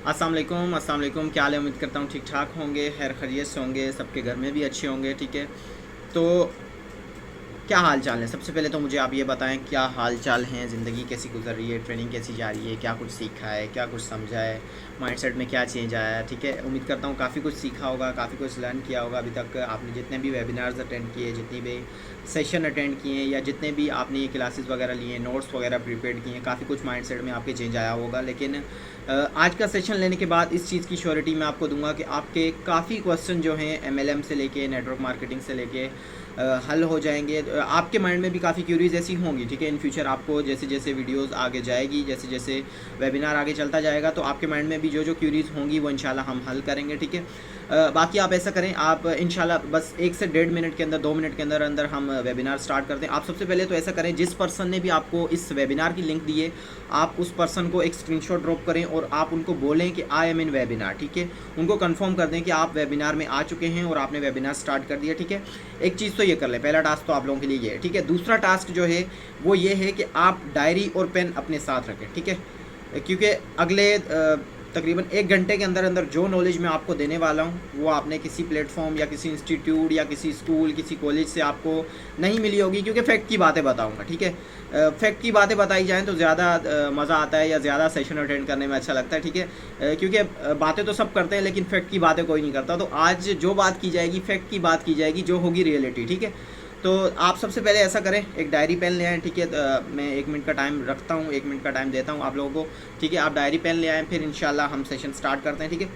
अस्सलाम वालेकुम, क्या हाल है। उम्मीद करता हूँ ठीक ठाक होंगे, खैर खैरियत से होंगे, सबके घर में भी अच्छे होंगे। ठीक है, तो क्या हाल चाल है। सबसे पहले तो मुझे आप ये बताएं क्या हाल चाल हैं, ज़िंदगी कैसी गुजर रही है, ट्रेनिंग कैसी जा रही है, क्या कुछ सीखा है, क्या कुछ समझा है, माइंडसेट में क्या चेंज आया है। ठीक है, उम्मीद करता हूँ काफ़ी कुछ सीखा होगा, काफ़ी कुछ लर्न किया होगा। अभी तक आपने जितने भी वेबिनार्स अटेंड किए, जितनी भी सेशन अटेंड किए, या जितने भी आपने ये क्लासेस वगैरह लिए, नोट्स वगैरह प्रिपेयर किए, काफ़ी कुछ माइंडसेट में आपके चेंज आया होगा। लेकिन आज का सेशन लेने के बाद इस चीज़ की श्योरिटी मैं आपको दूंगा कि आपके काफ़ी क्वेश्चन जो हैं एमएलएम से लेके नेटवर्क मार्केटिंग से लेके हल हो जाएंगे। आपके माइंड में भी काफ़ी क्यूरीज ऐसी होंगी। ठीक है, इन फ्यूचर आपको जैसे जैसे वीडियोस आगे जाएगी, जैसे जैसे वेबिनार आगे चलता जाएगा, तो आपके माइंड में भी जो जो क्यूरीज होंगी वो इंशाल्लाह हम हल करेंगे। ठीक है, बाकी आप ऐसा करें, आप इंशाल्लाह बस 1 से 1.5 मिनट के अंदर, 2 मिनट के अंदर अंदर हम वेबिनार स्टार्ट करते हैं। आप सबसे पहले तो ऐसा करें, जिस पर्सन ने भी आपको इस वेबिनार की लिंक दी है, आप उस पर्सन को एक स्क्रीनशॉट ड्रॉप करें और आप उनको बोलें कि आई एम इन वेबिनार। ठीक है, उनको कंफर्म कर दें कि आप वेबिनार में आ चुके हैं और आपने वेबिनार स्टार्ट कर दिया। ठीक है, एक चीज़ तो ये कर लें, पहला टास्क तो आप लोगों के लिए ये है। ठीक है, दूसरा टास्क जो है वो ये है कि आप डायरी और पेन अपने साथ रखें। ठीक है, क्योंकि अगले तकरीबन 1 घंटे के अंदर अंदर जो नॉलेज मैं आपको देने वाला हूँ वो आपने किसी प्लेटफॉर्म या किसी इंस्टीट्यूट या किसी स्कूल, किसी कॉलेज से आपको नहीं मिली होगी, क्योंकि फैक्ट की बातें बताऊँगा। ठीक है, फैक्ट की बातें बताई जाएँ तो ज़्यादा मज़ा आता है या ज़्यादा सेशन अटेंड करने में अच्छा लगता है। ठीक है, क्योंकि बातें तो सब करते हैं लेकिन फैक्ट की बातें कोई नहीं करता। तो आज जो बात की जाएगी फैक्ट की बात की जाएगी, जो होगी रियलिटी। ठीक है, तो आप सबसे पहले ऐसा करें, एक डायरी पेन ले आएँ। ठीक है, मैं 1 मिनट का टाइम रखता हूँ, 1 मिनट का टाइम देता हूँ आप लोगों को। ठीक है, आप डायरी पेन ले आएँ, फिर इंशाल्लाह हम सेशन स्टार्ट करते हैं। ठीक है,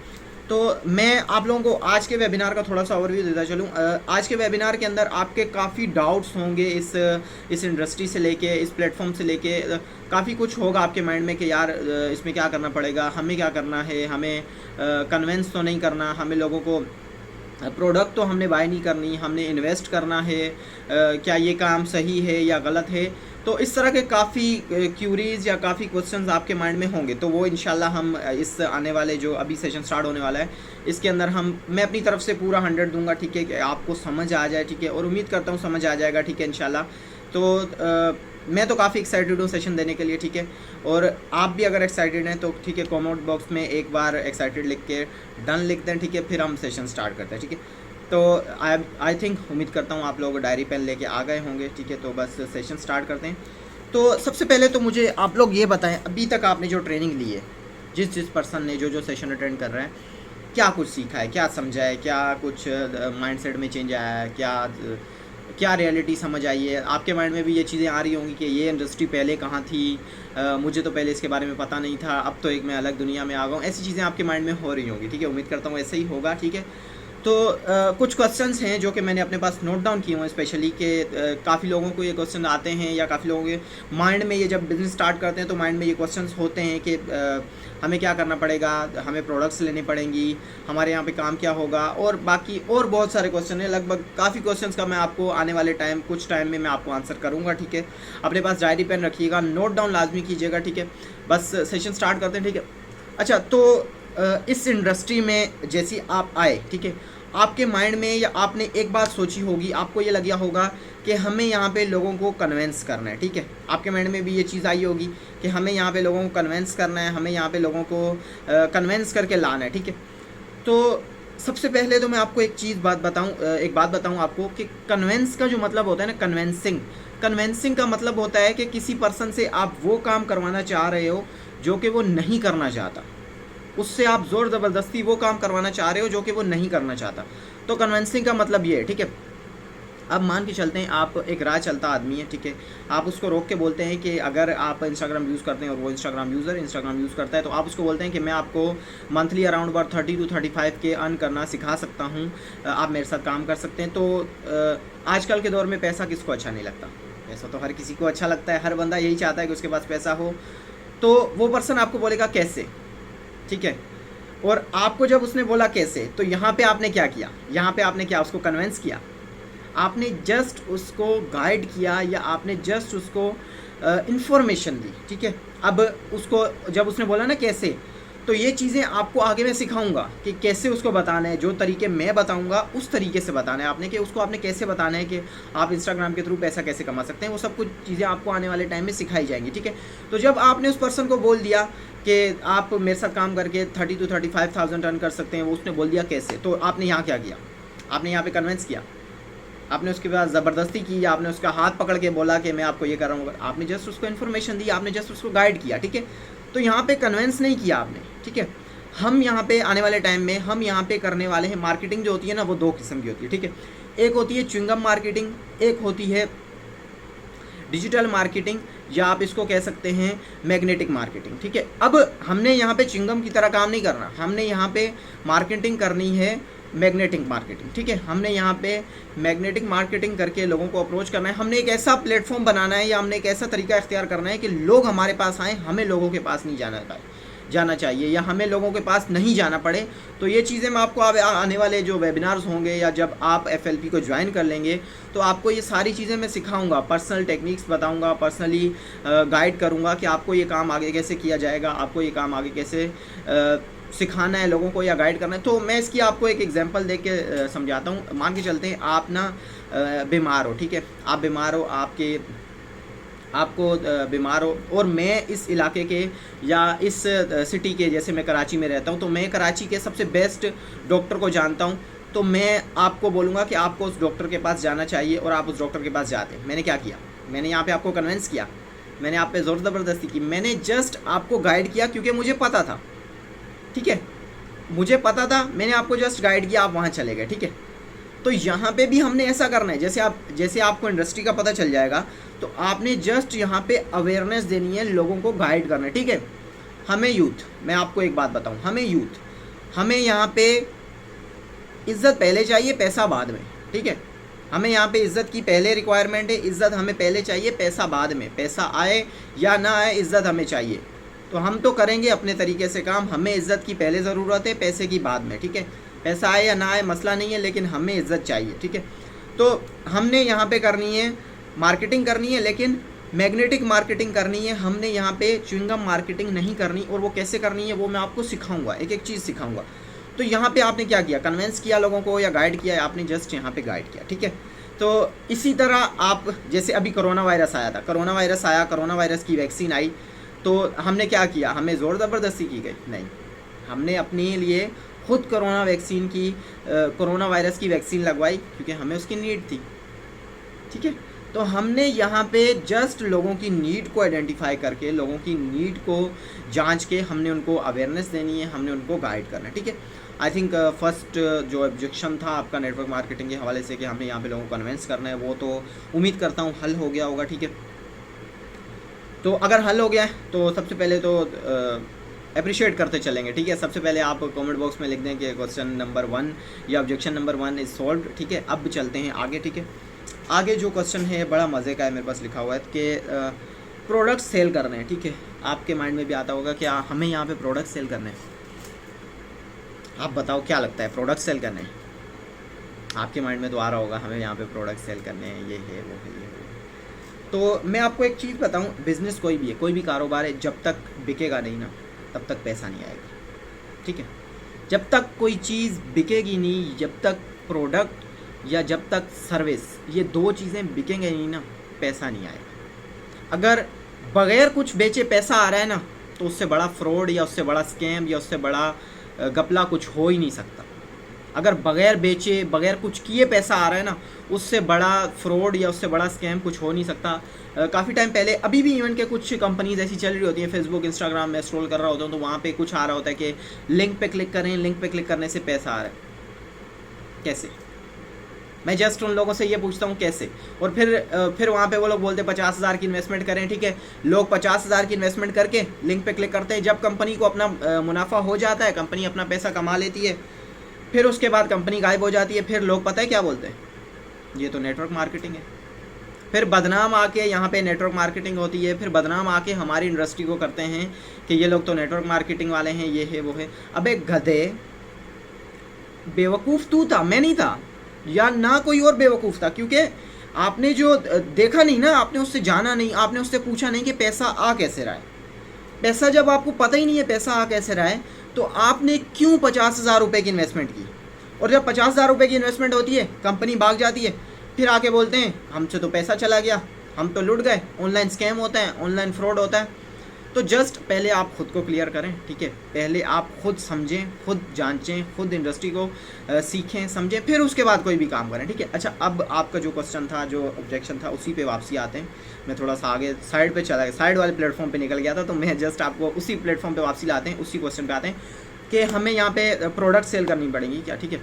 तो मैं आप लोगों को आज के वेबिनार का थोड़ा सा ओवरव्यू देता चलूँ। आज के वेबिनार के अंदर आपके काफ़ी डाउट्स होंगे इस इंडस्ट्री से लेके, इस प्लेटफॉर्म से लेके, काफ़ी कुछ होगा आपके माइंड में कि यार इसमें क्या करना पड़ेगा, हमें क्या करना है, हमें कन्वेंस तो नहीं करना, हमें लोगों को प्रोडक्ट तो हमने बाय नहीं करनी, हमने इन्वेस्ट करना है, क्या ये काम सही है या गलत है। तो इस तरह के काफ़ी क्यूरीज़ या काफ़ी क्वेश्चंस आपके माइंड में होंगे। तो वो इंशाल्लाह हम इस आने वाले जो अभी सेशन स्टार्ट होने वाला है इसके अंदर मैं अपनी तरफ से पूरा 100 दूंगा। ठीक है, कि आपको समझ आ जाए। ठीक है, और उम्मीद करता हूँ समझ आ जाएगा। ठीक है, इंशाल्लाह। तो मैं तो काफ़ी एक्साइटेड हूँ सेशन देने के लिए। ठीक है, और आप भी अगर एक्साइटेड हैं तो ठीक है, कमेंट बॉक्स में एक बार एक्साइटेड लिख के डन लिख दें। ठीक है, फिर हम सेशन स्टार्ट करते हैं। ठीक है, तो आई थिंक उम्मीद करता हूँ आप लोग डायरी पेन लेके आ गए होंगे। ठीक है, तो बस सेशन स्टार्ट करते हैं। तो सबसे पहले तो मुझे आप लोग ये बताएं, अभी तक आपने जो ट्रेनिंग ली है, जिस जिस पर्सन ने जो जो सेशन अटेंड कर रहे हैं, क्या कुछ सीखा है, क्या समझा है, क्या कुछ माइंडसेट में चेंज आया है, क्या रियलिटी समझ आई है। आपके माइंड में भी ये चीज़ें आ रही होंगी कि ये इंडस्ट्री पहले कहाँ थी, मुझे तो पहले इसके बारे में पता नहीं था, अब तो एक मैं अलग दुनिया में आ गया हूँ। ऐसी चीज़ें आपके माइंड में हो रही होंगी। ठीक है, उम्मीद करता हूँ ऐसे ही होगा। ठीक है, तो कुछ क्वेश्चंस हैं जो कि मैंने अपने पास नोट डाउन किए हुए हैं, स्पेशली कि काफ़ी लोगों को ये क्वेश्चन आते हैं, या काफ़ी लोगों के माइंड में ये जब बिज़नेस स्टार्ट करते हैं तो माइंड में ये क्वेश्चंस होते हैं कि हमें क्या करना पड़ेगा, हमें प्रोडक्ट्स लेनी पड़ेंगी, हमारे यहाँ पे काम क्या होगा, और बाकी और बहुत सारे क्वेश्चन हैं। लगभग काफ़ी क्वेश्चंस का मैं आपको आने वाले कुछ टाइम में मैं आपको आंसर करूँगा। ठीक है, अपने पास डायरी पेन रखिएगा, नोट डाउन लाजमी कीजिएगा। ठीक है, बस सेशन स्टार्ट करते हैं। ठीक है, अच्छा, तो इस इंडस्ट्री में जैसे आप आए, ठीक है, आपके माइंड में या आपने एक बात सोची होगी, आपको ये लगा होगा कि हमें यहाँ पे लोगों को कन्वेंस करना है। ठीक है, आपके माइंड में भी ये चीज़ आई होगी कि हमें यहाँ पे लोगों को कन्वेंस करना है, हमें यहाँ पे लोगों को कन्वेंस करके लाना है। ठीक है, तो सबसे पहले तो मैं आपको एक बात बताऊँ आपको कि कन्वेंस का जो मतलब होता है ना, कन्वेंसिंग का मतलब होता है कि किसी पर्सन से आप वो काम करवाना चाह रहे हो जो कि वो नहीं करना चाहता, उससे आप ज़ोर ज़बरदस्ती वो काम करवाना चाह रहे हो जो कि वो नहीं करना चाहता। तो कन्विंसिंग का मतलब ये है। ठीक है, अब मान के चलते हैं आप एक राह चलता आदमी है। ठीक है, आप उसको रोक के बोलते हैं कि अगर आप इंस्टाग्राम यूज़ करते हैं और वो इंस्टाग्राम यूज़ करता है, तो आप उसको बोलते हैं कि मैं आपको मंथली अराउंड अबाउट 30 to 35 के अर्न करना सिखा सकता हूँ, आप मेरे साथ काम कर सकते हैं। तो आजकल के दौर में पैसा किसको अच्छा नहीं लगता, पैसा तो हर किसी को अच्छा लगता है, हर बंदा यही चाहता है कि उसके पास पैसा हो। तो वो पर्सन आपको बोलेगा कैसे। ठीक है, और आपको जब उसने बोला कैसे, तो यहाँ पे आपने क्या किया, यहाँ पे आपने क्या उसको कन्विंस किया, आपने जस्ट उसको गाइड किया, या आपने जस्ट उसको इन्फॉर्मेशन दी। ठीक है, अब उसको जब उसने बोला ना कैसे, तो ये चीज़ें आपको आगे मैं सिखाऊंगा कि कैसे उसको बताना है, जो तरीके मैं बताऊंगा उस तरीके से बताना है आपने, कि उसको आपने कैसे बताना है कि आप इंस्टाग्राम के थ्रू पैसा कैसे कमा सकते हैं। वो सब कुछ चीज़ें आपको आने वाले टाइम में सिखाई जाएंगी, ठीक है। तो जब आपने उस पर्सन को बोल दिया कि आप मेरे साथ काम करके 30 to 35,000 अर्न कर सकते हैं, वो उसने बोल दिया कैसे, तो आपने यहाँ क्या किया, आपने यहाँ पे कन्विंस किया, आपने उसके बाद ज़बरदस्ती की, या आपने उसका हाथ पकड़ के बोला कि मैं आपको ये कर रहा हूँ, आपने जस्ट उसको इन्फॉर्मेशन दी, आपने जस्ट उसको गाइड किया, ठीक है। तो यहाँ पे कन्विंस नहीं किया आपने, ठीक है। हम यहाँ पे आने वाले टाइम में हम यहाँ पे करने वाले हैं मार्केटिंग जो होती है ना, वो दो किस्म की होती है, ठीक है। एक होती है च्युइंगम मार्केटिंग, एक होती है डिजिटल मार्केटिंग, या आप इसको कह सकते हैं मैग्नेटिक मार्केटिंग, ठीक है। अब हमने यहाँ पे च्युइंगम की तरह काम नहीं करना, हमने यहाँ पे मार्केटिंग करनी है मैग्नेटिक मार्केटिंग, ठीक है। हमने यहाँ पे मैग्नेटिक मार्केटिंग करके लोगों को अप्रोच करना है, हमने एक ऐसा प्लेटफॉर्म बनाना है, या हमने एक ऐसा तरीका इख्तियार करना है कि लोग हमारे पास आएँ, हमें लोगों के पास नहीं जाना चाहिए, या हमें लोगों के पास नहीं जाना पड़े। तो ये चीज़ें मैं आपको आने वाले जो वेबिनार्स होंगे, या जब आप FLP को ज्वाइन कर लेंगे, तो आपको ये सारी चीज़ें मैं सिखाऊंगा, पर्सनल टेक्निक्स बताऊंगा, पर्सनली गाइड करूंगा कि आपको ये काम आगे कैसे किया जाएगा, आपको ये काम आगे कैसे सिखाना है लोगों को या गाइड करना है। तो मैं इसकी आपको एक एग्जांपल दे के समझाता हूँ। मान के चलते हैं आप ना बीमार हो, ठीक है, आप बीमार हो, आपको बीमार हो, और मैं इस इलाके के या इस सिटी के, जैसे मैं कराची में रहता हूँ, तो मैं कराची के सबसे बेस्ट डॉक्टर को जानता हूँ, तो मैं आपको बोलूँगा कि आपको उस डॉक्टर के पास जाना चाहिए, और आप उस डॉक्टर के पास जाते हैं। मैंने क्या किया, मैंने यहाँ पे आपको कन्विंस किया, मैंने आप पे ज़ोर ज़बरदस्ती की, मैंने जस्ट आपको गाइड किया क्योंकि मुझे पता था, ठीक है, मुझे पता था, मैंने आपको जस्ट गाइड किया, आप वहाँ चले गए, ठीक है। तो यहाँ पे भी हमने ऐसा करना है, जैसे आपको इंडस्ट्री का पता चल जाएगा, तो आपने जस्ट यहाँ पे अवेयरनेस देनी है, लोगों को गाइड करना है, ठीक है। हमें यूथ, मैं आपको एक बात बताऊँ, हमें यहाँ पे इज्जत पहले चाहिए, पैसा बाद में, ठीक है। हमें यहाँ पे इज्जत की पहले रिक्वायरमेंट है, इज्जत हमें पहले चाहिए, पैसा बाद में, पैसा आए या ना आए, इज्जत हमें चाहिए। तो हम तो करेंगे अपने तरीके से काम, हमें इज्जत की पहले ज़रूरत है, पैसे की बाद में, ठीक है। पैसा आए या ना आए मसला नहीं है, लेकिन हमें इज्जत चाहिए, ठीक है। तो हमने यहाँ पे करनी है मार्केटिंग करनी है, लेकिन मैग्नेटिक मार्केटिंग करनी है, हमने यहाँ पे च्युइंगम मार्केटिंग नहीं करनी। और वो कैसे करनी है वो मैं आपको सिखाऊंगा, एक एक चीज़ सिखाऊंगा। तो यहाँ पे आपने क्या किया, कन्विंस किया लोगों को या गाइड किया, आपने जस्ट यहाँ पे गाइड किया, ठीक है। तो इसी तरह आप, जैसे अभी कोरोना वायरस आया था, कोरोना वायरस की वैक्सीन आई, तो हमने क्या किया, हमें ज़ोर ज़बरदस्ती की गई नहीं, हमने अपने लिए खुद कोरोना वायरस की वैक्सीन लगवाई क्योंकि हमें उसकी नीड थी, ठीक है। तो हमने यहाँ पे जस्ट लोगों की नीड को आइडेंटिफाई करके, लोगों की नीड को जांच के, हमने उनको अवेयरनेस देनी है, हमने उनको गाइड करना है, ठीक है। आई थिंक फर्स्ट जो ऑब्जेक्शन था आपका नेटवर्क मार्केटिंग के हवाले से कि हमने यहाँ पे लोगों को कन्विंस करना है, वो तो उम्मीद करता हूँ हल हो गया होगा, ठीक है। तो अगर हल हो गया है तो सबसे पहले तो अप्रिशिएट करते चलेंगे, ठीक है। सबसे पहले आप कमेंट बॉक्स में लिख दें कि क्वेश्चन नंबर 1 या ऑब्जेक्शन नंबर 1 इज़ सॉल्व्ड, ठीक है। अब चलते हैं आगे, ठीक है। आगे जो क्वेश्चन है बड़ा मज़े का है, मेरे पास लिखा हुआ है कि प्रोडक्ट सेल करने हैं, ठीक है। आपके माइंड में भी आता होगा कि हमें यहाँ पे प्रोडक्ट सेल करने हैं। आप बताओ क्या लगता है, प्रोडक्ट सेल करने हैं? आपके माइंड में तो आ रहा होगा हमें यहाँ पे प्रोडक्ट सेल करने हैं, ये है वो है, ये है। तो मैं आपको एक चीज़ बताऊँ, बिज़नेस कोई भी है, कोई भी कारोबार है, जब तक बिकेगा नहीं ना तब तक पैसा नहीं आएगा, ठीक है। जब तक कोई चीज़ बिकेगी नहीं, जब तक प्रोडक्ट या जब तक सर्विस, ये दो चीज़ें बिकेंगे नहीं ना, पैसा नहीं आएगा। अगर बगैर कुछ बेचे पैसा आ रहा है ना, तो उससे बड़ा फ्रॉड या उससे बड़ा स्कैम या उससे बड़ा घपला कुछ हो ही नहीं सकता। अगर बगैर बेचे, बगैर कुछ किए पैसा आ रहा है ना, उससे बड़ा फ्रॉड या उससे बड़ा स्कैम कुछ हो नहीं सकता। काफ़ी टाइम पहले, अभी भी इवन के कुछ कंपनीज ऐसी चल रही होती हैं, फेसबुक इंस्टाग्राम में स्क्रॉल कर रहा होता हूँ तो वहाँ पे कुछ आ रहा होता है कि लिंक पे क्लिक करें, लिंक पे क्लिक करने से पैसा आ रहा है। कैसे? मैं जस्ट उन लोगों से ये पूछता हूँ कैसे। और फिर वहाँ पे वो लोग बोलते हैं 50,000 की इन्वेस्टमेंट करें, ठीक है। लोग 50,000 की इन्वेस्टमेंट करके लिंक पे क्लिक करते हैं। जब कंपनी को अपना मुनाफा हो जाता है, कंपनी अपना पैसा कमा लेती है, फिर उसके बाद कंपनी गायब हो जाती है। फिर लोग पता है क्या बोलते हैं, ये तो नेटवर्क मार्केटिंग है। फिर बदनाम आके यहाँ पे नेटवर्क मार्केटिंग होती है, फिर बदनाम आके हमारी इंडस्ट्री को करते हैं कि ये लोग तो नेटवर्क मार्केटिंग वाले हैं, ये है वो है। अबे गधे, बेवकूफ़ तू था, मैं नहीं था, या ना कोई और बेवकूफ़ था, क्योंकि आपने जो देखा नहीं ना, आपने उससे जाना नहीं, आपने उससे पूछा नहीं कि पैसा आ कैसे रहा है। पैसा जब आपको पता ही नहीं है पैसा आ कैसे रहा है, तो आपने क्यों 50,000 रुपये की इन्वेस्टमेंट की? और जब 50,000 रुपये की इन्वेस्टमेंट होती है, कंपनी भाग जाती है, फिर आके बोलते हैं हमसे तो पैसा चला गया, हम तो लुट गए, ऑनलाइन स्कैम होता है, ऑनलाइन फ्रॉड होता है। तो जस्ट पहले आप खुद को क्लियर करें, ठीक है? पहले आप खुद समझें, खुद जांचें, खुद इंडस्ट्री को सीखें, समझें, फिर उसके बाद कोई भी काम करें, ठीक है? अच्छा, अब आपका जो क्वेश्चन था, जो ऑब्जेक्शन था, उसी पे वापसी आते हैं। मैं थोड़ा सा आगे साइड पे चला गया, साइड वाले प्लेटफॉर्म पे निकल गया था, तो मैं जस्ट आपको उसी प्लेटफॉर्म पे वापसी लाते हैं, उसी क्वेश्चन पे आते हैं कि हमें यहाँ पे प्रोडक्ट सेल करनी पड़ेगी क्या, ठीक है?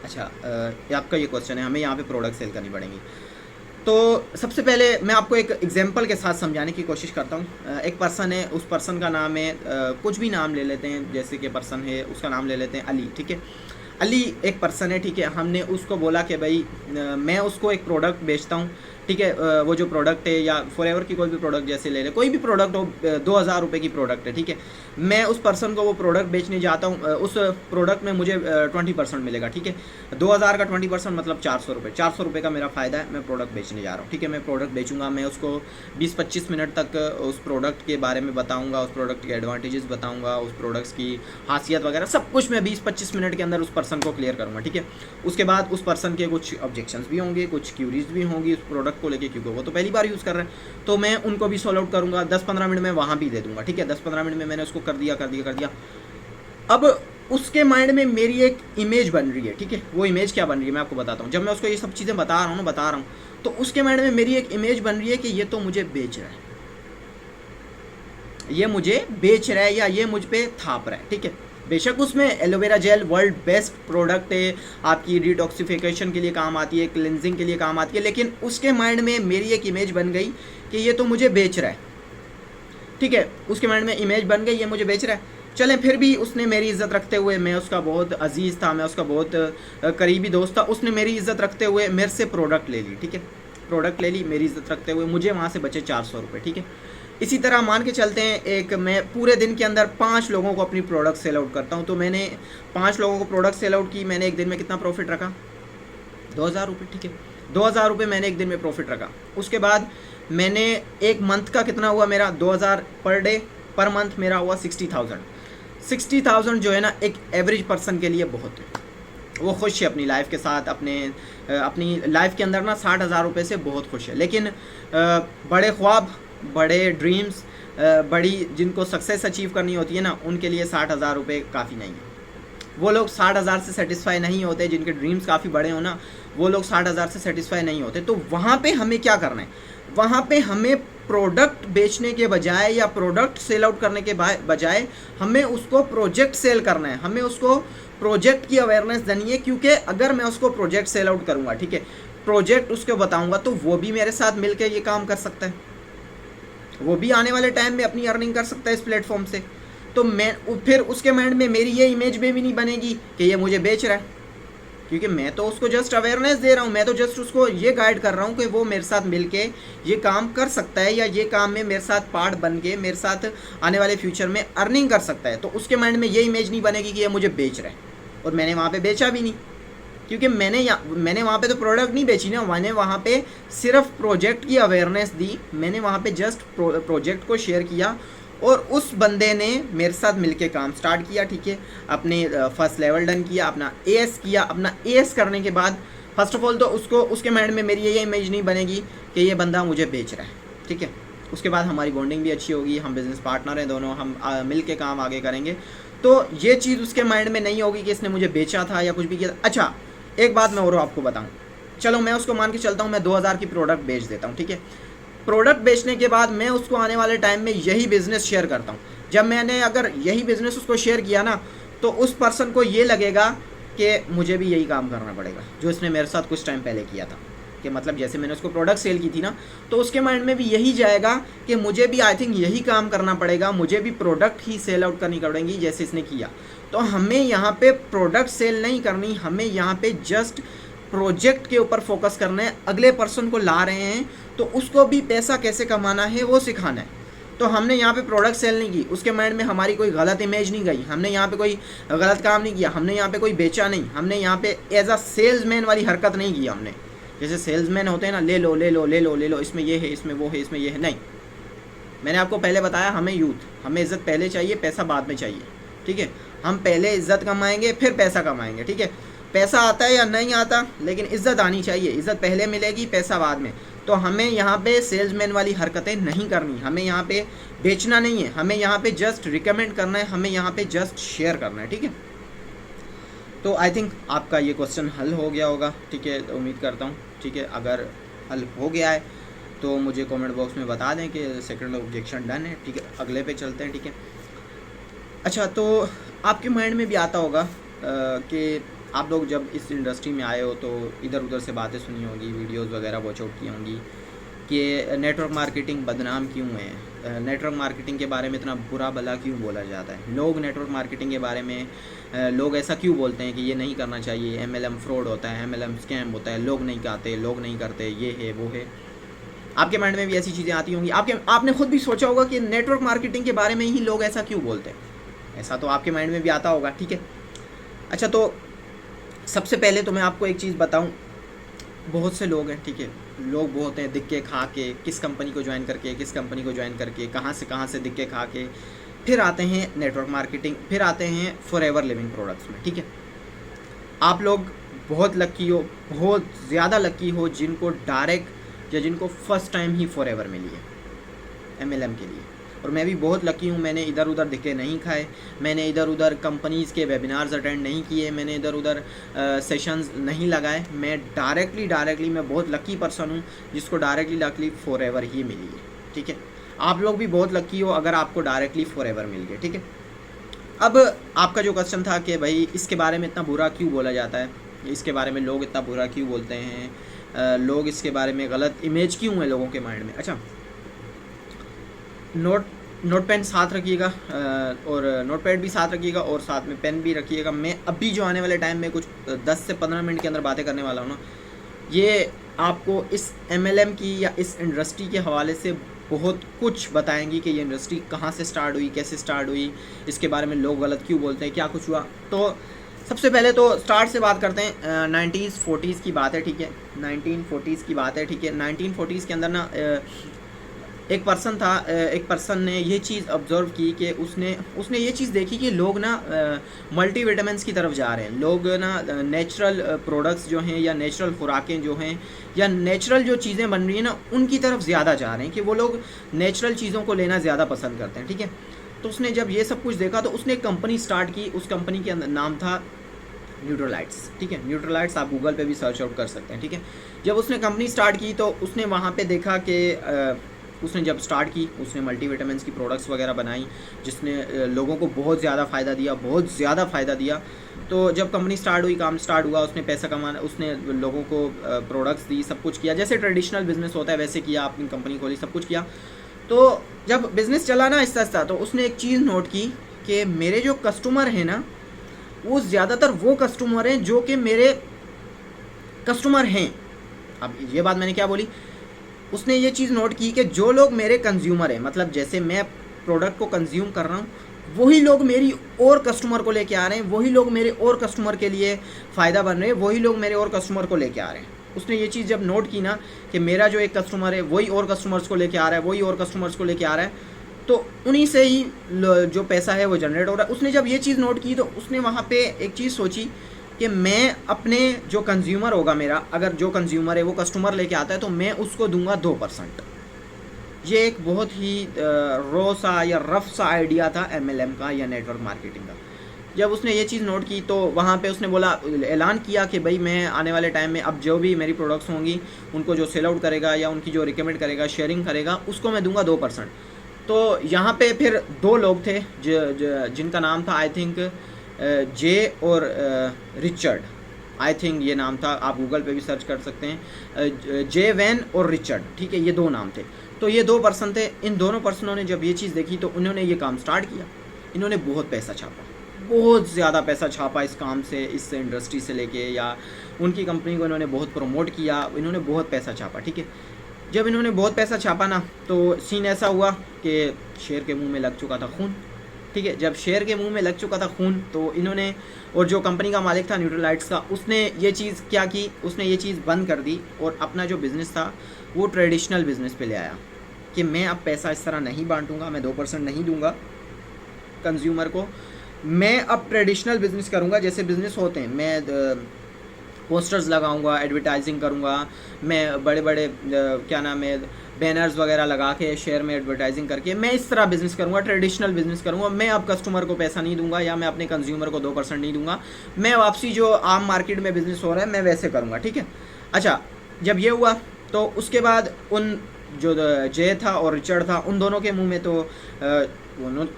अच्छा, आपका ये क्वेश्चन है, हमें यहाँ पे प्रोडक्ट सेल करनी पड़ेंगी। तो सबसे पहले मैं आपको एक एग्जांपल के साथ समझाने की कोशिश करता हूँ। एक पर्सन है, उस पर्सन का नाम है, कुछ भी नाम ले लेते हैं, जैसे कि पर्सन है, उसका नाम ले लेते हैं अली, ठीक है? अली एक पर्सन है, ठीक है? हमने उसको बोला कि भाई मैं उसको एक प्रोडक्ट बेचता हूँ, ठीक है? वो जो प्रोडक्ट है, या फॉरएवर की कोई भी प्रोडक्ट जैसे ले ले, कोई भी प्रोडक्ट हो, 2,000 रुपये की प्रोडक्ट है, ठीक है? मैं उस पर्सन को वो प्रोडक्ट बेचने जाता हूँ, उस प्रोडक्ट में मुझे 20% मिलेगा, ठीक है? 2,000 का 20% मतलब 400 रुपये, 400 रुपये का मेरा फ़ायदा है, मैं प्रोडक्ट बेचने जा रहा हूँ, ठीक है? मैं प्रोडक्ट बेचूंगा, मैं उसको 20-25 मिनट तक उस प्रोडक्ट के बारे में बताऊँगा, उस प्रोडक्ट के एडवांटेजेस बताऊँगा, उस प्रोडक्ट्स की खासियत वगैरह सब कुछ मैं 20-25 मिनट के अंदर उस पर्सन को क्लियर करूँगा, ठीक है? उसके बाद उस पर्सन के कुछ ऑब्जेक्शंस भी होंगे, कुछ क्यूरीज भी होंगी उस प्रोडक्ट को लेके, क्योंकि वो तो पहली बार यूज़ कर रहे हैं, तो मैं उनको भी सॉल्व आउट करूँगा। 10-15 मिनट में वहाँ भी दे दूँगा, ठीक है? 10-15 मिनट में मैंने उसको कर दिया। अब उसके माइंड में मेरी एक इमेज बन रही है, ठीक है? वो इमेज क्या बन रही है मैं आपको बताता हूँ। जब मैं उसको ये सब चीज़ें बता रहा हूँ तो उसके माइंड में मेरी एक इमेज बन रही है कि ये तो मुझे बेच रहा है, ये मुझे बेच रहा है, या ये मुझ पे थाप रहा है, ठीक है? बेशक उसमें aloe vera gel world best product है, आपकी डिटॉक्सिफिकेशन के लिए काम आती है, क्लिनजिंग के लिए काम आती है, लेकिन उसके माइंड में मेरी एक इमेज बन गई कि ये तो मुझे बेच रहा है, ठीक है? उसके माइंड में इमेज बन गई ये मुझे बेच रहा है। चलें, फिर भी उसने मेरी इज़्ज़त रखते हुए, मैं उसका बहुत अजीज़ था, मैं उसका बहुत करीबी दोस्त था, उसने मेरी इज़्ज़त रखते हुए मेरे से प्रोडक्ट ले ली, ठीक है? प्रोडक्ट ले ली, मेरी इज़्ज़त रखते हुए, मुझे वहाँ से बचे 400 रुपये, ठीक है? इसी तरह मान के चलते हैं, एक मैं पूरे दिन के अंदर 5 लोगों को अपनी प्रोडक्ट सेल आउट करता हूँ, तो मैंने 5 लोगों को प्रोडक्ट सेल आउट की, मैंने एक दिन में कितना प्रॉफिट रखा? 2,000 रुपये, ठीक है? 2,000 रुपये मैंने एक दिन में प्रॉफिट रखा। उसके बाद मैंने एक मंथ का कितना हुआ मेरा? 2,000 पर डे, पर मंथ मेरा हुआ 60,000। 60,000 जो है ना, एक एवरेज पर्सन के लिए बहुत है। वो खुश है अपनी लाइफ के साथ, अपनी लाइफ के अंदर ना 60,000 रुपये से बहुत खुश है। लेकिन बड़े ख्वाब, बड़े ड्रीम्स, बड़ी जिनको सक्सेस अचीव करनी होती है ना, उनके लिए 60,000 रुपये काफ़ी नहीं है। वो लोग 60,000 से सेटिस्फाई नहीं होते, जिनके ड्रीम्स काफ़ी बड़े हो ना, वो लोग 60,000 से सेटिस्फाई नहीं होते। तो वहाँ पे हमें क्या करना है? वहाँ पे हमें प्रोडक्ट बेचने के बजाय या प्रोडक्ट सेल आउट करने के बजाय हमें उसको प्रोजेक्ट सेल करना है, हमें उसको प्रोजेक्ट की अवेयरनेस देनी है। क्योंकि अगर मैं उसको प्रोजेक्ट सेल आउट करूँगा, ठीक है, प्रोजेक्ट उसको बताऊँगा, तो वो भी मेरे साथ मिलकर ये काम कर सकता है, वो भी आने वाले टाइम में अपनी अर्निंग कर सकता है इस प्लेटफॉर्म से। तो मैं फिर उसके माइंड में मेरी ये इमेज भी नहीं बनेगी कि ये मुझे बेच रहा है, क्योंकि मैं तो उसको जस्ट अवेयरनेस दे रहा हूँ, मैं तो जस्ट उसको ये गाइड कर रहा हूँ कि वो मेरे साथ मिलके ये काम कर सकता है, या ये काम में मेरे साथ पार्ट बन के मेरे साथ आने वाले फ्यूचर में अर्निंग कर सकता है। तो उसके माइंड में ये इमेज नहीं बनेगी कि ये मुझे बेच रहा है। और मैंने वहाँ पर बेचा भी नहीं, क्योंकि मैंने वहाँ पे तो प्रोडक्ट नहीं बेची ना, मैंने वहाँ पे सिर्फ प्रोजेक्ट की अवेयरनेस दी, मैंने वहाँ पे जस्ट प्रोजेक्ट को शेयर किया, और उस बंदे ने मेरे साथ मिलके काम स्टार्ट किया, ठीक है? अपने फर्स्ट लेवल डन किया, अपना एएस किया। अपना एएस करने के बाद फर्स्ट ऑफ ऑल तो उसके माइंड में मेरी ये इमेज नहीं बनेगी कि ये बंदा मुझे बेच रहा है, ठीक है? उसके बाद हमारी बॉन्डिंग भी अच्छी होगी, हम बिज़नेस पार्टनर हैं दोनों, हम मिल के काम आगे करेंगे। तो ये चीज़ उसके माइंड में नहीं होगी कि इसने मुझे बेचा था या कुछ भी किया। अच्छा, एक बात मैं और आपको बताऊं, चलो मैं उसको मान के चलता हूं, मैं 2,000 की प्रोडक्ट बेच देता हूं, ठीक है? प्रोडक्ट बेचने के बाद मैं उसको आने वाले टाइम में यही बिज़नेस शेयर करता हूं। जब मैंने अगर यही बिज़नेस उसको शेयर किया ना, तो उस पर्सन को ये लगेगा कि मुझे भी यही काम करना पड़ेगा जो इसने मेरे साथ कुछ टाइम पहले किया था। कि मतलब जैसे मैंने उसको प्रोडक्ट सेल की थी ना, तो उसके माइंड में भी यही जाएगा कि मुझे भी आई थिंक यही काम करना पड़ेगा, मुझे भी प्रोडक्ट ही सेल आउट करनी पड़ेगी जैसे इसने किया। तो हमें यहाँ पे प्रोडक्ट सेल नहीं करनी, हमें यहाँ पे जस्ट प्रोजेक्ट के ऊपर फोकस करना है। अगले पर्सन को ला रहे हैं तो उसको भी पैसा कैसे कमाना है वो सिखाना है। तो हमने यहाँ पे प्रोडक्ट सेल नहीं की, उसके माइंड में हमारी कोई गलत इमेज नहीं गई, हमने यहाँ पे कोई गलत काम नहीं किया, हमने यहाँ पे कोई बेचा नहीं, हमने यहाँ पे एज अ सेल्समैन वाली हरकत नहीं की हमने। जैसे सेल्समैन होते हैं ना, ले लो ले लो ले लो ले लो, इसमें ये है, इसमें वो है, इसमें ये है, नहीं। मैंने आपको पहले बताया, हमें इज़्ज़त पहले चाहिए, पैसा बाद में चाहिए, ठीक है। हम पहले इज़्ज़त कमाएंगे फिर पैसा कमाएंगे, ठीक है। पैसा आता है या नहीं आता, लेकिन इज़्ज़त आनी चाहिए। इज़्ज़त पहले मिलेगी, पैसा बाद में। तो हमें यहाँ पे सेल्समैन वाली हरकतें नहीं करनी, हमें यहाँ पे बेचना नहीं है, हमें यहाँ पे जस्ट रिकमेंड करना है, हमें यहाँ पे जस्ट शेयर करना है, ठीक है। तो आई थिंक आपका ये क्वेश्चन हल हो गया होगा, ठीक है, उम्मीद करता हूँ, ठीक है। अगर हल हो गया है तो मुझे कमेंट बॉक्स में बता दें कि सेकंड ऑब्जेक्शन डन है, ठीक है। अगले पे चलते हैं, ठीक है। अच्छा, तो आपके माइंड में भी आता होगा कि आप लोग जब इस इंडस्ट्री में आए हो तो इधर उधर से बातें सुनी होगी, वीडियोस वगैरह वॉच आउट की होंगी कि नेटवर्क मार्केटिंग बदनाम क्यों है, नेटवर्क मार्केटिंग के बारे में इतना बुरा भला क्यों बोला जाता है, लोग नेटवर्क मार्केटिंग के बारे में लोग ऐसा क्यों बोलते हैं कि ये नहीं करना चाहिए, MLM फ्रॉड होता है, MLM स्कैम होता है, लोग नहीं करते, लोग नहीं करते, ये है वो है। आपके माइंड में भी ऐसी चीज़ें आती होंगी। आपने खुद भी सोचा होगा कि नेटवर्क मार्केटिंग के बारे में ही लोग ऐसा क्यों बोलते हैं, ऐसा तो आपके माइंड में भी आता होगा, ठीक है। अच्छा, तो सबसे पहले तो मैं आपको एक चीज़ बताऊं, बहुत से लोग हैं, ठीक है, लोग बहुत हैं दिक्के खा के, किस कंपनी को ज्वाइन करके, किस कंपनी को ज्वाइन करके, कहाँ से दिक्के खा के फिर आते हैं नेटवर्क मार्केटिंग, फिर आते हैं फॉरएवर लिविंग प्रोडक्ट्स में, ठीक है। आप लोग बहुत लकी हो, बहुत ज़्यादा लकी हो जिनको डायरेक्ट या जिनको फर्स्ट टाइम ही फॉरएवर मिली है MLM के लिए। और मैं भी बहुत लकी हूँ, मैंने इधर उधर धक्के नहीं खाए, मैंने इधर उधर कंपनीज़ के वेबिनार्स अटेंड नहीं किए, मैंने इधर उधर सेशंस नहीं लगाए। मैं डायरेक्टली मैं बहुत लकी पर्सन हूँ जिसको डायरेक्टली फॉरएवर ही मिली है, ठीक है। आप लोग भी बहुत लकी हो अगर आपको डायरेक्टली फॉरएवर मिल गया, ठीक है। अब आपका जो क्वेश्चन था कि भाई इसके बारे में इतना बुरा क्यों बोला जाता है, इसके बारे में लोग इतना बुरा क्यों बोलते हैं, लोग इसके बारे में गलत इमेज क्यों है लोगों के माइंड में। अच्छा, नोट पेन साथ रखिएगा, और नोट पैड भी साथ रखिएगा और साथ में पेन भी रखिएगा। मैं अभी जो आने वाले टाइम में कुछ 10 से 15 मिनट के अंदर बातें करने वाला हूँ ना, ये आपको इस MLM की या इस इंडस्ट्री के हवाले से बहुत कुछ बताएंगी कि ये इंडस्ट्री कहाँ से स्टार्ट हुई, कैसे स्टार्ट हुई, इसके बारे में लोग गलत क्यों बोलते हैं, क्या कुछ हुआ। तो सबसे पहले तो स्टार्ट से बात करते हैं। 1940s की बात है, ठीक है, 1940s की बात है, ठीक है। 1940s के अंदर ना एक पर्सन ने ये चीज़ ऑब्जर्व की कि उसने ये चीज़ देखी कि लोग ना मल्टीविटामिन्स की तरफ जा रहे हैं, लोग ना नेचुरल प्रोडक्ट्स जो हैं या नेचुरल खुराकें जो हैं या नेचुरल जो चीज़ें बन रही हैं ना उनकी तरफ ज़्यादा जा रहे हैं, कि वो लोग नेचुरल चीज़ों को लेना ज़्यादा पसंद करते हैं, ठीक है। तो उसने जब ये सब कुछ देखा तो उसने एक कंपनी स्टार्ट की, उस कंपनी के अंदर नाम था न्यूट्रोलाइट्स, ठीक है। न्यूट्रोलाइट्स आप गूगल पे भी सर्च आउट कर सकते हैं, ठीक है। जब उसने कंपनी स्टार्ट की तो उसने वहाँ पे देखा कि उसने जब स्टार्ट की उसने मल्टीविटामिन्स की प्रोडक्ट्स वगैरह बनाई जिसने लोगों को बहुत ज़्यादा फ़ायदा दिया। तो जब कंपनी स्टार्ट हुई, काम स्टार्ट हुआ, उसने पैसा कमाना, उसने लोगों को प्रोडक्ट्स दी, सब कुछ किया जैसे ट्रेडिशनल बिजनेस होता है वैसे किया, अपनी कंपनी खोली, सब कुछ किया। तो जब बिज़नेस चला ना आहिस्ता तो उसने एक चीज़ नोट की कि मेरे जो कस्टमर हैं ना वो ज़्यादातर वो कस्टमर हैं जो कि मेरे कस्टमर हैं। अब ये बात मैंने क्या बोली, उसने ये चीज़ नोट की कि जो लोग मेरे कंज्यूमर हैं, मतलब जैसे मैं प्रोडक्ट को कंज्यूम कर रहा हूँ वही लोग मेरी और कस्टमर को लेके आ रहे हैं, वही लोग मेरे और कस्टमर के लिए फ़ायदा बन रहे हैं, वही लोग मेरे और कस्टमर को लेके आ रहे हैं। उसने ये चीज़ जब नोट की ना कि मेरा जो एक कस्टमर है वही और कस्टमर्स को लेके आ रहा है, वही और कस्टमर्स को लेके आ रहा है, तो उन्हीं से ही जो पैसा है वो जनरेट हो रहा है। उसने जब ये चीज़ नोट की तो उसने वहाँ पे एक चीज़ सोची कि मैं अपने जो कंज्यूमर होगा मेरा, अगर जो कंज्यूमर है वो कस्टमर लेके आता है तो मैं उसको दूंगा 2%। ये एक बहुत ही रो सा या रफ सा आइडिया था MLM का या नेटवर्क मार्केटिंग का। जब उसने ये चीज़ नोट की तो वहाँ पे उसने बोला, ऐलान किया कि भाई मैं आने वाले टाइम में अब जो भी मेरी प्रोडक्ट्स होंगी उनको जो सेल आउट करेगा या उनकी जो रिकमेंड करेगा, शेयरिंग करेगा, उसको मैं दूंगा 2%। तो यहाँ पे फिर 2 लोग थे जिनका नाम था आई थिंक जे और रिचर्ड, आई थिंक ये नाम था, आप गूगल पे भी सर्च कर सकते हैं, जे वैन और रिचर्ड, ठीक है, ये 2 नाम थे। तो ये 2 पर्सन थे। इन दोनों पर्सनों ने जब ये चीज़ देखी तो उन्होंने ये काम स्टार्ट किया। इन्होंने बहुत पैसा छापा, बहुत ज़्यादा पैसा छापा इस काम से, इस इंडस्ट्री से लेके, या उनकी कंपनी को इन्होंने बहुत प्रमोट किया, इन्होंने बहुत पैसा छापा, ठीक है। जब इन्होंने बहुत पैसा छापा ना तो सीन ऐसा हुआ कि शेर के मुंह में लग चुका था खून, ठीक है। जब शेर के मुंह में लग चुका था खून तो इन्होंने, और जो कंपनी का मालिक था न्यूट्रोलाइट्स का, उसने ये चीज़ क्या की, उसने ये चीज़ बंद कर दी और अपना जो बिज़नेस था वो ट्रेडिशनल बिज़नेस पे ले आया। कि मैं अब पैसा इस तरह नहीं बांटूंगा, मैं 2% नहीं दूंगा कंज्यूमर को, मैं अब ट्रेडिशनल बिज़नेस करूंगा जैसे बिज़नेस होते हैं। मैं पोस्टर्स लगाऊंगा, एडवर्टाइजिंग करूंगा, मैं बड़े बड़े क्या नाम है बैनर्स वगैरह लगा के शेयर में एडवर्टाइजिंग करके मैं इस तरह बिज़नेस करूंगा, ट्रेडिशनल बिज़नेस करूंगा। मैं अब कस्टमर को पैसा नहीं दूंगा या मैं अपने कंज्यूमर को 2% नहीं दूंगा, मैं वापसी जो आम मार्केट में बिज़नेस हो रहा है मैं वैसे करूंगा, ठीक है। अच्छा, जब ये हुआ तो उसके बाद उन जो जय था और रिचर्ड था उन दोनों के मुंह में तो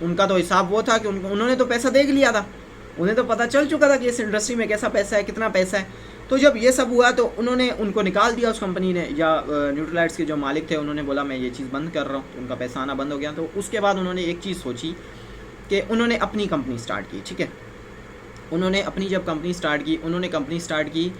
उनका तो हिसाब वो था कि उन्होंने तो पैसा देख लिया था, उन्हें तो पता चल चुका था कि इस इंडस्ट्री में कैसा पैसा है, कितना पैसा है। तो जब ये सब हुआ तो उन्होंने उनको निकाल दिया उस कंपनी ने, या न्यूट्रलाइट्स के जो मालिक थे उन्होंने बोला मैं ये चीज़ बंद कर रहा हूँ, तो उनका पैसा आना बंद हो गया। तो उसके बाद उन्होंने एक चीज़ सोची कि उन्होंने अपनी कंपनी स्टार्ट की, ठीक है। उन्होंने अपनी जब कंपनी स्टार्ट की, उन्होंने कंपनी स्टार्ट की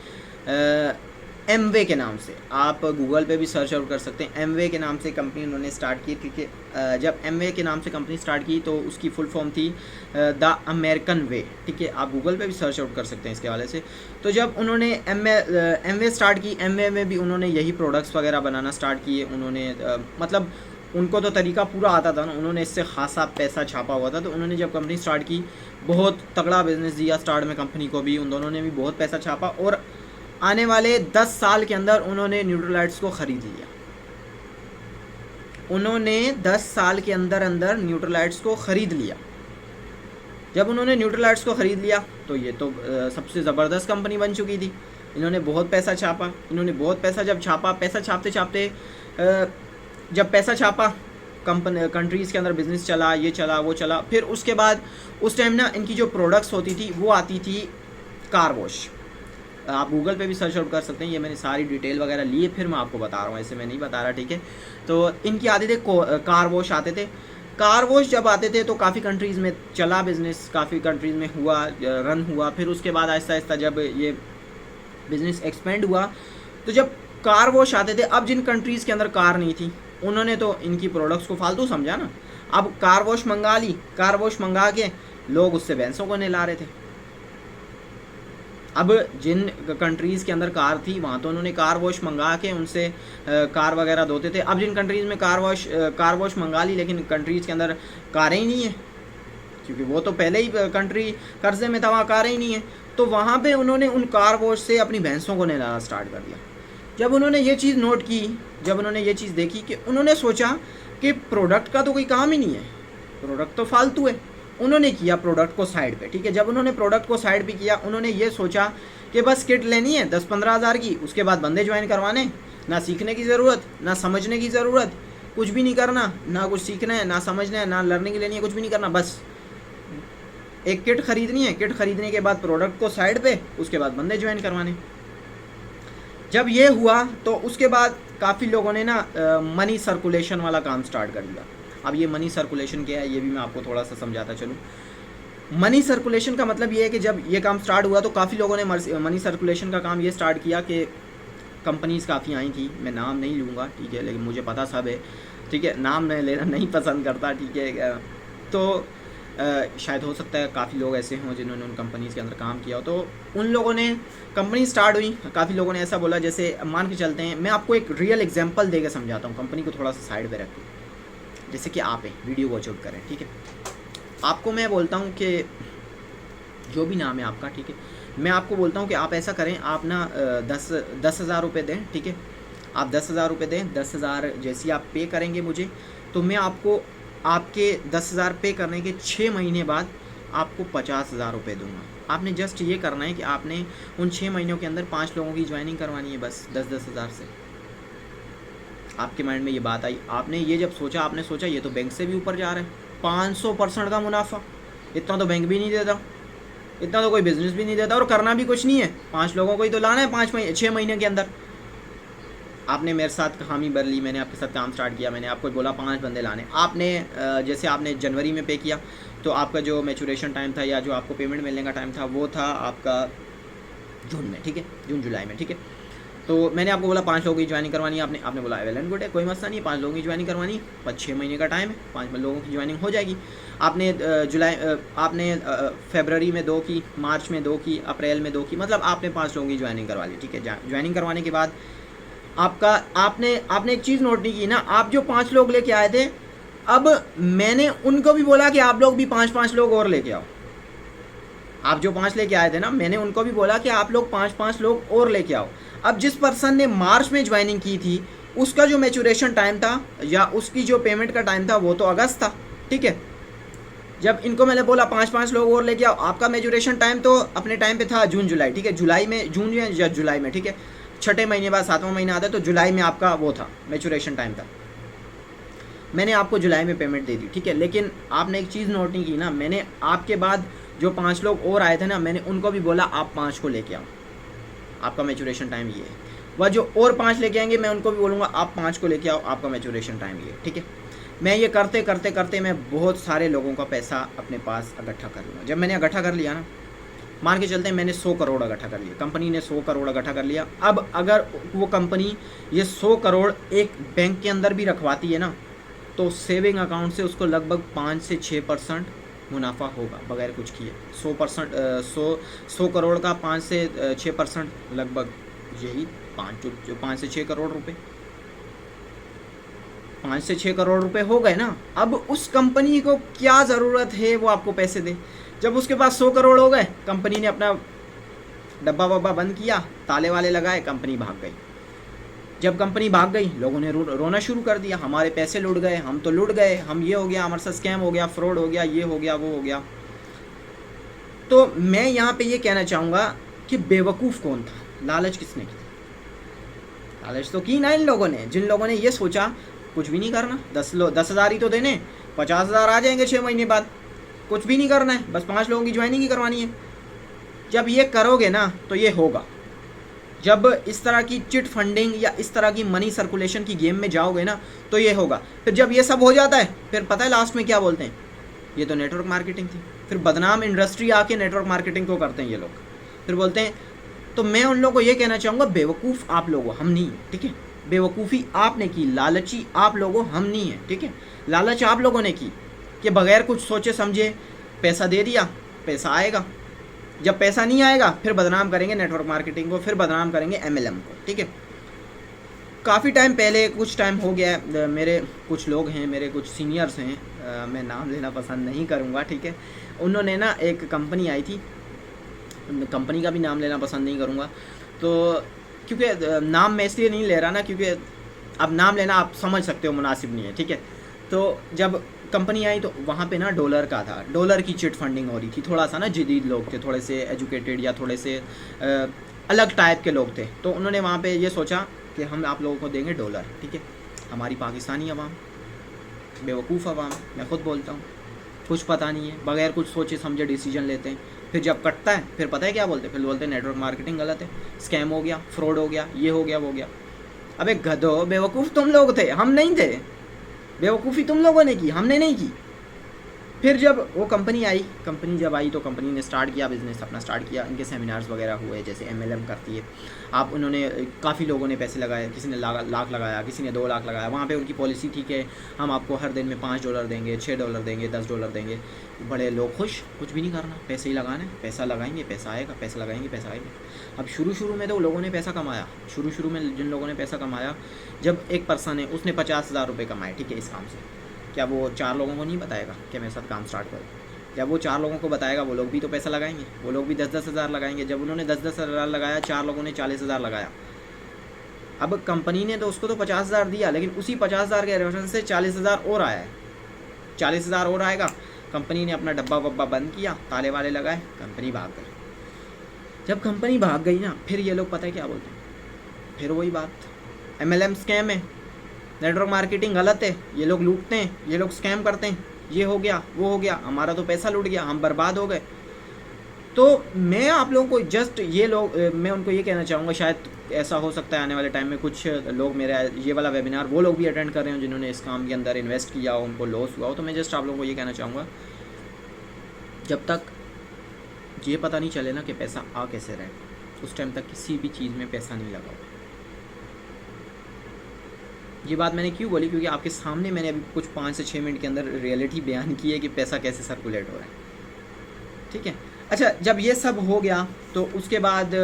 एमवे के नाम से, आप गूगल पे भी सर्च आउट कर सकते हैं। एमवे के नाम से कंपनी उन्होंने स्टार्ट की, ठीक है। जब एमवे के नाम से कंपनी स्टार्ट की तो उसकी फुल फॉर्म थी द अमेरिकन वे, ठीक है। आप गूगल पे भी सर्च आउट कर सकते हैं इसके हवाले से। तो जब उन्होंने एमवे स्टार्ट की, एमवे में भी उन्होंने यही प्रोडक्ट्स वगैरह बनाना स्टार्ट किए। उन्होंने मतलब उनको तो तरीका पूरा आता था ना, उन्होंने इससे खासा पैसा छापा हुआ था। तो उन्होंने जब कंपनी स्टार्ट की, बहुत तगड़ा बिजनेस दिया स्टार्ट में कंपनी को भी, उन दोनों ने भी बहुत पैसा छापा और आने वाले 10 साल के अंदर उन्होंने न्यूट्रलाइट्स को ख़रीद लिया। उन्होंने 10 साल के अंदर न्यूट्रलाइट्स को ख़रीद लिया। जब उन्होंने न्यूट्रलाइट्स को ख़रीद लिया तो ये तो सबसे ज़बरदस्त कंपनी बन चुकी थी। इन्होंने बहुत पैसा छापा, इन्होंने बहुत पैसा जब छापा, पैसा छापते छापते जब पैसा छापा, कंट्रीज़ के अंदर बिज़नेस चला, ये चला वो चला। फिर उसके बाद उस टाइम ना इनकी जो प्रोडक्ट्स होती थी वो आती थी कार वॉश। आप गूगल पे भी सर्च आउट कर सकते हैं, ये मैंने सारी डिटेल वगैरह लिए फिर मैं आपको बता रहा हूँ, ऐसे मैं नहीं बता रहा, ठीक है। तो इनकी आते थे कार वॉश आते थे। कार वॉश जब आते थे तो काफ़ी कंट्रीज़ में चला बिज़नेस, काफ़ी कंट्रीज़ में हुआ, रन हुआ। फिर उसके बाद आहिस्ता आहिस्ता जब ये बिज़नेस एक्सपेंड हुआ तो जब कार वॉश आते थे, अब जिन कंट्रीज़ के अंदर कार नहीं थी उन्होंने तो इनकी प्रोडक्ट्स को फालतू समझा ना। अब कार वॉश मंगा ली, कार वॉश मंगा के लोग उससे भैंसों को नहला रहे थे। अब जिन कंट्रीज़ के अंदर कार थी वहाँ तो उन्होंने कार वॉश मंगा के उनसे कार वगैरह धोते थे। अब जिन कंट्रीज़ में कार वॉश मंगा ली लेकिन कंट्रीज़ के अंदर कारें ही नहीं है, क्योंकि वो तो पहले ही कंट्री कर्जे में था, वहाँ कारें ही नहीं है। तो वहाँ पे उन्होंने उन कार वॉश से अपनी भैंसों को नहलाना स्टार्ट कर दिया। जब उन्होंने ये चीज़ नोट की, जब उन्होंने ये चीज़ देखी कि उन्होंने सोचा कि प्रोडक्ट का तो कोई काम ही नहीं है, प्रोडक्ट तो फालतू है, उन्होंने किया प्रोडक्ट को साइड पे, ठीक है। जब उन्होंने प्रोडक्ट को साइड पे किया, उन्होंने ये सोचा कि बस किट लेनी है 10-15 हज़ार की, उसके बाद बंदे ज्वाइन करवाने, ना सीखने की ज़रूरत, ना समझने की ज़रूरत, कुछ भी नहीं करना, ना कुछ सीखना है, ना समझना है, ना लर्निंग लेनी है, कुछ भी नहीं करना, बस एक किट ख़रीदनी है। किट ख़रीदने के बाद प्रोडक्ट को साइड पे, उसके बाद बंदे ज्वाइन करवाने। जब ये हुआ तो उसके बाद काफ़ी लोगों ने ना मनी सर्कुलेशन वाला काम स्टार्ट कर दिया। अब ये मनी सर्कुलेशन क्या है ये भी मैं आपको थोड़ा सा समझाता चलूँ। मनी सर्कुलेशन का मतलब ये है कि जब ये काम स्टार्ट हुआ तो काफ़ी लोगों ने मनी सर्कुलेशन का काम ये स्टार्ट किया कि कंपनीज़ काफ़ी आई थी, मैं नाम नहीं लूँगा, ठीक है, लेकिन मुझे पता सब है, ठीक है, नाम मैं लेना नहीं पसंद करता, ठीक है। तो शायद हो सकता है काफ़ी लोग ऐसे हों जिन्होंने उन कंपनीज़ के अंदर काम किया हो। तो उन लोगों ने कंपनी स्टार्ट हुई, काफ़ी लोगों ने ऐसा बोला, जैसे मान के चलते हैं, मैं आपको एक रियल एग्जांपल देकर समझाता हूँ, कंपनी को थोड़ा सा साइड पे रख के। जैसे कि आप हैं, वीडियो वॉच आउट करें, ठीक है। आपको मैं बोलता हूँ कि जो भी नाम है आपका, ठीक है, मैं आपको बोलता हूँ कि आप ऐसा करें, आप ना 10,000 रुपये दें, ठीक है। आप 10,000 रुपये दें, 10,000 जैसे आप पे करेंगे मुझे, तो मैं आपको आपके 10,000 पे करने के 6 महीने बाद आपको 50,000 रुपये दूंगा। आपने जस्ट ये करना है कि आपने उन 6 महीनों के अंदर 5 लोगों की ज्वाइनिंग करवानी है, बस 10-10 हज़ार से। आपके माइंड में ये बात आई, आपने ये जब सोचा, आपने सोचा ये तो बैंक से भी ऊपर जा रहा है, 500% का मुनाफा, इतना तो बैंक भी नहीं देता, इतना तो कोई बिजनेस भी नहीं देता, और करना भी कुछ नहीं है, 5 लोगों को ही तो लाना है 6 महीने के अंदर। आपने मेरे साथ हामी भर ली, मैंने आपके साथ काम स्टार्ट किया, मैंने आपको बोला 5 बंदे लाने, आपने जैसे आपने जनवरी में पे किया तो आपका जो मैचुरेशन टाइम था या जो आपको पेमेंट मिलने का टाइम था वो था आपका जून में, ठीक है, जून जुलाई में, ठीक है। तो मैंने आपको बोला 5 लोगों की ज्वाइनिंग करवानी है, आपने बोला वेल एंड गुड है, कोई मसला नहीं है, 5 लोगों की ज्वाइनिंग करवानी, 6 महीने का टाइम है, 5 लोगों की ज्वाइनिंग हो जाएगी। आपने फरवरी में 2 की, मार्च में 2 की, अप्रैल में 2 की, मतलब आपने 5 लोगों की ज्वाइनिंग करवा ली, ठीक है। ज्वाइनिंग करवाने के बाद आपका आपने आपने एक चीज़ नोट नहीं की ना, आप जो 5 लोग लेके आए थे, अब मैंने उनको भी बोला कि आप लोग भी 5-5 लोग और लेके आओ। आप जो 5 लेके आए थे ना, मैंने उनको भी बोला कि आप लोग 5-5 लोग और लेके आओ। अब जिस पर्सन ने मार्च में ज्वाइनिंग की थी, उसका जो मैच्योरेशन टाइम था या उसकी जो पेमेंट का टाइम था वो तो अगस्त था, ठीक है। जब इनको मैंने बोला 5-5 लोग और लेके आओ, आपका मैच्योरेशन टाइम तो अपने टाइम पे था जून जुलाई, ठीक है, जुलाई में, जून या जुलाई में, ठीक है, 6ठे महीने बाद 7वां महीना आता है तो जुलाई में आपका वो था मैच्योरेशन टाइम था। मैंने आपको जुलाई में पेमेंट दे दी, ठीक है। लेकिन आपने एक चीज़ नोट नहीं की ना, मैंने आपके बाद जो 5 लोग और आए थे ना, मैंने उनको भी बोला आप 5 को लेके आओ, आपका मैच्योरेशन टाइम ये है। वह जो और 5 लेके आएंगे मैं उनको भी बोलूँगा आप 5 को लेके आओ, आपका मैच्योरेशन टाइम ये है, ठीक है। मैं ये करते करते करते मैं बहुत सारे लोगों का पैसा अपने पास इकट्ठा कर लूँगा। जब मैंने इकट्ठा कर लिया ना, मान के चलते हैं मैंने 100 करोड़ इकट्ठा कर लिया, कंपनी ने 100 करोड़ इकट्ठा कर लिया। अब अगर वो कंपनी ये 100 करोड़ एक बैंक के अंदर भी रखवाती है ना, तो सेविंग अकाउंट से उसको लगभग 5 से 6% मुनाफा होगा बगैर कुछ किए। 100 करोड़ का 5 से 6% लगभग यही 5 से 6 करोड़ रुपए, 5 से 6 करोड़ रुपए हो गए ना। अब उस कंपनी को क्या ज़रूरत है वो आपको पैसे दे। जब उसके पास 100 करोड़ हो गए, कंपनी ने अपना डब्बा वब्बा बंद किया, ताले वाले लगाए, कंपनी भाग गई। जब कंपनी भाग गई, लोगों ने रोना शुरू कर दिया, हमारे पैसे लुट गए, हम तो लुट गए, हम ये हो गया, हमारे साथ स्कैम हो गया, फ्रॉड हो गया, ये हो गया, वो हो गया। तो मैं यहाँ पे ये कहना चाहूँगा कि बेवकूफ़ कौन था, लालच किसने की? लालच तो की ना इन लोगों ने, जिन लोगों ने ये सोचा कुछ भी नहीं करना, 10,000 ही तो देने, 50,000 आ जाएंगे 6 महीने बाद, कुछ भी नहीं करना है, बस 5 लोगों की ज्वाइनिंग ही करवानी है। जब ये करोगे ना तो ये होगा। जब इस तरह की चिट फंडिंग या इस तरह की मनी सर्कुलेशन की गेम में जाओगे ना तो ये होगा। फिर जब ये सब हो जाता है, फिर पता है लास्ट में क्या बोलते हैं, ये तो नेटवर्क मार्केटिंग थी। फिर बदनाम इंडस्ट्री आके नेटवर्क मार्केटिंग को करते हैं ये लोग, फिर बोलते हैं। तो मैं उन लोगों को ये कहना चाहूँगा, बेवकूफ़ आप लोगों, हम नहीं, ठीक है। बेवकूफ़ी आपने की, लालची आप लोगों, हम नहीं है, ठीक है। लालच आप लोगों ने की कि बगैर कुछ सोचे समझे पैसा दे दिया, पैसा आएगा। जब पैसा नहीं आएगा फिर बदनाम करेंगे नेटवर्क मार्केटिंग को, फिर बदनाम करेंगे MLM को, ठीक है। काफ़ी टाइम पहले, कुछ टाइम हो गया है, मेरे कुछ लोग हैं, मेरे कुछ सीनियर्स हैं, मैं नाम लेना पसंद नहीं करूँगा, ठीक है। उन्होंने ना एक कंपनी आई थी, कंपनी का भी नाम लेना पसंद नहीं करूँगा, तो क्योंकि नाम मैं इसलिए नहीं ले रहा ना, क्योंकि अब नाम लेना आप समझ सकते हो मुनासिब नहीं है, ठीक है। तो जब कंपनी आई तो वहाँ पे ना डॉलर का था, डॉलर की चिट फंडिंग हो रही थी। थोड़ा सा ना जदीद लोग थे, थोड़े से एजुकेटेड या थोड़े से अलग टाइप के लोग थे, तो उन्होंने वहाँ पे ये सोचा कि हम आप लोगों को देंगे डॉलर, ठीक है। हमारी पाकिस्तानी अवाम, बेवकूफ़ अवाम, मैं ख़ुद बोलता हूँ, कुछ पता नहीं है, बगैर कुछ सोचे समझे डिसीजन लेते हैं। फिर जब कटता है फिर पता है क्या बोलते हैं, फिर बोलते हैं नेटवर्क मार्केटिंग गलत है, स्कैम हो गया, फ्रॉड हो गया, ये हो गया, वो हो गया। अबे गधो, बेवकूफ़ तुम लोग थे, हम नहीं थे। बेवकूफ़ी तुम लोगों ने की, हमने नहीं की। फिर जब वो कंपनी आई, कंपनी जब आई तो कंपनी ने स्टार्ट किया, बिज़नेस अपना स्टार्ट किया, इनके सेमिनार्स वगैरह हुए, जैसे MLM करती है आप। उन्होंने काफ़ी लोगों ने पैसे लगाए, किसी ने लाख लगाया, किसी ने 2 लाख लगाया। वहाँ पे उनकी पॉलिसी ठीक है, हम आपको हर दिन में $5 देंगे, $6 देंगे, $10 देंगे। बड़े लोग खुश, कुछ भी नहीं करना, पैसे ही लगाने, पैसा लगाएंगे पैसा आएगा, पैसा लगाएंगे पैसा आएगा। अब शुरू में तो लोगों ने पैसा कमाया, शुरू में जिन लोगों ने पैसा कमाया, जब एक पर्सन है उसने 50,000 रुपये कमाए, ठीक है, इस काम से, क्या वो 4 लोगों को नहीं बताएगा कि मेरे साथ काम स्टार्ट करो? जब वो 4 लोगों को बताएगा, वो लोग भी तो पैसा लगाएंगे, वो लोग भी 10-10 हज़ार लगाएंगे। जब उन्होंने 10-10 हज़ार लगाया, 4 लोगों ने 40,000 लगाया। अब कंपनी ने तो उसको तो 50,000 दिया, लेकिन उसी 50,000 के रेफरेंस से 40,000 और आया है, 40,000 और आएगा। कंपनी ने अपना डब्बा वब्बा बंद किया, ताले वाले लगाए, कंपनी भाग गई। जब कंपनी भाग गई ना, फिर ये लोग पता है क्या बोलते हैं, फिर वही बात, MLM स्कैम है, नेटवर्क मार्केटिंग गलत है, ये लोग लूटते हैं, ये लोग स्कैम करते हैं, ये हो गया, वो हो गया, हमारा तो पैसा लूट गया, हम बर्बाद हो गए। तो मैं आप लोगों को जस्ट ये लोग, मैं उनको ये कहना चाहूँगा, शायद ऐसा हो सकता है आने वाले टाइम में कुछ लोग मेरा ये वाला वेबिनार वो लोग भी अटेंड कर रहे हो जिन्होंने इस काम के अंदर इन्वेस्ट किया हो, उनको लॉस हुआ हो। तो मैं जस्ट आप लोगों को ये कहना चाहूँगा, जब तक ये पता नहीं चले ना कि पैसा आ कैसे रहे, उस टाइम तक किसी भी चीज़ में पैसा नहीं लगाओ। ये बात मैंने क्यों बोली, क्योंकि आपके सामने मैंने अभी कुछ 5 से 6 मिनट के अंदर रियलिटी बयान की है कि पैसा कैसे सर्कुलेट हो रहा है, ठीक है। अच्छा, जब ये सब हो गया तो उसके बाद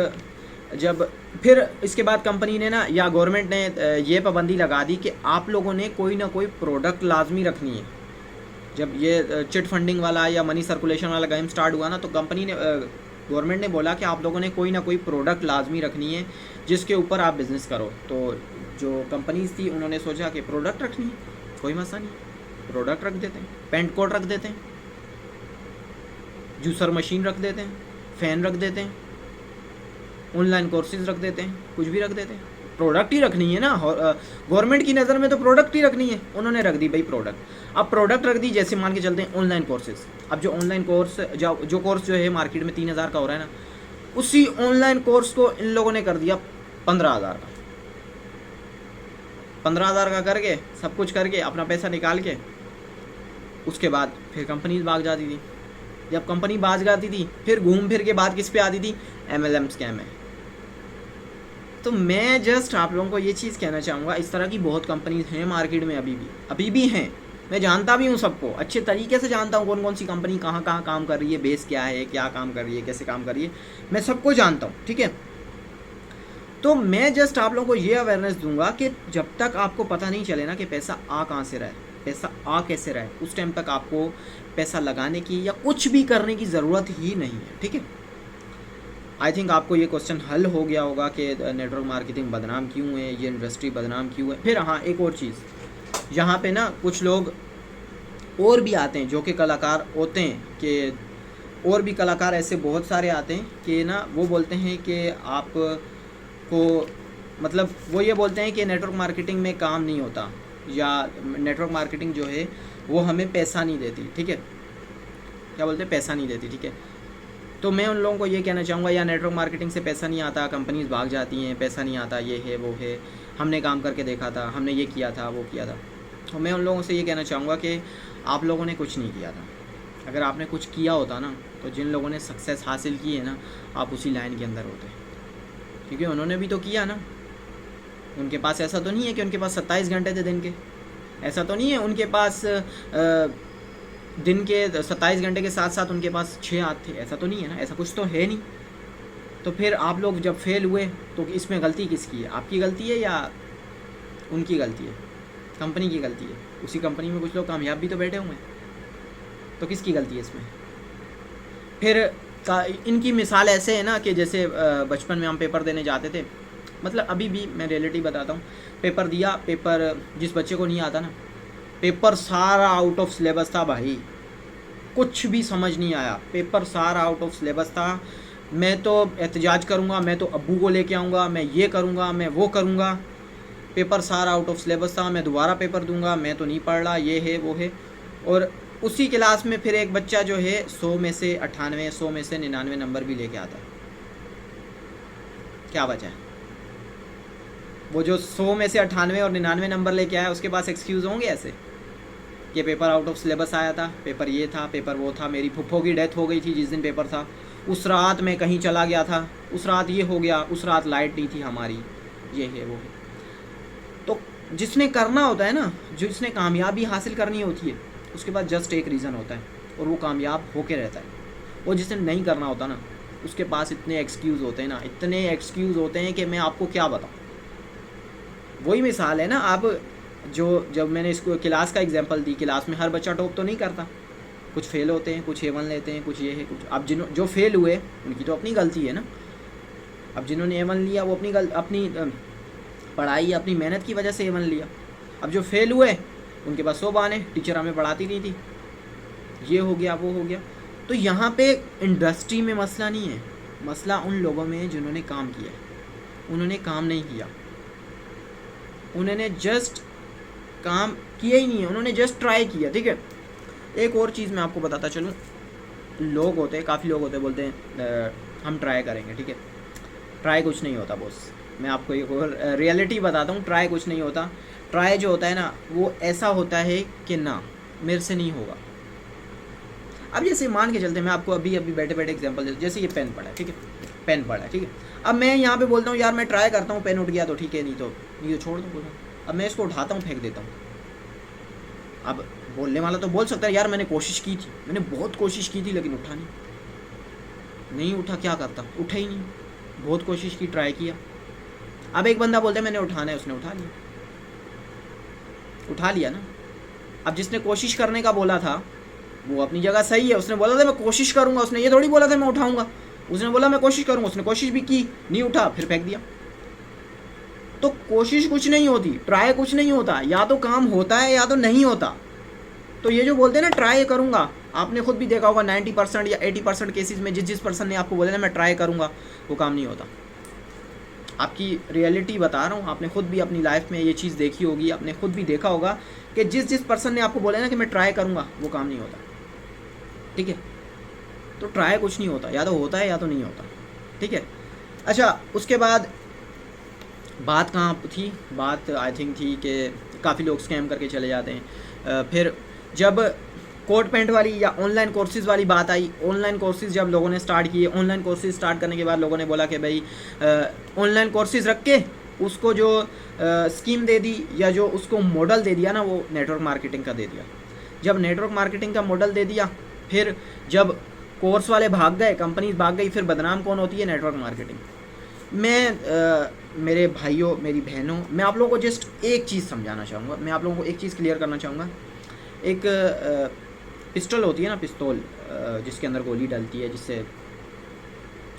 जब फिर इसके बाद कंपनी ने ना या गवर्नमेंट ने ये पाबंदी लगा दी कि आप लोगों ने कोई ना कोई प्रोडक्ट लाजमी रखनी है। जब ये चिट फंडिंग वाला या मनी सर्कुलेशन वाला गेम स्टार्ट हुआ ना, तो कंपनी ने गवर्नमेंट ने बोला कि आप लोगों ने कोई ना कोई प्रोडक्ट लाजमी रखनी है जिसके ऊपर आप बिज़नेस करो। तो जो कंपनीज थी उन्होंने सोचा कि प्रोडक्ट रखनी है, कोई मसला नहीं, प्रोडक्ट रख देते हैं, पेंट कोट रख देते हैं, जूसर मशीन रख देते हैं, फ़ैन रख देते हैं, ऑनलाइन कोर्सेज रख देते हैं, कुछ भी रख देते हैं। प्रोडक्ट ही रखनी है ना, गवर्नमेंट की नज़र में तो प्रोडक्ट ही रखनी है, उन्होंने रख दी भाई प्रोडक्ट। अब प्रोडक्ट रख दी, जैसे मान के चलते हैं ऑनलाइन कोर्सेज। अब जो ऑनलाइन कोर्स जो कोर्स जो है मार्केट में 3,000 का हो रहा है ना, उसी ऑनलाइन कोर्स को इन लोगों ने कर दिया 15,000 का। 15,000 का करके सब कुछ करके अपना पैसा निकाल के उसके बाद फिर कंपनी भाग जाती थी। जब कंपनी भाग जाती थी फिर घूम फिर के बात किस पे आती थी, MLM स्कैम है। तो मैं जस्ट आप लोगों को ये चीज़ कहना चाहूँगा, इस तरह की बहुत कंपनीज हैं मार्केट में, अभी भी हैं। मैं जानता भी हूँ सबको, अच्छे तरीके से जानता हूँ कौन कौन सी कंपनी कहाँ कहाँ काम कर रही है, बेस क्या है, क्या काम कर रही है, कैसे काम कर रही है, मैं सबको जानता हूँ, ठीक है। तो मैं जस्ट आप लोगों को ये अवेयरनेस दूंगा कि जब तक आपको पता नहीं चले ना कि पैसा आ कहाँ से रहा है, पैसा आ कैसे रहा है, उस टाइम तक आपको पैसा लगाने की या कुछ भी करने की ज़रूरत ही नहीं है, ठीक है। आई थिंक आपको ये क्वेश्चन हल हो गया होगा कि नेटवर्क मार्केटिंग बदनाम क्यों है, ये इंडस्ट्री बदनाम क्यों है। फिर हाँ, एक और चीज़, यहाँ पे ना कुछ लोग और भी आते हैं जो कि कलाकार होते हैं, कि और भी कलाकार ऐसे बहुत सारे आते हैं कि ना वो बोलते हैं कि आप को मतलब वो ये बोलते हैं कि नेटवर्क मार्केटिंग में काम नहीं होता, या नेटवर्क मार्केटिंग जो है वो हमें पैसा नहीं देती, ठीक है, क्या बोलते हैं, पैसा नहीं देती, ठीक है। तो मैं उन लोगों को ये कहना चाहूँगा, या नेटवर्क मार्केटिंग से पैसा नहीं आता, कंपनीज भाग जाती हैं, पैसा नहीं आता, ये है वो है, हमने काम करके देखा था, हमने ये किया था वो किया था। तो मैं उन लोगों से ये कहना चाहूँगा कि आप लोगों ने कुछ नहीं किया था। अगर आपने कुछ किया होता ना, तो जिन लोगों ने सक्सेस हासिल की है ना, आप उसी लाइन के अंदर होते, क्योंकि उन्होंने भी तो किया ना। उनके पास ऐसा तो नहीं है कि उनके पास 27 घंटे थे दिन के, ऐसा तो नहीं है उनके पास दिन के 27 घंटे के साथ साथ उनके पास 6 हाथ थे, ऐसा तो नहीं है ना, ऐसा कुछ तो है नहीं। तो फिर आप लोग जब फेल हुए तो इसमें गलती किसकी है, आपकी गलती है या उनकी गलती है, कंपनी की गलती है। उसी कंपनी में कुछ लोग कामयाब भी तो बैठे हुए हैं, तो किसकी गलती है इसमें। फिर इनकी मिसाल ऐसे है ना कि जैसे बचपन में हम पेपर देने जाते थे, मतलब अभी भी मैं रियलिटी बताता हूँ, पेपर दिया, पेपर जिस बच्चे को नहीं आता ना, पेपर सारा आउट ऑफ सिलेबस था भाई, कुछ भी समझ नहीं आया, पेपर सारा आउट ऑफ सिलेबस था। मैं तो एहतजाज करूँगा, मैं तो अब्बू को लेके आऊँगा, मैं ये करूँगा, मैं वो करूँगा, पेपर सारा आउट ऑफ सिलेबस था, मैं दोबारा पेपर दूंगा, मैं तो नहीं पढ़ रहा, ये है वो है। और उसी क्लास में फिर एक बच्चा जो है 100 में से 98, 100 में से 99 नंबर भी लेके आता है। क्या वजह है? वो जो 100 में से 98 और 99 नंबर लेके आया, उसके पास एक्सक्यूज़ होंगे ऐसे कि पेपर आउट ऑफ सिलेबस आया था, पेपर ये था, पेपर वो था, मेरी फुफ्फो की डेथ हो गई थी जिस दिन पेपर था, उस रात मैं कहीं चला गया था, उस रात ये हो गया, उस रात लाइट नहीं थी हमारी, ये है वो है। तो जिसने करना होता है ना, जिसने कामयाबी हासिल करनी होती है, उसके पास जस्ट एक रीज़न होता है और वो कामयाब होके रहता है। और जिसने नहीं करना होता ना, उसके पास इतने एक्सक्यूज़ होते हैं ना, इतने एक्सक्यूज़ होते हैं कि मैं आपको क्या बताऊँ। वही मिसाल है ना, आप जब मैंने इसको क्लास का एग्जांपल दी, क्लास में हर बच्चा टॉप तो नहीं करता, कुछ फेल होते हैं, कुछ A1 लेते हैं, कुछ ये है कुछ। अब जो फेल हुए उनकी तो अपनी गलती है ना। अब जिन्होंने A1 लिया वो अपनी पढ़ाई, अपनी मेहनत की वजह से A1 लिया। अब जो फेल हुए उनके पास 100 बहाने, टीचर हमें पढ़ाती नहीं थी, ये हो गया वो हो गया। तो यहाँ पे इंडस्ट्री में मसला नहीं है, मसला उन लोगों में जिन्होंने काम किया। उन्होंने काम नहीं किया, उन्होंने जस्ट काम किया ही नहीं है, उन्होंने जस्ट ट्राई किया, ठीक है। एक और चीज़ मैं आपको बताता चलूँ, लोग होते हैं, काफ़ी लोग होते हैं, बोलते हैं हम ट्राई करेंगे, ठीक है। ट्राई कुछ नहीं होता बॉस, मैं आपको एक और रियलिटी बताता हूँ। ट्राई कुछ नहीं होता। ट्राई जो होता है ना, वो ऐसा होता है कि ना मेरे से नहीं होगा। अब जैसे मान के चलते, मैं आपको अभी बैठे बैठे एग्जांपल देता हूँ। जैसे ये पेन पड़ा है, ठीक है, पेन पड़ा है, ठीक है। अब मैं यहाँ पे बोलता हूँ यार मैं ट्राई करता हूँ, पेन उठ गया तो ठीक है, नहीं तो छोड़ दूँ बोला। अब मैं इसको उठाता हूँ, फेंक देता हूँ। अब बोलने वाला तो बोल सकता है यार मैंने कोशिश की थी, मैंने बहुत कोशिश की थी, लेकिन उठा नहीं उठा, क्या करता, उठा ही नहीं, बहुत कोशिश की, ट्राई किया। अब एक बंदा बोलता है मैंने उठाना है, उसने उठा लिया ना। अब जिसने कोशिश करने का बोला था वो अपनी जगह सही है, उसने बोला था मैं कोशिश करूँगा, उसने ये थोड़ी बोला था मैं उठाऊँगा। उसने बोला मैं कोशिश करूँगा, उसने कोशिश भी की, नहीं उठा, फिर फेंक दिया। तो कोशिश कुछ नहीं होती, ट्राई कुछ नहीं होता, या तो काम होता है या तो नहीं होता। तो ये जो बोलते हैं ना ट्राई करूँगा, आपने खुद भी देखा होगा 90% या 80% केसेस में जिस पर्सन ने आपको बोले ना मैं ट्राई करूँगा, वो काम नहीं होता। आपकी रियलिटी बता रहा हूँ, आपने खुद भी अपनी लाइफ में ये चीज़ देखी होगी, आपने खुद भी देखा होगा कि जिस पर्सन ने आपको बोला ना कि मैं ट्राई करूँगा, वो काम नहीं होता। ठीक है, तो ट्राई कुछ नहीं होता, या तो होता है या तो नहीं होता। ठीक है, अच्छा उसके बाद बात कहाँ थी, बात आई थिंक थी कि काफ़ी लोग स्कैम करके चले जाते हैं। फिर जब कोट पैंट वाली या ऑनलाइन कोर्सेज़ वाली बात आई, ऑनलाइन कोर्सेज़ जब लोगों ने स्टार्ट किए, ऑनलाइन कोर्सेज़ स्टार्ट करने के बाद लोगों ने बोला कि भाई ऑनलाइन कोर्सेज़ रख के उसको जो स्कीम दे दी या जो उसको मॉडल दे दिया ना, वो नेटवर्क मार्केटिंग का दे दिया। जब नेटवर्क मार्केटिंग का मॉडल दे दिया, फिर जब कोर्स वाले भाग गए, कंपनीज भाग गई, फिर बदनाम कौन होती है? Network marketing. मेरे भाइयों, मेरी बहनों, मैं आप लोगों को जस्ट एक चीज़ समझाना चाहूँगा, मैं आप लोगों को एक चीज़ क्लियर करना चाहूँगा। एक पिस्टल होती है ना, पिस्तौल जिसके अंदर गोली डलती है, जिससे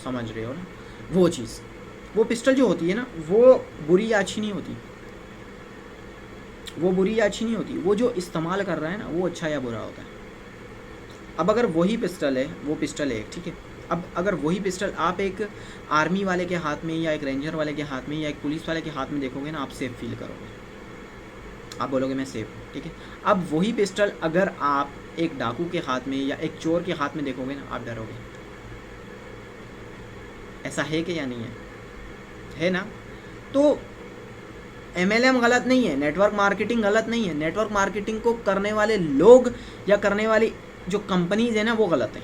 समझ रहे हो ना, वो चीज़, वो पिस्टल जो होती है ना, वो बुरी या अच्छी नहीं होती, वो बुरी या अच्छी नहीं होती, वो जो इस्तेमाल कर रहा है ना, वो अच्छा या बुरा होता है। अब अगर वही पिस्टल है, वो पिस्टल है, ठीक है, अब अगर वही पिस्टल आप एक आर्मी वाले के हाथ में या एक रेंजर वाले के हाथ में या एक पुलिस वाले के हाथ में देखोगे ना, आप सेफ फील करोगे, आप बोलोगे मैं सेफ हूँ। ठीक है, अब वही पिस्टल अगर आप एक डाकू के हाथ में या एक चोर के हाथ में देखोगे ना, आप डरोगे। ऐसा है कि या नहीं है ना? तो MLM गलत नहीं है, नेटवर्क मार्केटिंग गलत नहीं है, नेटवर्क मार्केटिंग को करने वाले लोग या करने वाली जो कंपनीज है ना, वो गलत है।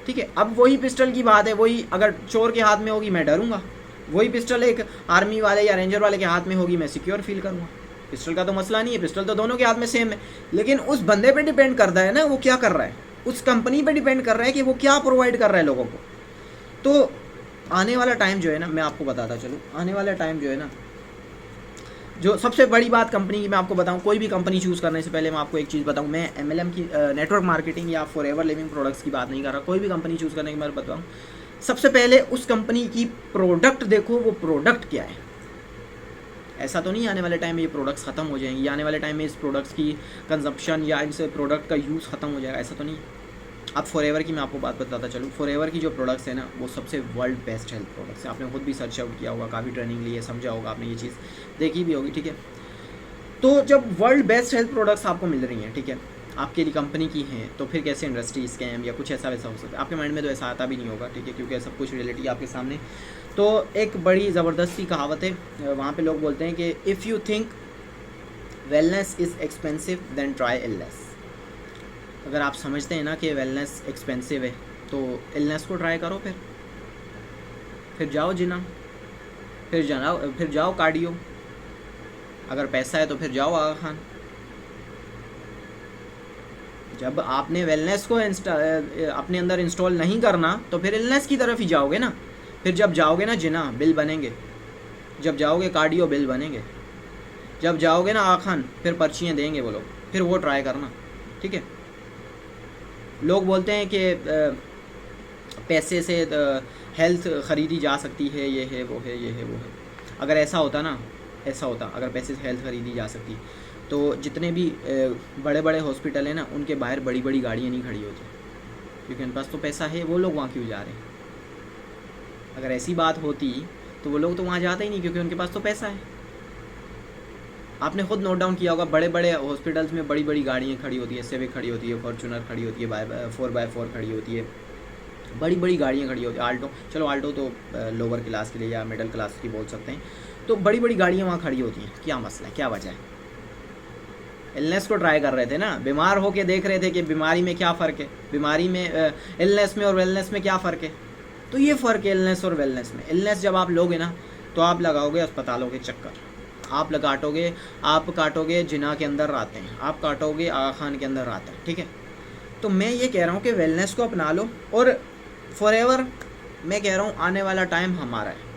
ठीक है, अब वही पिस्टल की बात है, वही अगर चोर के हाथ में होगी मैं डरूंगा, वही पिस्टल एक आर्मी वाले या रेंजर वाले के हाथ में होगी मैं सिक्योर फील करूंगा। पिस्टल का तो मसला नहीं है, पिस्टल तो दोनों के हाथ में सेम है, लेकिन उस बंदे पे डिपेंड करता है ना वो क्या कर रहा है, उस कंपनी पे डिपेंड कर रहा है कि वो क्या प्रोवाइड कर रहा है लोगों को। तो आने वाला टाइम जो है ना, मैं आपको बताता चलूँ, आने वाला टाइम जो है ना, जो सबसे बड़ी बात कंपनी की मैं आपको बताऊं, कोई भी कंपनी चूज़ करने से पहले मैं आपको एक चीज़ बताऊं, मैं MLM की नेटवर्क मार्केटिंग या फॉरएवर लिविंग प्रोडक्ट्स की बात नहीं कर रहा, कोई भी कंपनी चूज़ करने की मैं बताऊं, सबसे पहले उस कंपनी की प्रोडक्ट देखो, वो प्रोडक्ट क्या है। ऐसा तो नहीं आने वाले टाइम में ये प्रोडक्ट्स ख़त्म हो जाएंगी, आने वाले टाइम में इस प्रोडक्ट्स की कंजप्शन या इनसे प्रोडक्ट का यूज़ ख़त्म हो जाएगा, ऐसा तो नहीं। अब फॉरएवर की मैं आपको बात बताता चलूँ, फॉरएवर की जो प्रोडक्ट्स है ना, वो सबसे वर्ल्ड बेस्ट हेल्थ प्रोडक्ट्स हैं। आपने खुद भी सर्च आउट किया होगा, काफ़ी ट्रेनिंग ली है, समझा होगा आपने, ये चीज़ देखी भी होगी। ठीक है, तो जब वर्ल्ड बेस्ट हेल्थ प्रोडक्ट्स आपको मिल रही हैं, ठीक है, आपके लिए कंपनी की हैं, तो फिर कैसे इंडस्ट्री स्कैम या कुछ ऐसा वैसा हो सकता है? आपके माइंड में तो ऐसा आता भी नहीं होगा। ठीक है, क्योंकि सब कुछ रियलिटी आपके सामने। तो एक बड़ी ज़बरदस्त सी कहावत है, वहाँ पे लोग बोलते हैं कि if you think wellness is expensive than try illness. अगर आप समझते हैं ना कि वेलनेस एक्सपेंसिव है, तो इलनेस को ट्राई करो, फिर जाओ जिना, फिर जाओ कार्डियो। अगर पैसा है तो फिर जाओ आगा खान। जब आपने वेलनेस को अपने अंदर इंस्टॉल नहीं करना, तो फिर इलनेस की तरफ ही जाओगे ना। फिर जब जाओगे ना जिना, बिल बनेंगे। जब जाओगे कार्डियो, बिल बनेंगे। जब जाओगे ना आगा खान, फिर पर्चियाँ देंगे वो लोग, फिर वो ट्राई करना। ठीक है, लोग बोलते हैं कि पैसे से हेल्थ ख़रीदी जा सकती है, ये है वो है, ये है वो है। अगर ऐसा होता ना, ऐसा होता, अगर पैसे से हेल्थ ख़रीदी जा सकती, तो जितने भी बड़े बड़े हॉस्पिटल हैं ना, उनके बाहर बड़ी बड़ी गाड़ियाँ नहीं खड़ी होती, क्योंकि उनके पास तो पैसा है। वो लोग वहाँ क्यों जा रहे हैं? अगर ऐसी बात होती तो वो लोग तो वहाँ जाते ही नहीं, क्योंकि उनके पास तो पैसा है। आपने खुद नोट डाउन किया होगा, बड़े बड़े हॉस्पिटल्स में बड़ी बड़ी गाड़ियाँ खड़ी होती है, सिविक खड़ी होती है, फॉर्चूनर खड़ी होती है, 4x4 खड़ी होती है, बड़ी बड़ी गाड़ियाँ खड़ी होती है। आल्टो, चलो आल्टो तो लोअर क्लास के लिए या मिडिल क्लास की बोल सकते हैं। तो बड़ी बड़ी गाड़ियाँ वहाँ खड़ी होती हैं। क्या मसला है, क्या वजह है? इलनेस को ट्राई कर रहे थे ना, बीमार होके देख रहे थे कि बीमारी में क्या फ़र्क है, बीमारी में इलनेस में और वेलनेस में क्या फ़र्क है। तो ये फ़र्क है इलनेस और वेलनेस में। इलनेस जब आप लोगे ना, तो आप लगाओगे अस्पतालों के चक्कर, आप काटोगे जिना के अंदर रातें, आप काटोगे आगा खान के अंदर रातें। ठीक है, तो मैं ये कह रहा हूँ कि वेलनेस को अपना लो, और फॉरएवर मैं कह रहा हूँ आने वाला टाइम हमारा है,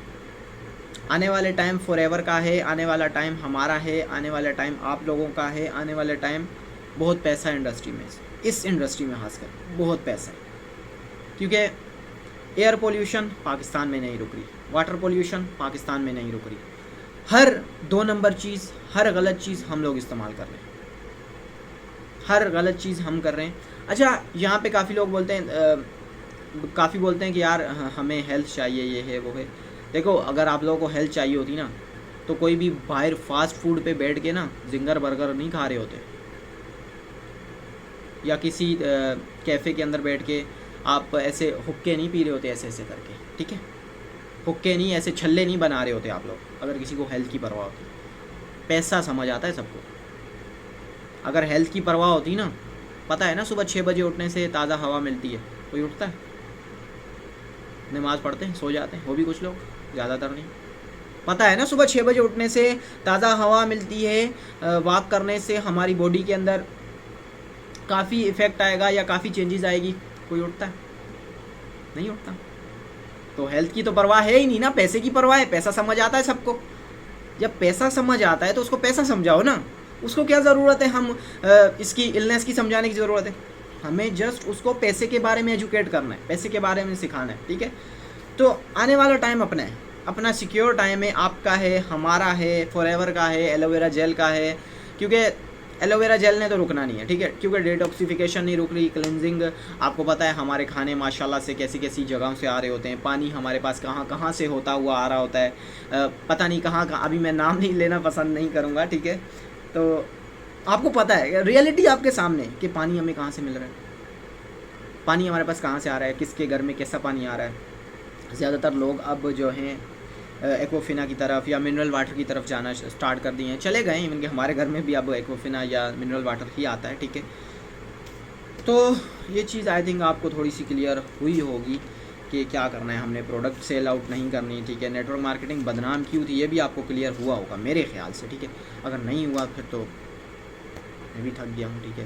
आने वाले टाइम फॉरएवर का है, आने वाला टाइम हमारा है, आने वाला टाइम आप लोगों का है, आने वाला टाइम बहुत पैसा है इंडस्ट्री में, इस इंडस्ट्री में खासकर बहुत पैसा है। क्योंकि एयर पोल्यूशन पाकिस्तान में नहीं रुक रही, वाटर पोल्यूशन पाकिस्तान में नहीं रुक रही, हर 2 नंबर चीज़, हर गलत चीज़ हम लोग इस्तेमाल कर रहे हैं, हर गलत चीज़ हम कर रहे हैं। अच्छा, यहाँ पे काफ़ी लोग बोलते हैं, काफ़ी बोलते हैं कि यार हमें हेल्थ चाहिए, ये है वो है। देखो, अगर आप लोगों को हेल्थ चाहिए होती ना तो कोई भी बाहर फास्ट फूड पे बैठ के ना जिंगर बर्गर नहीं खा रहे होते, या किसी कैफ़े के अंदर बैठ के आप ऐसे हुक्के नहीं पी रहे होते ऐसे ऐसे करके, ठीक है, हुक्के नहीं, ऐसे छल्ले नहीं बना रहे होते आप लोग, अगर किसी को हेल्थ की परवाह होती। पैसा समझ आता है सबको, अगर हेल्थ की परवाह होती ना, पता है ना सुबह 6 बजे उठने से ताज़ा हवा मिलती है, कोई उठता है? नमाज़ पढ़ते हैं, सो जाते हैं, वो भी कुछ लोग, ज़्यादातर नहीं। पता है ना सुबह 6 बजे उठने से ताज़ा हवा मिलती है, वॉक करने से हमारी बॉडी के अंदर काफ़ी इफ़ेक्ट आएगा या काफ़ी चेंजेस आएगी, कोई उठता है? नहीं उठता। तो हेल्थ की तो परवाह है ही नहीं ना, पैसे की परवाह है, पैसा समझ आता है सबको। जब पैसा समझ आता है तो उसको पैसा समझाओ ना, उसको क्या ज़रूरत है हम इसकी इलनेस की समझाने की ज़रूरत है? हमें जस्ट उसको पैसे के बारे में एजुकेट करना है, पैसे के बारे में सिखाना है, ठीक है। तो आने वाला टाइम अपना है, अपना सिक्योर टाइम है, आपका है, हमारा है, फॉरएवर का है, एलोवेरा जेल का है। क्योंकि एलोवेरा जेल ने तो रुकना नहीं है, ठीक है, क्योंकि डिटॉक्सिफिकेशन नहीं रुक रही, क्लिनजिंग, आपको पता है हमारे खाने माशाल्लाह से कैसी कैसी जगहों से आ रहे होते हैं, पानी हमारे पास कहाँ कहाँ से होता हुआ आ रहा होता है, पता नहीं कहाँ कहाँ, अभी मैं नाम नहीं लेना पसंद नहीं करूँगा, ठीक है। तो आपको पता है, रियलिटी आपके सामने कि पानी हमें कहाँ से मिल रहा है, पानी हमारे पास कहाँ से आ रहा है, किसके घर में कैसा पानी आ रहा है। ज़्यादातर लोग अब जो हैं एक्वाफिना की तरफ या मिनरल वाटर की तरफ जाना स्टार्ट कर दिए हैं, चले गए, इवन कि हमारे घर में भी अब एक्वाफिना या मिनरल वाटर ही आता है, ठीक है। तो ये चीज़ आई थिंक आपको थोड़ी सी क्लियर हुई होगी कि क्या करना है, हमने प्रोडक्ट सेल आउट नहीं करनी, ठीक है। नेटवर्क मार्केटिंग बदनाम क्यों थी ये भी आपको क्लियर हुआ होगा मेरे ख्याल से, ठीक है। अगर नहीं हुआ फिर तो मैं भी थक गया हूँ, ठीक है।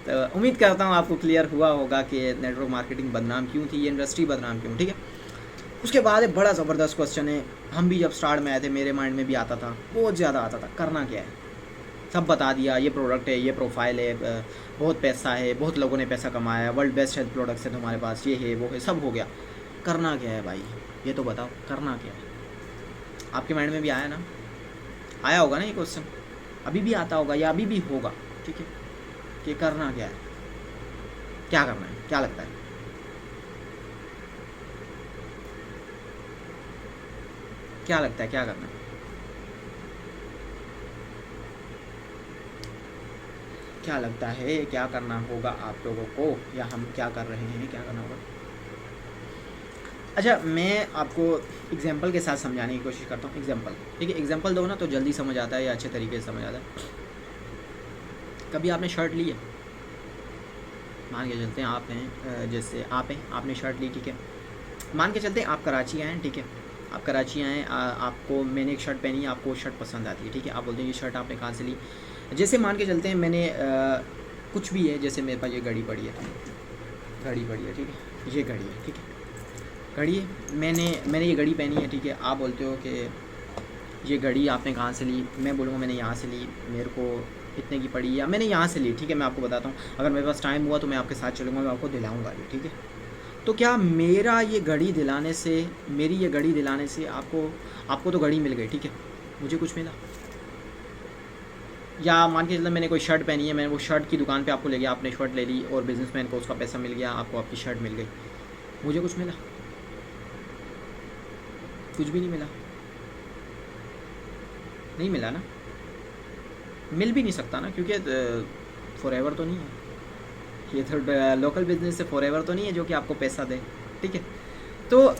तो उम्मीद करता हूँ आपको क्लियर हुआ होगा कि नेटवर्क मार्केटिंग बदनाम क्यों थी, ये इंडस्ट्री बदनाम क्यों, ठीक है। उसके बाद एक बड़ा ज़बरदस्त क्वेश्चन है, हम भी जब स्टार्ट में आए थे मेरे माइंड में भी आता था, बहुत ज़्यादा आता था, करना क्या है? सब बता दिया, ये प्रोडक्ट है, ये प्रोफाइल है, बहुत पैसा है, बहुत लोगों ने पैसा कमाया, वर्ल्ड बेस्ट हेल्थ प्रोडक्ट्स है तुम्हारे पास, ये है वो है, सब हो गया, करना क्या है भाई? ये तो बताओ, करना क्या है? आपके माइंड में भी आया ना, आया होगा ना ये क्वेश्चन, अभी भी आता होगा या अभी भी होगा, ठीक है, कि करना क्या है, क्या करना है, क्या लगता है? क्या लगता है क्या करना है? क्या लगता है क्या करना होगा आप लोगों को, या हम क्या कर रहे हैं, क्या करना होगा? अच्छा, मैं आपको एग्जांपल के साथ समझाने की कोशिश करता हूँ। एग्जांपल, ठीक है, एग्जांपल दो ना तो जल्दी समझ आता है या अच्छे तरीके से समझ आता है। कभी आपने शर्ट ली है, मान के चलते हैं आप हैं, जैसे आप हैं, आपने शर्ट ली, ठीक है, मान के चलते हैं आप कराची आए हैं, ठीक है, आप कराची आए, आपको, मैंने एक शर्ट पहनी है, आपको वो शर्ट पसंद आती है, ठीक है, आप बोलते हैं ये शर्ट आपने कहाँ से ली? जैसे मान के चलते हैं मैंने कुछ भी है, जैसे मेरे पास ये घड़ी पड़ी है, घड़ी पड़ी है, ठीक है, ये घड़ी है, ठीक है, घड़ी है, मैंने ये घड़ी पहनी है, ठीक है, आप बोलते हो कि ये घड़ी आपने कहाँ से ली? मैं बोलूँगा मैंने यहाँ से ली, मेरे को इतने की पड़ी, या मैंने यहाँ से ली, ठीक है। मैं आपको बताता हूँ, अगर मेरे पास टाइम हुआ तो मैं आपके साथ चलूँगा, मैं आपको दिलाऊँगा ये, ठीक है। तो क्या मेरा ये घड़ी दिलाने से, मेरी ये घड़ी दिलाने से आपको तो घड़ी मिल गई, ठीक है, मुझे कुछ मिला? या मान के चलते मैंने कोई शर्ट पहनी है, मैंने वो शर्ट की दुकान पे आपको ले गया, आपने शर्ट ले ली और बिजनेसमैन को उसका पैसा मिल गया, आपको आपकी शर्ट मिल गई, मुझे कुछ मिला? कुछ भी नहीं मिला, नहीं मिला ना, मिल भी नहीं सकता ना, क्योंकि फॉरएवर तो नहीं है ये, तो लोकल बिजनेस से फॉरएवर तो नहीं है जो कि आपको पैसा दे, ठीक है। तो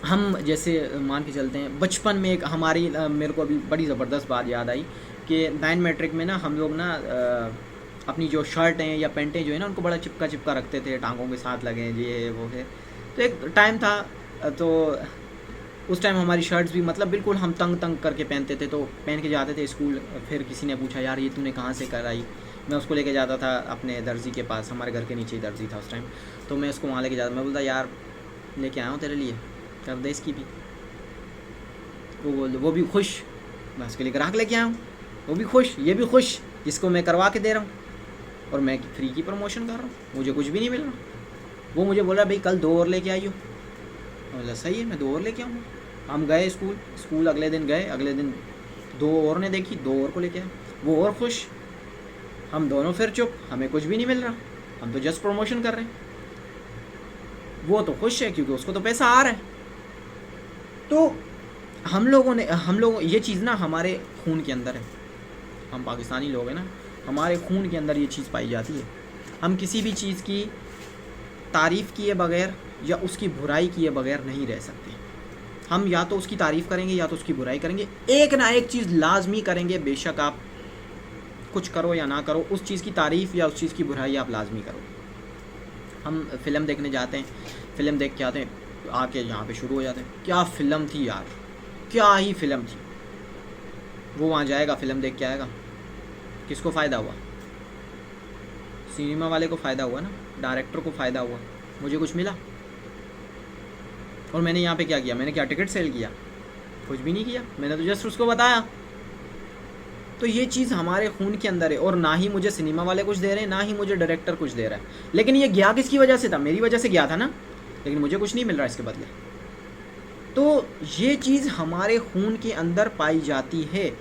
हम जैसे मान के चलते हैं बचपन में एक हमारी, मेरे को अभी बड़ी ज़बरदस्त बात याद आई कि 9 मैट्रिक में ना हम लोग ना अपनी जो शर्ट हैं या पैंटें जो है ना उनको बड़ा चिपका चिपका रखते थे, टांगों के साथ लगे, ये वो है। तो एक टाइम था, तो उस टाइम हमारी शर्ट्स भी मतलब बिल्कुल हम तंग तंग करके पहनते थे, तो पहन के जाते थे स्कूल। फिर किसी ने पूछा यार ये तूने कहाँ से कराई? मैं उसको लेके जाता था अपने दर्जी के पास, हमारे घर के नीचे ही दर्जी था उस टाइम, तो मैं उसको वहाँ लेके जाता, मैं बोलता यार लेके आया हूँ तेरे लिए, कर दे इसकी भी। वो भी खुश, मैं उसके लिए ग्राहक लेके आया हूँ, वो भी खुश, ये भी खुश, जिसको मैं करवा के दे रहा हूँ और मैं फ्री की प्रमोशन कर रहा हूँ, मुझे कुछ भी नहीं मिल रहा। वो मुझे बोला भाई कल 2 और लेके आई हो, बोला सही है मैं 2 और लेके आऊँगा। हम गए स्कूल, अगले दिन गए, अगले दिन 2 और ने देखी, 2 और को लेके आए, वो और खुश, हम दोनों फिर चुप, हमें कुछ भी नहीं मिल रहा, हम तो जस्ट प्रमोशन कर रहे हैं। वो तो खुश है क्योंकि उसको तो पैसा आ रहा है। तो हम लोग ये चीज़ ना हमारे खून के अंदर है, हम पाकिस्तानी लोग हैं ना, हमारे खून के अंदर ये चीज़ पाई जाती है। हम किसी भी चीज़ की तारीफ़ किए बगैर या उसकी बुराई किए बगैर नहीं रह सकते। हम या तो उसकी तारीफ़ करेंगे या तो उसकी बुराई करेंगे, एक ना एक चीज़ लाजमी करेंगे, बेशक आप कुछ करो या ना करो, उस चीज़ की तारीफ़ या उस चीज़ की बुराई आप लाजमी करो। हम फ़िल्म देखने जाते हैं, फ़िल्म देख के आते हैं, आके यहाँ पे शुरू हो जाते हैं, क्या फ़िल्म थी यार, क्या ही फ़िल्म थी। वो वहाँ जाएगा, फ़िल्म देख के आएगा, किसको फ़ायदा हुआ? सिनेमा वाले को फ़ायदा हुआ ना, डायरेक्टर को फ़ायदा हुआ, मुझे कुछ मिला। और मैंने यहाँ पे क्या किया, मैंने क्या टिकट सेल किया? कुछ भी नहीं किया, मैंने तो जस्ट उसको बताया। तो ये चीज़ हमारे खून के अंदर है, और ना ही मुझे सिनेमा वाले कुछ दे रहे हैं, ना ही मुझे डायरेक्टर कुछ दे रहा है। लेकिन ये गया किसकी वजह से था? मेरी वजह से गया था ना, लेकिन मुझे कुछ नहीं मिल रहा इसके बदले। तो ये चीज़ हमारे खून के अंदर पाई जाती है,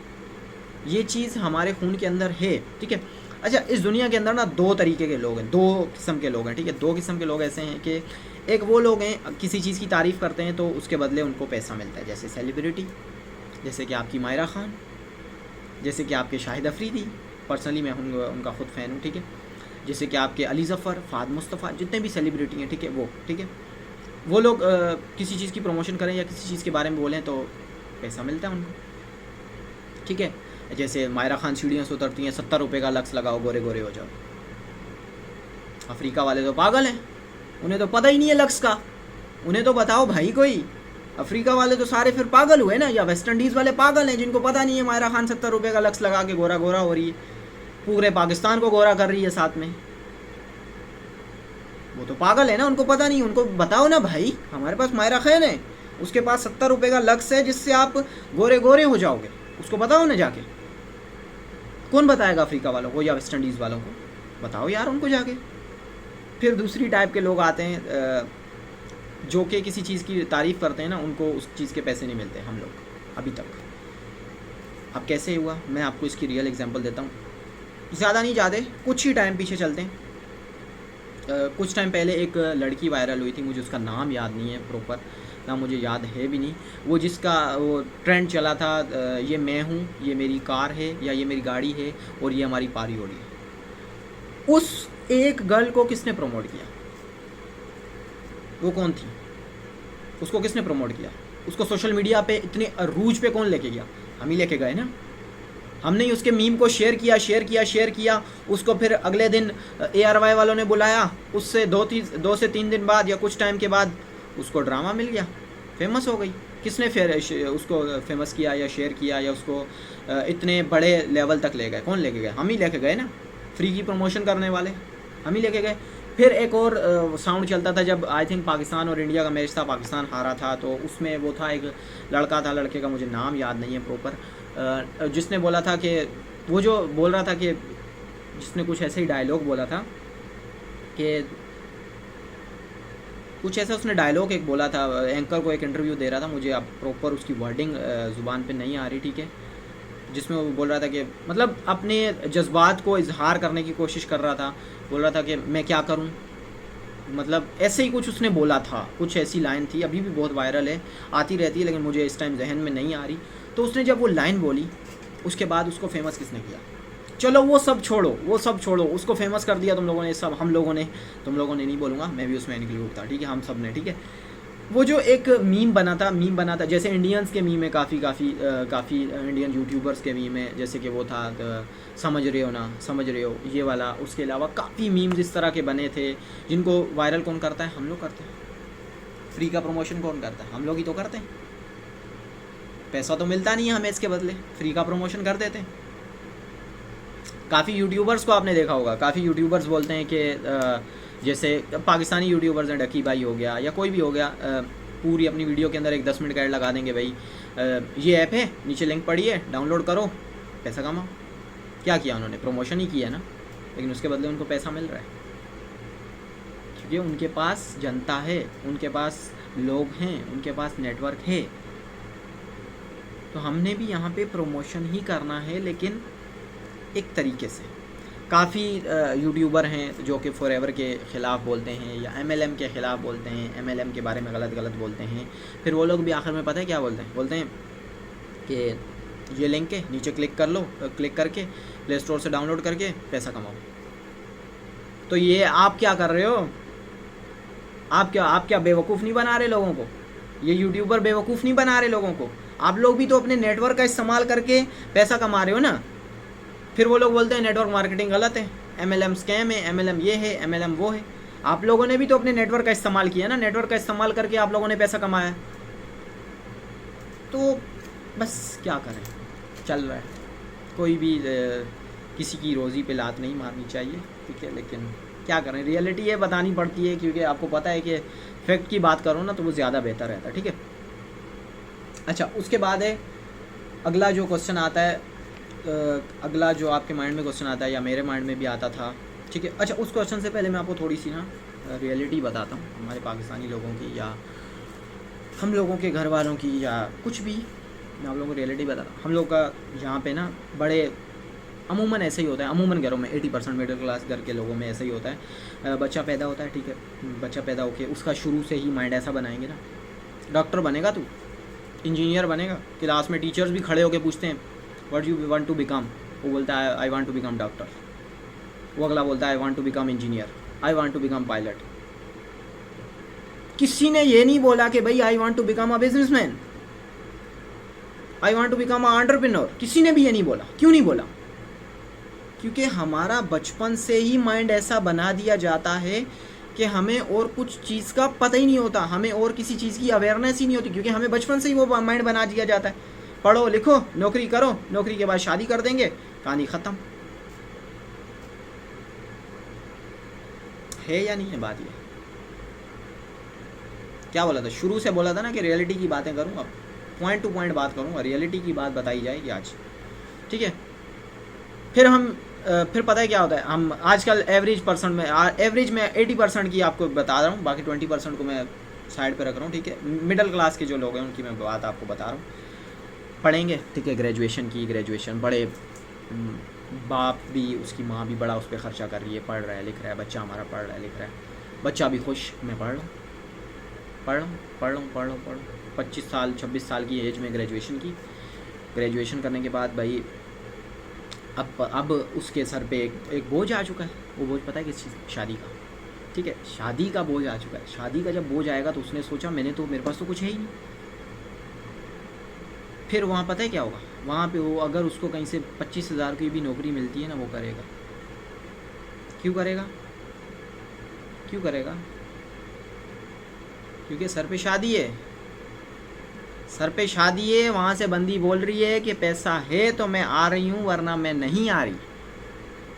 ये चीज़ हमारे खून के अंदर है, ठीक है। अच्छा, इस दुनिया के अंदर ना 2 तरीके के लोग हैं, 2 किस्म के लोग हैं, ठीक है। 2 किस्म के लोग ऐसे हैं कि एक वो लोग हैं किसी चीज़ की तारीफ़ करते हैं तो उसके बदले उनको पैसा मिलता है, जैसे सेलिब्रिटी, जैसे कि आपकी मायरा खान, जैसे कि आपके शाहिद अफरीदी, पर्सनली मैं उनका खुद फ़ैन हूँ, ठीक है। जैसे कि आपके अली ज़फ़र, फ़ाद मुस्तफ़ा, जितने भी सेलिब्रिटी हैं, ठीक है, वो, ठीक है, वो लोग किसी चीज़ की प्रमोशन करें या किसी चीज़ के बारे में बोलें तो पैसा मिलता है उनको, ठीक है। जैसे मायरा खान सीढ़ियों से उतरती हैं, 70 रुपये का लक्स लगाओ, गोरे गोरे हो जाओ। अफ्रीका वाले तो पागल हैं, उन्हें तो पता ही नहीं है लक्स का, उन्हें तो बताओ भाई कोई। अफ्रीका वाले तो सारे फिर पागल हुए ना, या वेस्ट इंडीज़ वाले पागल हैं जिनको पता नहीं है मायरा खान 70 रुपये का लक्स लगा के गोरा गोरा हो रही है, पूरे पाकिस्तान को गोरा कर रही है साथ में। वो तो पागल है ना, उनको पता नहीं, उनको बताओ ना भाई, हमारे पास मायरा खान है, उसके पास 70 रुपये का लक्स है जिससे आप गोरे गोरे हो जाओगे, उसको बताओ ना जाके। कौन बताएगा अफ्रीका वालों को या वेस्ट इंडीज़ वालों को? बताओ यार उनको जाके। फिर दूसरी टाइप के लोग आते हैं जो कि किसी चीज़ की तारीफ़ करते हैं ना, उनको उस चीज़ के पैसे नहीं मिलते हम लोग अभी तक। अब कैसे हुआ, मैं आपको इसकी रियल एग्जांपल देता हूँ। ज़्यादा नहीं जाते, कुछ ही टाइम पीछे चलते हैं। कुछ टाइम पहले एक लड़की वायरल हुई थी, मुझे उसका नाम याद नहीं है प्रॉपर, ना मुझे याद है भी नहीं। वो जिसका वो ट्रेंड चला था, ये मैं हूँ, ये मेरी कार है या ये मेरी गाड़ी है और ये हमारी पारी ओड़ी है। उस एक गर्ल को किसने प्रमोट किया? वो कौन थी? उसको किसने प्रमोट किया? उसको सोशल मीडिया पे इतने अरूज पे कौन लेके गया? हम ही लेके गए ना। हमने ही उसके मीम को शेयर किया। उसको फिर अगले दिन ARY वालों ने बुलाया, उससे 2 से 3 दिन बाद या कुछ टाइम के बाद उसको ड्रामा मिल गया, फेमस हो गई। किसने फिर उसको फेमस किया या शेयर किया या उसको इतने बड़े लेवल तक ले गए? कौन लेके गए? हम ही लेके गए ना, फ्री की प्रमोशन करने वाले हम ही लेके गए। फिर एक और साउंड चलता था जब आई थिंक पाकिस्तान और इंडिया का मैच था, पाकिस्तान हारा था, तो उसमें वो था एक लड़का था, लड़के का मुझे नाम याद नहीं है प्रॉपर, जिसने बोला था कि वो जो बोल रहा था कि जिसने कुछ ऐसे ही डायलॉग बोला था कि कुछ ऐसा उसने डायलॉग एक बोला था, एंकर को एक इंटरव्यू दे रहा था, मुझे अब प्रॉपर उसकी वर्डिंग ज़ुबान पे नहीं आ रही, ठीक है, जिसमें वो बोल रहा था कि मतलब अपने जज्बात को इजहार करने की कोशिश कर रहा था, बोल रहा था कि मैं क्या करूं, मतलब ऐसे ही कुछ उसने बोला था, कुछ ऐसी लाइन थी, अभी भी बहुत वायरल है, आती रहती है लेकिन मुझे इस टाइम जहन में नहीं आ रही। तो उसने जब वो लाइन बोली उसके बाद उसको फेमस किसने किया? चलो वो सब छोड़ो, उसको फेमस कर दिया तुम लोगों ने, सब हम लोगों ने, तुम लोगों ने नहीं बोलूँगा, मैं भी उसमें इंक्लूड था, ठीक है, हम सब ने, ठीक है। वो जो एक मीम बना था, जैसे इंडियंस के मीम है, काफ़ी इंडियन यूट्यूबर्स के मीम है, जैसे कि वो था समझ रहे हो ये वाला। उसके अलावा काफ़ी मीम्स इस तरह के बने थे जिनको वायरल कौन करता है? हम लोग करते हैं। फ्री का प्रमोशन कौन करता है? हम लोग ही तो करते हैं। पैसा तो मिलता नहीं है हमें इसके बदले, फ्री का प्रमोशन कर देते हैं। काफ़ी यूट्यूबर्स को आपने देखा होगा, काफ़ी यूट्यूबर्स बोलते हैं कि जैसे पाकिस्तानी यूट्यूबर्स हैं, डकी भाई हो गया या कोई भी हो गया, पूरी अपनी वीडियो के अंदर एक 10 मिनट का ऐड लगा देंगे, भाई ये ऐप है, नीचे लिंक पड़ी है, डाउनलोड करो, पैसा कमाओ। क्या किया उन्होंने? प्रमोशन ही किया ना, लेकिन उसके बदले उनको पैसा मिल रहा है, क्योंकि उनके पास जनता है, उनके पास लोग हैं, उनके पास नेटवर्क है। तो हमने भी यहाँ पे प्रमोशन ही करना है, लेकिन एक तरीके से। काफ़ी यूट्यूबर हैं जो कि फॉरएवर के ख़िलाफ़ बोलते हैं या एमएलएम के ख़िलाफ़ बोलते हैं, एमएलएम के बारे में गलत बोलते हैं। फिर वो लोग भी आखिर में पता है क्या बोलते हैं कि ये लिंक है, नीचे क्लिक कर लो, क्लिक करके प्ले स्टोर से डाउनलोड करके पैसा कमाओ। तो ये आप क्या कर रहे हो? आप क्या बेवकूफ़ नहीं बना रहे लोगों को? ये यूट्यूबर बेवकूफ़ नहीं बना रहे लोगों को? आप लोग भी तो अपने नेटवर्क का इस्तेमाल करके पैसा कमा रहे हो ना। फिर वो लोग बोलते हैं नेटवर्क मार्केटिंग गलत है, एमएलएम स्कैम है, एमएलएम ये है, एमएलएम वो है। आप लोगों ने भी तो अपने नेटवर्क का इस्तेमाल किया ना, नेटवर्क का इस्तेमाल करके आप लोगों ने पैसा कमाया। तो बस क्या करें, चल रहा है। कोई भी किसी की रोज़ी पे लात नहीं मारनी चाहिए, ठीक है, लेकिन क्या करें, रियलिटी ये बतानी पड़ती है, क्योंकि आपको पता है कि फैक्ट की बात करो ना तो वो ज़्यादा बेहतर रहता है, ठीक है। अच्छा, उसके बाद है अगला जो क्वेश्चन आता है, अगला जो आपके माइंड में क्वेश्चन आता है या मेरे माइंड में भी आता था, ठीक है। अच्छा, उस क्वेश्चन से पहले मैं आपको थोड़ी सी ना रियलिटी बताता हूँ हमारे पाकिस्तानी लोगों की या हम लोगों के घर वालों की या कुछ भी। मैं आप लोगों को रियलिटी बताता हूँ। हम लोग का यहाँ पे ना बड़े अमूमन ऐसे ही होता है, अमूमन घरों में 80% मिडिल क्लास घर के लोगों में ऐसे ही होता है। बच्चा पैदा होता है, ठीक है, बच्चा पैदा होके उसका शुरू से ही माइंड ऐसा बनाएंगे ना, डॉक्टर बनेगा तू, इंजीनियर बनेगा। क्लास में टीचर्स भी खड़े होकर पूछते हैं what you want to become, वो बोलता है I want to become doctor, वो अगला बोलता है I want to become engineer, I want to become pilot. किसी ने ये नहीं बोला कि भाई I want to become a businessman, I want to become a entrepreneur. किसी ने भी ये नहीं बोला। क्यों नहीं बोला? क्योंकि हमारा बचपन से ही माइंड ऐसा बना दिया जाता है कि हमें और कुछ चीज़ का पता ही नहीं होता, हमें और किसी चीज़ की अवेयरनेस ही नहीं होती, क्योंकि हमें बचपन से ही वो माइंड बना दिया जाता है, पढ़ो लिखो नौकरी करो, नौकरी के बाद शादी कर देंगे, कहानी ख़त्म। है या नहीं है बात? ये क्या बोला था? शुरू से बोला था ना कि रियलिटी की बातें करूँगा, पॉइंट टू पॉइंट बात करूँगा, रियलिटी की बात बताई जाएगी आज, ठीक है। फिर पता है क्या होता है, हम आजकल एवरेज में 80% की आपको बता रहा हूँ, बाकी 20% को मैं साइड पे रख रहा हूँ, ठीक है। मिडिल क्लास के जो लोग हैं उनकी मैं बात आपको बता रहा हूँ। पढ़ेंगे, ठीक है, ग्रेजुएशन, बड़े बाप भी, उसकी माँ भी बड़ा उस पर ख़र्चा कर रही है, पढ़ रहा है लिख रहा है, बच्चा हमारा पढ़ रहा है लिख रहा है, बच्चा भी खुश, मैं पढ़ रहा हूँ 25 साल 26 साल की एज में ग्रेजुएशन करने के बाद भाई अब उसके सर पे एक बोझ आ चुका है। वो बोझ पता है किस चीज़? शादी का, ठीक है, शादी का बोझ आ चुका है। शादी का जब बोझ आएगा तो उसने सोचा मेरे पास तो कुछ है ही नहीं। फिर वहाँ पता है क्या होगा? वहाँ पे वो अगर उसको कहीं से 25,000 की भी नौकरी मिलती है ना, वो करेगा। क्यों करेगा? क्योंकि सर पे शादी है, वहाँ से बंदी बोल रही है कि पैसा है तो मैं आ रही हूँ, वरना मैं नहीं आ रही।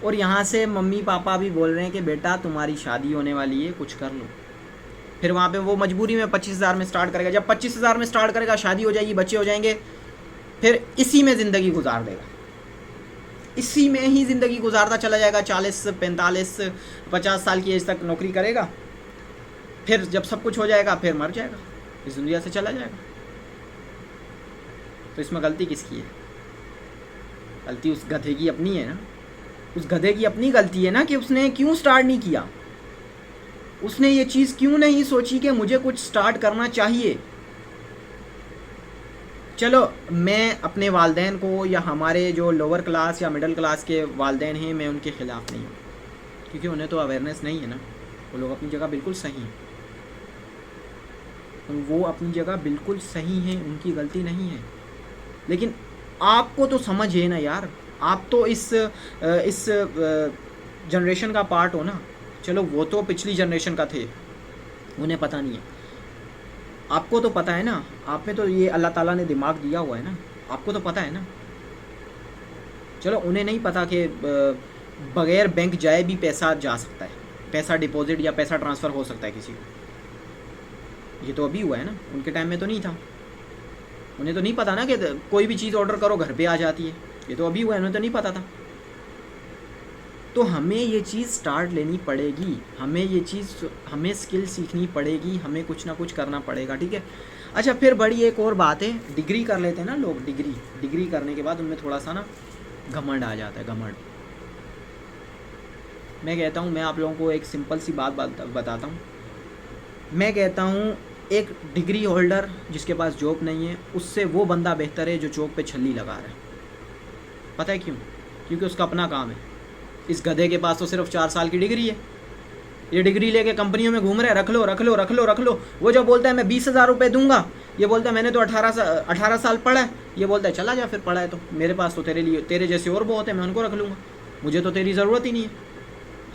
और यहाँ से मम्मी पापा भी बोल रहे हैं कि बेटा तुम्हारी शादी होने वाली है, कुछ कर लो। फिर वहाँ पे वो मजबूरी में 25,000 में स्टार्ट करेगा। जब 25,000 में स्टार्ट करेगा, शादी हो जाएगी, बच्चे हो जाएंगे, फिर इसी में ज़िंदगी गुजार देगा, इसी में ही ज़िंदगी गुजारता चला जाएगा। 40 45 50 साल की एज तक नौकरी करेगा, फिर जब सब कुछ हो जाएगा फिर मर जाएगा, इस दुनिया से चला जाएगा। तो इसमें गलती किसकी है? गलती उस गधे की अपनी है ना, उस गधे की अपनी गलती है ना कि उसने क्यों स्टार्ट नहीं किया, उसने ये चीज़ क्यों नहीं सोची कि मुझे कुछ स्टार्ट करना चाहिए। चलो, मैं अपने वालदैन को या हमारे जो लोअर क्लास या मिडिल क्लास के वालदैन हैं, मैं उनके ख़िलाफ़ नहीं हूँ, क्योंकि उन्हें तो अवेयरनेस नहीं है ना। वो लोग अपनी जगह बिल्कुल सही हैं, वो अपनी जगह बिल्कुल सही हैं, उनकी गलती नहीं है। लेकिन आपको तो समझ है ना यार, आप तो इस जनरेशन का पार्ट हो ना। चलो, वो तो पिछली जनरेशन का थे, उन्हें पता नहीं है, आपको तो पता है ना। आप में तो ये अल्लाह ताला ने दिमाग दिया हुआ है ना, आपको तो पता है ना। चलो, उन्हें नहीं पता कि बग़ैर बैंक जाए भी पैसा जा सकता है, पैसा डिपॉजिट या पैसा ट्रांसफ़र हो सकता है किसी को। ये तो अभी हुआ है ना, उनके टाइम में तो नहीं था। उन्हें तो नहीं पता ना कि कोई भी चीज़ ऑर्डर करो घर पे आ जाती है। ये तो अभी हुआ है, उन्हें तो नहीं पता था। तो हमें ये चीज़ स्टार्ट लेनी पड़ेगी, हमें स्किल सीखनी पड़ेगी, हमें कुछ ना कुछ करना पड़ेगा, ठीक है। अच्छा, फिर बड़ी एक और बात है, डिग्री कर लेते हैं ना लोग, डिग्री करने के बाद उनमें थोड़ा सा ना घमंड आ जाता है, घमंड। मैं कहता हूँ, मैं आप लोगों को एक सिंपल सी बात बताता हूँ। मैं कहता हूँ एक डिग्री होल्डर जिसके पास जॉब नहीं है, उससे वो बंदा बेहतर है जो चौक पे छल्ली लगा रहा है। पता है क्यों? क्योंकि उसका अपना काम है। इस गधे के पास तो सिर्फ 4 साल की डिग्री है। ये डिग्री लेके कंपनियों में घूम रहे हैं, रख लो रख लो रख लो रख लो। वो जो बोलता है मैं 20,000 रुपये दूंगा, ये बोलता है मैंने तो 18 साल पढ़ा है। ये बोलता है चला जा फिर, पढ़ा है तो मेरे पास तो तेरे जैसे और बहुत है, मैं उनको रख लूँगा, मुझे तो तेरी ज़रूरत ही नहीं है।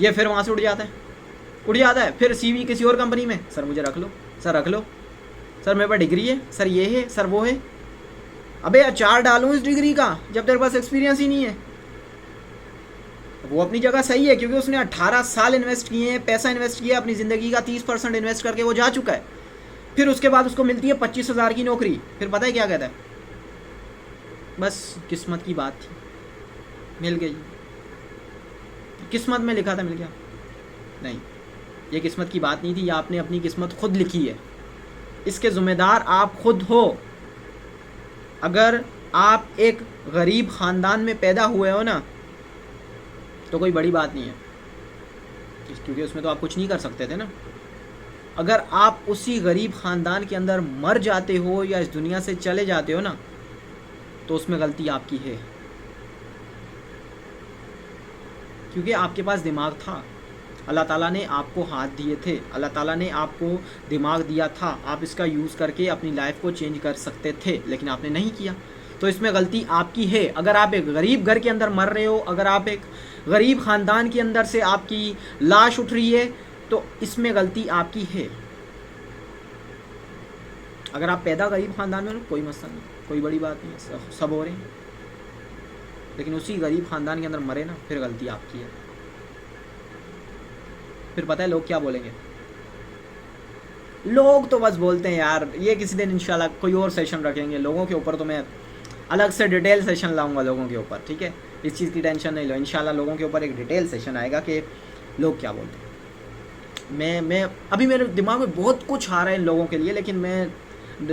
ये फिर वहाँ से उड़ जाता है, फिर CV किसी और कंपनी में, सर मुझे रख लो, सर रख लो, सर मेरे पास डिग्री है, सर ये है, सर वो है। अबे अचार डालूँ इस डिग्री का जब तेरे पास एक्सपीरियंस ही नहीं है। वो अपनी जगह सही है क्योंकि उसने 18 साल इन्वेस्ट किए हैं, पैसा इन्वेस्ट किया, अपनी ज़िंदगी का 30% इन्वेस्ट करके वो जा चुका है। फिर उसके बाद उसको मिलती है 25,000 की नौकरी। फिर पता है क्या कहता है? बस किस्मत की बात थी, मिल गई, किस्मत में लिखा था मिल गया। नहीं, ये किस्मत की बात नहीं थी, ये आपने अपनी किस्मत खुद लिखी है। इसके ज़िम्मेदार आप खुद हो। अगर आप एक गरीब ख़ानदान में पैदा हुए हो ना, तो कोई बड़ी बात नहीं है, क्योंकि उसमें तो आप कुछ नहीं कर सकते थे ना। अगर आप उसी गरीब ख़ानदान के अंदर मर जाते हो या इस दुनिया से चले जाते हो ना, तो उसमें गलती आपकी है, क्योंकि आपके पास दिमाग था। अल्लाह ताला ने आपको हाथ दिए थे, अल्लाह ताला ने आपको दिमाग दिया था, आप इसका यूज़ करके अपनी लाइफ को चेंज कर सकते थे, लेकिन आपने नहीं किया। तो इसमें गलती आपकी है। अगर आप एक गरीब घर के अंदर मर रहे हो, अगर आप एक गरीब ख़ानदान के अंदर से आपकी लाश उठ रही है, तो इसमें गलती आपकी है। अगर आप पैदा गरीब ख़ानदान में हो, कोई मसला नहीं, कोई बड़ी बात नहीं है, सब हो रहे हैं। लेकिन उसी गरीब ख़ानदान के अंदर मरे ना, फिर गलती आपकी है। फिर पता है लोग क्या बोलेंगे? लोग तो बस बोलते हैं यार, ये किसी दिन इंशाल्लाह कोई और सेशन रखेंगे लोगों के ऊपर, तो मैं अलग से डिटेल सेशन लाऊंगा लोगों के ऊपर, ठीक है। इस चीज़ की टेंशन नहीं लो, इंशाल्लाह लोगों के ऊपर एक डिटेल सेशन आएगा कि लोग क्या बोलते हैं। मैं अभी मेरे दिमाग में बहुत कुछ आ रहा है इन लोगों के लिए, लेकिन मैं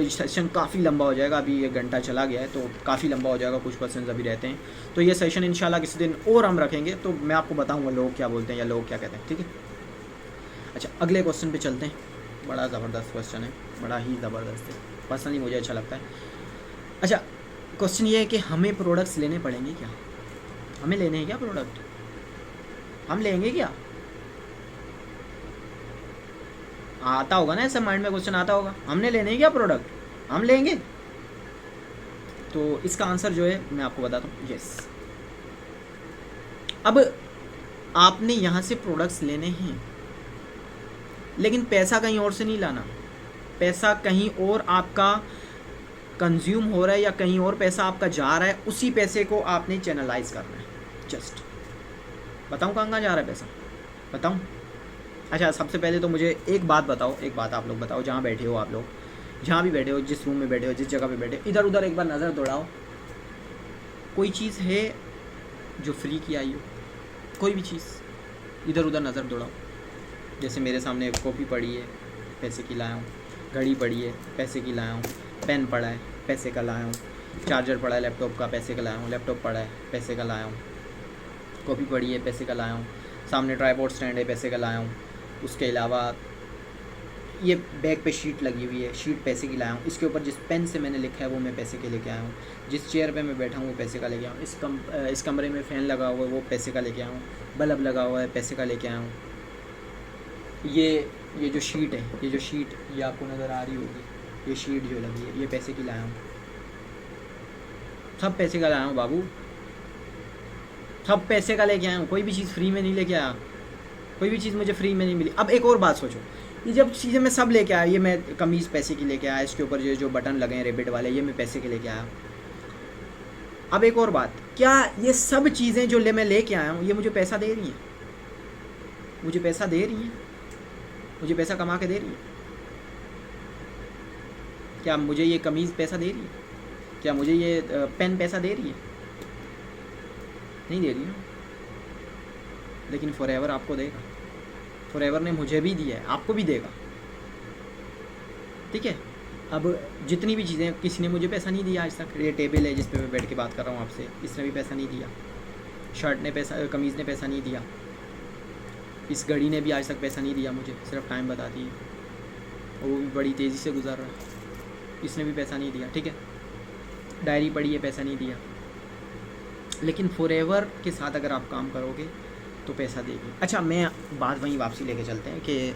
सेशन काफ़ी लंबा हो जाएगा। अभी 1 घंटा चला गया है तो काफ़ी लंबा हो जाएगा, कुछ क्वेश्चन अभी रहते हैं। तो ये सेशन इंशाल्लाह किसी दिन और हम रखेंगे, तो मैं आपको बताऊँगा लोग क्या बोलते हैं या लोग क्या कहते हैं, ठीक है। अच्छा, अगले क्वेश्चन पे चलते हैं। बड़ा ज़बरदस्त क्वेश्चन है, बड़ा ही ज़बरदस्त है, पर्सनली मुझे अच्छा लगता है। अच्छा, क्वेश्चन ये है कि हमें प्रोडक्ट्स लेने पड़ेंगे क्या? हमें लेने हैं क्या प्रोडक्ट? हम लेंगे क्या? आता होगा ना, ऐसा माइंड में क्वेश्चन आता होगा, हमने लेने हैं क्या प्रोडक्ट? हम लेंगे। तो इसका आंसर जो है मैं आपको बताता हूँ, यस। अब आपने यहाँ से प्रोडक्ट्स लेने हैं, लेकिन पैसा कहीं और से नहीं लाना। पैसा कहीं और आपका कंज्यूम हो रहा है या कहीं और पैसा आपका जा रहा है, उसी पैसे को आपने चैनलाइज करना है। जस्ट बताऊँ कहाँ कहाँ जा रहा है पैसा? बताऊँ? अच्छा, सबसे पहले तो मुझे एक बात बताओ, एक बात आप लोग बताओ, जहाँ बैठे हो आप लोग, जहाँ भी बैठे हो, जिस रूम में बैठे हो, जिस जगह पे बैठे हो, इधर उधर एक बार नज़र दौड़ाओ। कोई चीज़ है जो फ्री की आई हो? कोई भी चीज़, इधर उधर नज़र दौड़ाओ। जैसे मेरे सामने कॉफ़ी पड़ी है, पैसे की लाया हूँ। घड़ी पड़ी है, पैसे की लाया हूँ। पेन पड़ा है, पैसे का लाया हूँ। चार्जर पड़ा है लैपटॉप का, पैसे का लाया हूँ। लैपटॉप पड़ा है, पैसे का लाया हूँ। कॉफ़ी पड़ी है, पैसे का लाया हूँ। सामने ट्राइपॉड स्टैंड है, पैसे का लाया हूँ। उसके अलावा ये बैग पे शीट लगी हुई है, शीट पैसे की लाया हूँ। इसके ऊपर जिस पेन से मैंने लिखा है वो मैं पैसे के लेके आया हूँ। जिस चेयर पे मैं बैठा हूँ वो पैसे का लेके आया हूँ। इस कमरे में फ़ैन लगा हुआ है वो पैसे का लेके आया हूँ। बल्ब लगा हुआ है, पैसे का लेके आया हूँ। ये जो शीट है, ये आपको नज़र आ रही होगी, ये शीट जो लगी है, ये पैसे की लाया हूँ। सब पैसे का लाया हूँ बाबू, सब पैसे का लेके आया हूँ। कोई भी चीज़ फ्री में नहीं लेके आया, कोई भी चीज़ मुझे फ्री में नहीं मिली। अब एक और बात सोचो, ये जब चीज़ें मैं सब लेके आया, ये मैं कमीज़ पैसे की लेके आया, इसके ऊपर जो बटन लगे हैं रेबिट वाले, ये मैं पैसे के लेके आया। अब एक और बात, क्या ये सब चीज़ें जो मैं लेके आया हूँ ये मुझे पैसा दे रही हैं? मुझे पैसा दे रही हैं, मुझे पैसा कमा के दे रही है। क्या मुझे ये कमीज़ पैसा दे रही है? क्या मुझे ये पेन पैसा दे रही है? नहीं दे रही ना। लेकिन फॉरएवर आपको देगा। फॉरएवर ने मुझे भी दिया है, आपको भी देगा, ठीक है। अब जितनी भी चीज़ें, किसी ने मुझे पैसा नहीं दिया आज तक। ये टेबल है जिस पे मैं बैठ के बात कर रहा हूँ आपसे, इसने भी पैसा नहीं दिया। शर्ट ने पैसा, कमीज़ ने पैसा नहीं दिया। इस घड़ी ने भी आज तक पैसा नहीं दिया मुझे, सिर्फ टाइम बताती है, और वो भी बड़ी तेज़ी से गुजर रहा है। इसने भी पैसा नहीं दिया, ठीक है। डायरी पढ़ी है, पैसा नहीं दिया। लेकिन फॉरएवर के साथ अगर आप काम करोगे तो पैसा देगी। अच्छा, मैं बात वहीं वापसी लेके चलते हैं कि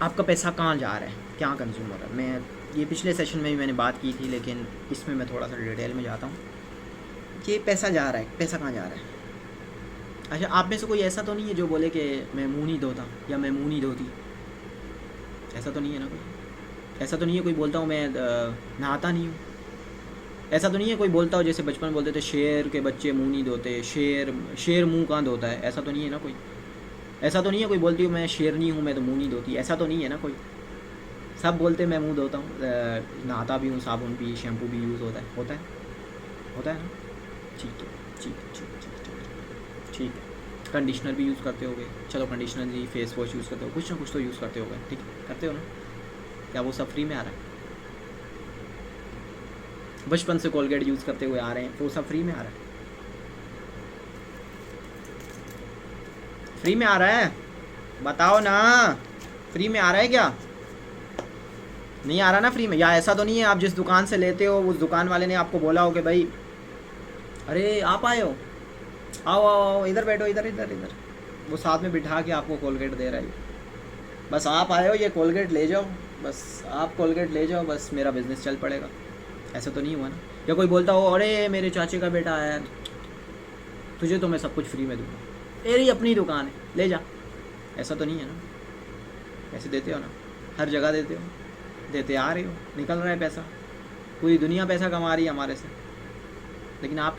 आपका पैसा कहाँ जा रहा है, क्या कंज्यूम हो रहा है। मैं ये पिछले सेशन में भी मैंने बात की थी, लेकिन इसमें मैं थोड़ा सा डिटेल में जाता हूँ कि पैसा जा रहा है, पैसा कहाँ जा रहा है। अच्छा, आप में से कोई ऐसा तो नहीं है जो बोले कि मैं मुँह नहीं धोता या मैं मुँह नहीं धोती? ऐसा तो नहीं है ना कोई? ऐसा तो नहीं है कोई बोलता हूँ मैं नहाता नहीं हूँ? ऐसा तो नहीं है कोई बोलता हो, जैसे बचपन में बोलते थे शेर के बच्चे मुंह नहीं धोते, शेर मुंह कहाँ धोता है? ऐसा तो नहीं है ना कोई? ऐसा तो नहीं है कोई बोलती हूँ मैं शेरनी हूँ, मैं तो मुंह नहीं धोती? ऐसा तो नहीं है ना कोई? सब बोलते मैं मुंह धोता हूँ, नहाता भी हूँ, साबुन भी, शैम्पू भी यूज़ होता है, होता है ना? ठीक है, ठीक है, ठीक है, ठीक है, ठीक है। कंडीशनर भी यूज़ करते होगे, चलो कंडीशनर नहीं, फेस वॉश यूज़ करते हो, कुछ ना कुछ तो यूज़ करते होगे, ठीक है, करते हो ना? क्या वो सब फ्री में आ रहा है? बचपन से कोलगेट यूज़ करते हुए आ रहे हैं, वो सब फ्री में आ रहा है? फ्री में आ रहा है? बताओ ना, फ्री में आ रहा है क्या? नहीं आ रहा ना फ्री में? या ऐसा तो नहीं है आप जिस दुकान से लेते हो उस दुकान वाले ने आपको बोला हो कि भाई अरे आप आए हो, आओ आओ आओ, इधर बैठो, इधर इधर इधर, वो साथ में बिठा के आपको कोलगेट दे रहा है, बस आप आए हो ये कोलगेट ले जाओ, बस आप कोलगेट ले जाओ, बस मेरा बिजनेस चल पड़ेगा। ऐसा तो नहीं हुआ ना? या कोई बोलता हो अरे मेरे चाचे का बेटा आया है, तुझे तो मैं सब कुछ फ्री में दूंगा, तेरी अपनी दुकान है, ले जा। ऐसा तो नहीं है ना? ऐसे देते हो ना, हर जगह देते हो, देते आ रहे हो, निकल रहा है पैसा, पूरी दुनिया पैसा कमा रही है हमारे से। लेकिन आप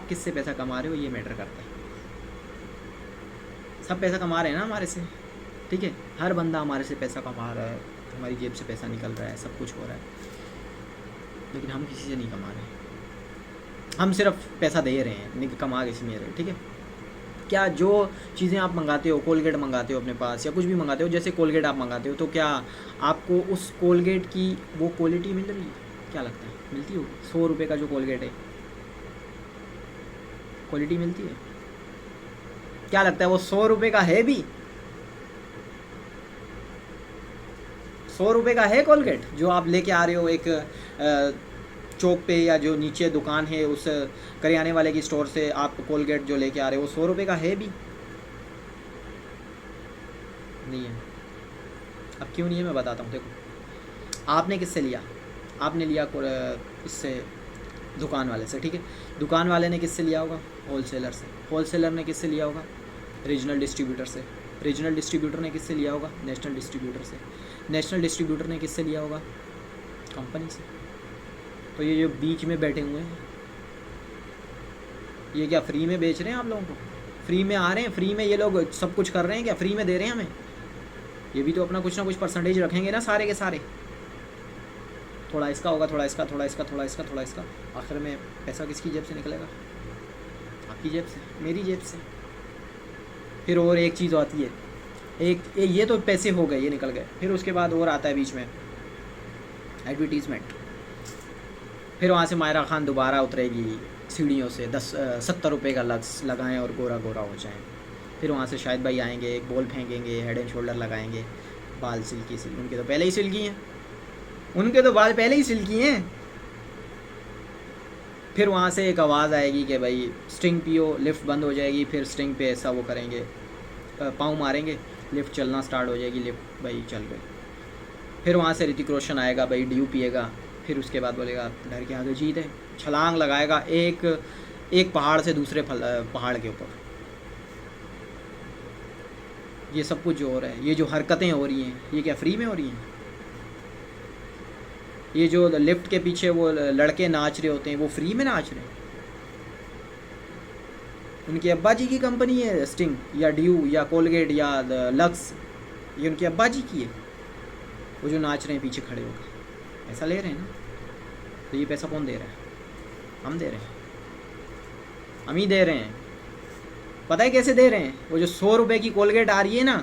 किससे पैसा कमा रहे हो ये मैटर करता है। सब पैसा कमा रहे हैं ना हमारे से, ठीक है, हर बंदा हमारे से पैसा कमा रहा है, हमारी जेब से पैसा निकल रहा है, सब कुछ हो रहा है, लेकिन हम किसी से नहीं कमा रहे, हम सिर्फ पैसा दे रहे हैं, कमा किसी नहीं रहे, ठीक है। क्या जो चीज़ें आप मंगाते हो, कोलगेट मंगाते हो अपने पास या कुछ भी मंगाते हो, जैसे कोलगेट आप मंगाते हो, तो क्या आपको उस कोलगेट की वो क्वालिटी मिल रही है? क्या लगता है मिलती होगी? 100 रुपये का जो कोलगेट है, क्वालिटी मिलती है? क्या लगता है वो 100 रुपये का है भी? 100 रुपये का है कोलगेट जो आप लेके आ रहे हो एक चौक पे, या जो नीचे दुकान है उस करियाने वाले की स्टोर से आप कोलगेट जो लेके आ रहे हो, वो 100 रुपये का है भी? नहीं है। अब क्यों नहीं है मैं बताता हूँ। देखो, आपने किससे लिया? आपने लिया इससे, दुकान वाले से, ठीक है। दुकान वाले ने किससे लिया होगा? होलसेलर से। होलसेलर ने किससे लिया होगा? रीजनल डिस्ट्रीब्यूटर से। रीजनल डिस्ट्रीब्यूटर ने किससे लिया होगा? नेशनल डिस्ट्रीब्यूटर से। नेशनल डिस्ट्रीब्यूटर ने किससे लिया होगा? कंपनी से। तो ये जो बीच में बैठे हुए हैं, ये क्या फ्री में बेच रहे हैं आप लोगों को? फ्री में आ रहे हैं, फ्री में ये लोग सब कुछ कर रहे हैं क्या? फ्री में दे रहे हैं हमें? ये भी तो अपना कुछ ना कुछ परसेंटेज रखेंगे ना सारे के सारे। थोड़ा इसका होगा, थोड़ा इसका, थोड़ा इसका, थोड़ा इसका, थोड़ा इसका, आखिर में पैसा किसकी जेब से निकलेगा? आपकी जेब से, मेरी जेब से। फिर और एक चीज़ आती है, ये तो पैसे हो गए, ये निकल गए। फिर उसके बाद और आता है बीच में एडवर्टीज़मेंट। फिर वहाँ से मायरा खान दोबारा उतरेगी सीढ़ियों से, 70 रुपये का लक्स लगाएं और गोरा गोरा हो जाएं। फिर वहाँ से शाहिद भाई आएंगे, एक बॉल फेंकेंगे, हेड एंड शोल्डर लगाएंगे, बाल सिल्की उनके तो पहले ही सिल्की हैं, उनके तो बाल पहले ही सिल्की हैं। फिर वहाँ से एक आवाज़ आएगी कि भाई स्टिंग पियो, लिफ्ट बंद हो जाएगी। फिर स्टिंग पे ऐसा वो करेंगे, पाँव मारेंगे, लिफ्ट चलना स्टार्ट हो जाएगी, लिफ्ट भाई चल गई। फिर वहाँ से ऋतिक रोशन आएगा, भाई ड्यू पिएगा। फिर उसके बाद बोलेगा डर के आगे जीत है, छलांग लगाएगा एक पहाड़ से दूसरे पहाड़ के ऊपर। ये सब कुछ जो हो रहा है, ये जो हरकतें हो रही हैं, ये क्या फ्री में हो रही हैं? ये जो लिफ्ट के पीछे वो लड़के नाच रहे होते हैं, वो फ्री में नाच रहे हैं? उनके अब्बा जी की कंपनी है स्टिंग या ड्यू या कोलगेट या लक्स, ये उनके अब्बा जी की है। वो जो नाच रहे हैं पीछे खड़े होकर, पैसा ले रहे हैं ना, तो ये पैसा कौन दे रहा है? हम दे रहे हैं, हम ही दे रहे हैं। पता है कैसे दे रहे हैं? वो जो 100 रुपये की कोलगेट आ रही है ना,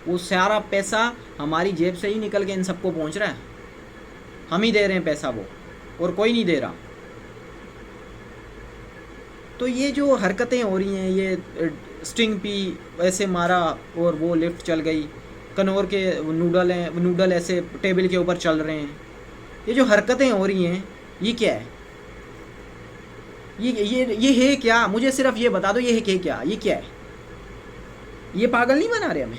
वो सारा पैसा हमारी जेब से ही निकल के इन सबको पहुंच रहा है। हम ही दे रहे हैं पैसा वो, और कोई नहीं दे रहा। तो ये जो हरकतें हो रही हैं, ये स्टिंग पी ऐसे मारा और वो लिफ्ट चल गई, कनौर के नूडल हैं, नूडल ऐसे टेबल के ऊपर चल रहे हैं, ये जो हरकतें हो रही हैं ये क्या है? ये है क्या? मुझे सिर्फ ये बता दो, ये है क्या? ये क्या है? ये पागल नहीं बना रहे हमें?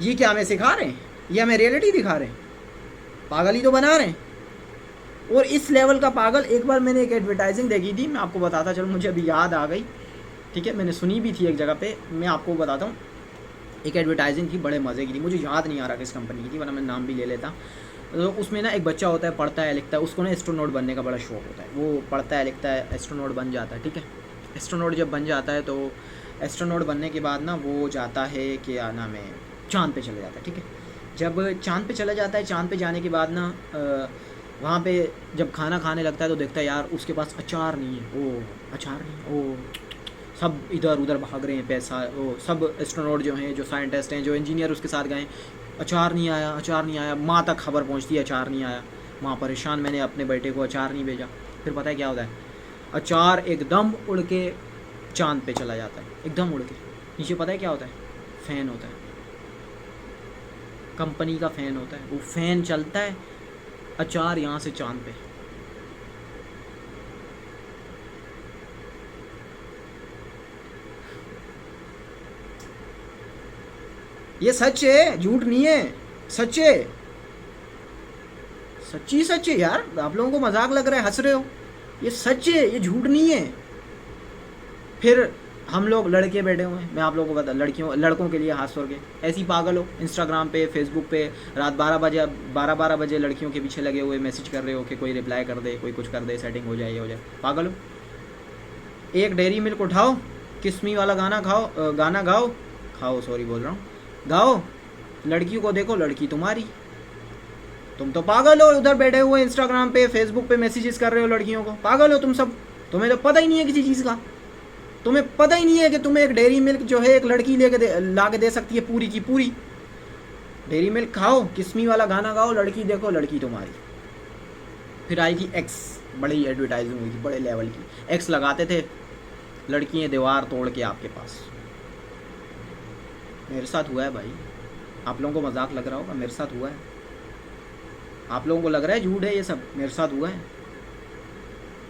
ये क्या हमें सिखा रहे हैं? ये हमें रियलिटी दिखा रहे हैं? पागल ही तो बना रहे हैं। और इस लेवल का पागल, एक बार मैंने एक एडवर्टाइजिंग देखी थी, मैं आपको बताता चलो, मुझे अभी याद आ गई, ठीक है, मैंने सुनी भी थी एक जगह पे, मैं आपको बताता हूँ। एक एडवर्टाइजिंग थी, बड़े मज़े की थी, मुझे याद नहीं आ रहा किस कंपनी की थी, वरना मैं नाम भी ले लेता। तो उसमें ना एक बच्चा होता है, पढ़ता है लिखता है, उसको ना एस्ट्रोनॉट बनने का बड़ा शौक होता है। वो पढ़ता है लिखता है, एस्ट्रोनॉट बन जाता है, ठीक है। एस्ट्रोनॉट जब बन जाता है तो एस्ट्रोनॉट बनने के बाद ना वो जाता है, क्या नाम है, चाँद पे चले जाता है, ठीक है। जब चाँद पे चला जाता है, चाँद पे जाने के बाद ना वहाँ पे जब खाना खाने लगता है तो देखता है यार उसके पास अचार नहीं है। ओ अचार नहीं, ओ सब इधर उधर भाग रहे हैं, पैसा, ओ सब एस्ट्रोनॉट जो हैं, जो साइंटिस्ट हैं, जो इंजीनियर उसके साथ गए, अचार नहीं आया, अचार नहीं आया। माँ तक खबर पहुँचती है अचार नहीं आया, माँ परेशान, मैंने अपने बेटे को अचार नहीं भेजा। फिर पता है क्या होता है? अचार एकदम उड़ के चाँद पे चला जाता है, एकदम उड़ के नीचे। पता है क्या होता है? फ़ैन होता है, कंपनी का फ़ैन होता है, वो फ़ैन चलता है, अचार यहाँ से चाँद पे। ये सच है, झूठ नहीं है, सच है, सच्ची सच है यार। आप लोगों को मजाक लग रहा है, हंस रहे हो, ये सच है, ये झूठ नहीं है। फिर हम लोग लड़के बैठे हुए हैं, मैं आप लोगों को बता, लड़कों के लिए हाथ छोड़ के ऐसी पागल हो, इंस्टाग्राम पे फेसबुक पे रात 12 बजे लड़कियों के पीछे लगे हुए मैसेज कर रहे हो कि कोई रिप्लाई कर दे, कोई कुछ कर दे, सेटिंग हो जाए, ये हो जाए। पागल हो। एक डेयरी मिल्क उठाओ, किस्मी वाला गाना खाओ, सॉरी बोल रहा हूँ, गाओ, लड़की को देखो, लड़की तुम्हारी। तुम तो पागल हो, उधर बैठे हुए इंस्टाग्राम पे फेसबुक पे मैसेजेस कर रहे हो लड़कियों को। पागल हो तुम सब, तुम्हें तो पता ही नहीं है किसी चीज़ का। तुम्हें पता ही नहीं है कि तुम्हें एक डेयरी मिल्क जो है एक लड़की ला के दे सकती है पूरी की पूरी। डेयरी मिल्क खाओ, किस्मी वाला गाना गाओ, लड़की देखो, लड़की तुम्हारी। फिर आएगी एक्स, बड़ी एडवर्टाइजिंग हुई थी, बड़े लेवल की। एक्स लगाते थे, लड़कियाँ दीवार तोड़ के आपके पास। मेरे साथ हुआ है भाई, आप लोगों को मजाक लग रहा होगा, मेरे साथ हुआ है। आप लोगों को लग रहा है झूठ है ये सब, मेरे साथ हुआ है,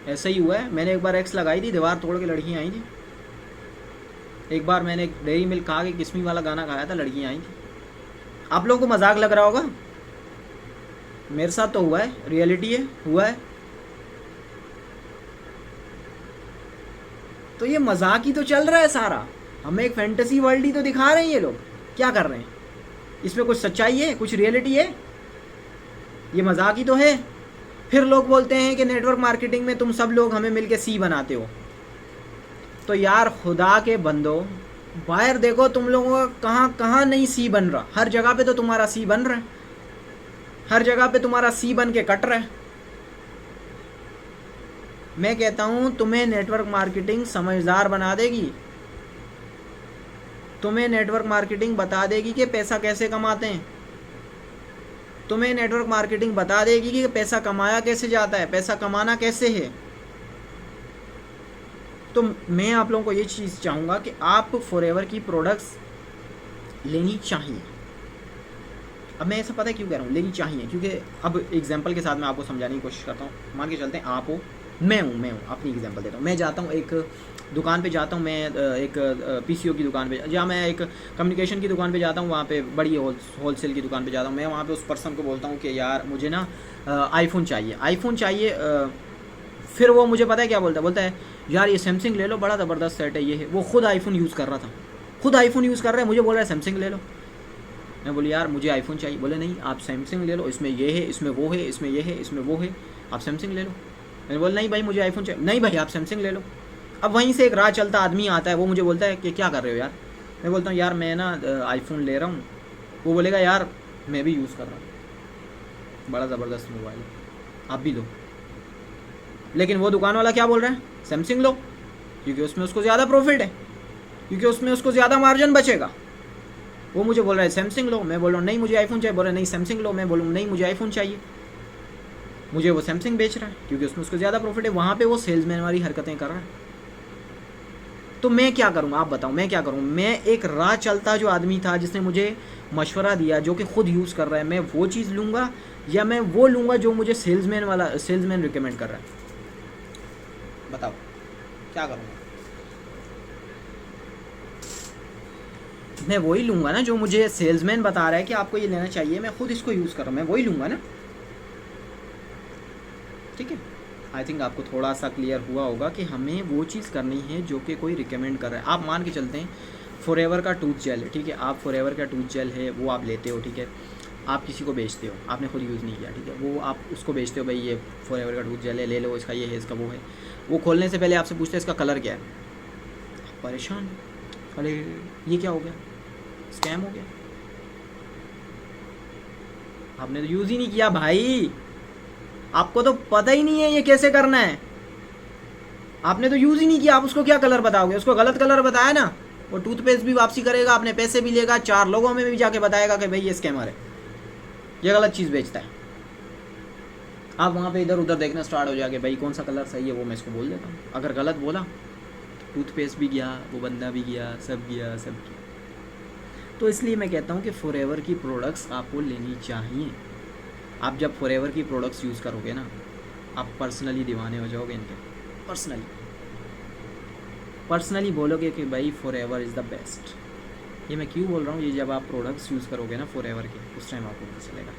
ऐसा ही हुआ है। मैंने एक बार एक्स लगाई थी, दीवार तोड़ के लड़कियाँ आई थी। एक बार मैंने डेयरी मिल्क खा के किस्मी वाला गाना गाया था, लड़कियाँ आई थी। आप लोगों को मजाक लग रहा होगा, मेरे साथ तो हुआ है, रियलिटी है, हुआ है। तो ये मजाक ही तो चल रहा है सारा, हमें एक फैंटेसी वर्ल्ड ही तो दिखा रहे हैं ये लोग। क्या कर रहे हैं इसमें? कुछ सच्चाई है, कुछ रियलिटी है? ये मजाक ही तो है। फिर लोग बोलते हैं कि नेटवर्क मार्केटिंग में तुम सब लोग हमें मिलके सी बनाते हो। तो यार खुदा के बंदो, बाहर देखो तुम लोगों का कहाँ कहाँ नहीं सी बन रहा। हर जगह पे तो तुम्हारा सी बन रहा है, हर जगह पे तुम्हारा सी बन के कट रहा है। मैं कहता हूँ तुम्हें नेटवर्क मार्केटिंग समझदार बना देगी, तुम्हें नेटवर्क मार्केटिंग बता देगी कि पैसा कैसे कमाते हैं, तुम्हें नेटवर्क मार्केटिंग बता देगी कि पैसा कमाया कैसे जाता है, पैसा कमाना कैसे है। तो मैं आप लोगों को ये चीज़ चाहूँगा कि आप फॉरएवर की प्रोडक्ट्स लेनी चाहिए। अब मैं ऐसा पता है क्यों कह रहा हूँ लेनी चाहिए, क्योंकि अब एग्जांपल के साथ मैं आपको समझाने की कोशिश करता हूँ। मान के चलते हैं आप हो, मैं हूँ, अपनी एग्जांपल देता हूँ। मैं जाता हूँ एक दुकान पे जाता हूँ, मैं एक पीसीओ की दुकान पे, जहाँ मैं एक कम्युनिकेशन की दुकान पे जाता हूँ, वहाँ पे बड़ी होलसेल की दुकान पे जाता हूँ। मैं वहाँ पे उस पर्सन को बोलता हूँ कि यार मुझे ना आईफोन चाहिए। फिर वो मुझे पता है क्या बोलता है यार ये सैमसंग ले लो, बड़ा ज़बरदस्त सेट है ये है। वो खुद आईफोन यूज़ कर रहा था, खुद आईफोन यूज़ कर रहा है, मुझे बोल रहा है सैमसंग ले लो। मैं बोली यार मुझे आईफोन चाहिए। बोले नहीं आप सैमसंग ले लो, इसमें ये है, इसमें वो है, इसमें ये है, इसमें वो है, आप सैमसंग ले लो। मैंने बोला नहीं भाई मुझे आईफोन चाहिए। नहीं भाई आप सैमसंग ले लो। अब वहीं से एक राह चलता आदमी आता है, वो मुझे बोलता है कि क्या कर रहे हो यार। मैं बोलता हूँ यार मैं ना आईफोन ले रहा हूँ। वो बोलेगा यार मैं भी यूज़ कर रहा हूँ, बड़ा ज़बरदस्त मोबाइल, आप भी लो। लेकिन वो दुकान वाला क्या बोल रहा है, सैमसंग लो, क्योंकि उसमें उसको ज़्यादा प्रॉफिट है, क्योंकि उसमें उसको ज़्यादा मार्जिन बचेगा। वो मुझे बोल रहा है सैमसंग लो, मैं बोल रहा हूँ नहीं मुझे आईफोन चाहिए, बोल रहा है नहीं सैमसंग लो, मैं बोलूँ नहीं मुझे आईफोन चाहिए। मुझे वो सैमसंग बेच रहा है क्योंकि उसमें उसको ज़्यादा प्रॉफिट है। वहाँ पे वो सेल्समैन वाली हरकतें कर रहा है। तो मैं क्या करूँ, आप बताओ मैं क्या करूँ। मैं एक राह चलता जो आदमी था जिसने मुझे मशवरा दिया, जो कि खुद यूज़ कर रहा है, मैं वो चीज़ लूँगा या मैं वो लूँगा जो मुझे सेल्समैन रिकमेंड कर रहा है। बताओ क्या करूँगा। मैं वही लूँगा ना जो मुझे सेल्समैन बता रहा है कि आपको ये लेना चाहिए, मैं खुद इसको यूज़ कर रहा हूँ, मैं वही लूँगा ना। ठीक है, आई थिंक आपको थोड़ा सा क्लियर हुआ होगा कि हमें वो चीज़ करनी है जो कि कोई रिकमेंड कर रहा है। आप मान के चलते हैं फॉरएवर का टूथ जेल है, ठीक है, आप फॉरएवर का टूथ जेल है वो आप लेते हो, ठीक है, आप किसी को बेचते हो, आपने खुद यूज़ नहीं किया, ठीक है, वो आप उसको बेचते हो, भाई ये फॉरएवर का टूथ जेल है ले लो, इसका ये है इसका वो है। वो खोलने से पहले आपसे पूछते हैं इसका कलर क्या है, परेशान, अरे ये क्या हो गया, स्कैम हो गया, आपने तो यूज़ ही नहीं किया भाई, आपको तो पता ही नहीं है ये कैसे करना है, आपने तो यूज़ ही नहीं किया, आप उसको क्या कलर बताओगे। उसको गलत कलर बताया ना, वो टूथपेस्ट भी वापसी करेगा, अपने पैसे भी लेगा, 4 लोगों में भी जाके बताएगा कि भाई ये स्कैमर है, ये गलत चीज़ बेचता है। आप वहाँ पे इधर उधर देखना स्टार्ट हो जाके भाई कौन सा कलर सही है, वो मैं इसको बोल देता हूँ। अगर गलत बोला टूथपेस्ट भी गया, वो बंदा भी गया, सब गया, सब गया। तो इसलिए मैं कहता हूँ कि फॉरएवर की प्रोडक्ट्स आपको लेनी चाहिए। आप जब फॉरएवर की प्रोडक्ट्स यूज़ करोगे ना, आप पर्सनली दीवाने हो जाओगे इनके, पर्सनली बोलोगे कि भाई फॉरएवर इज़ द बेस्ट। ये मैं क्यों बोल रहा हूँ, ये जब आप प्रोडक्ट्स यूज़ करोगे ना फॉरएवर के, उस टाइम आपको पता चलेगा।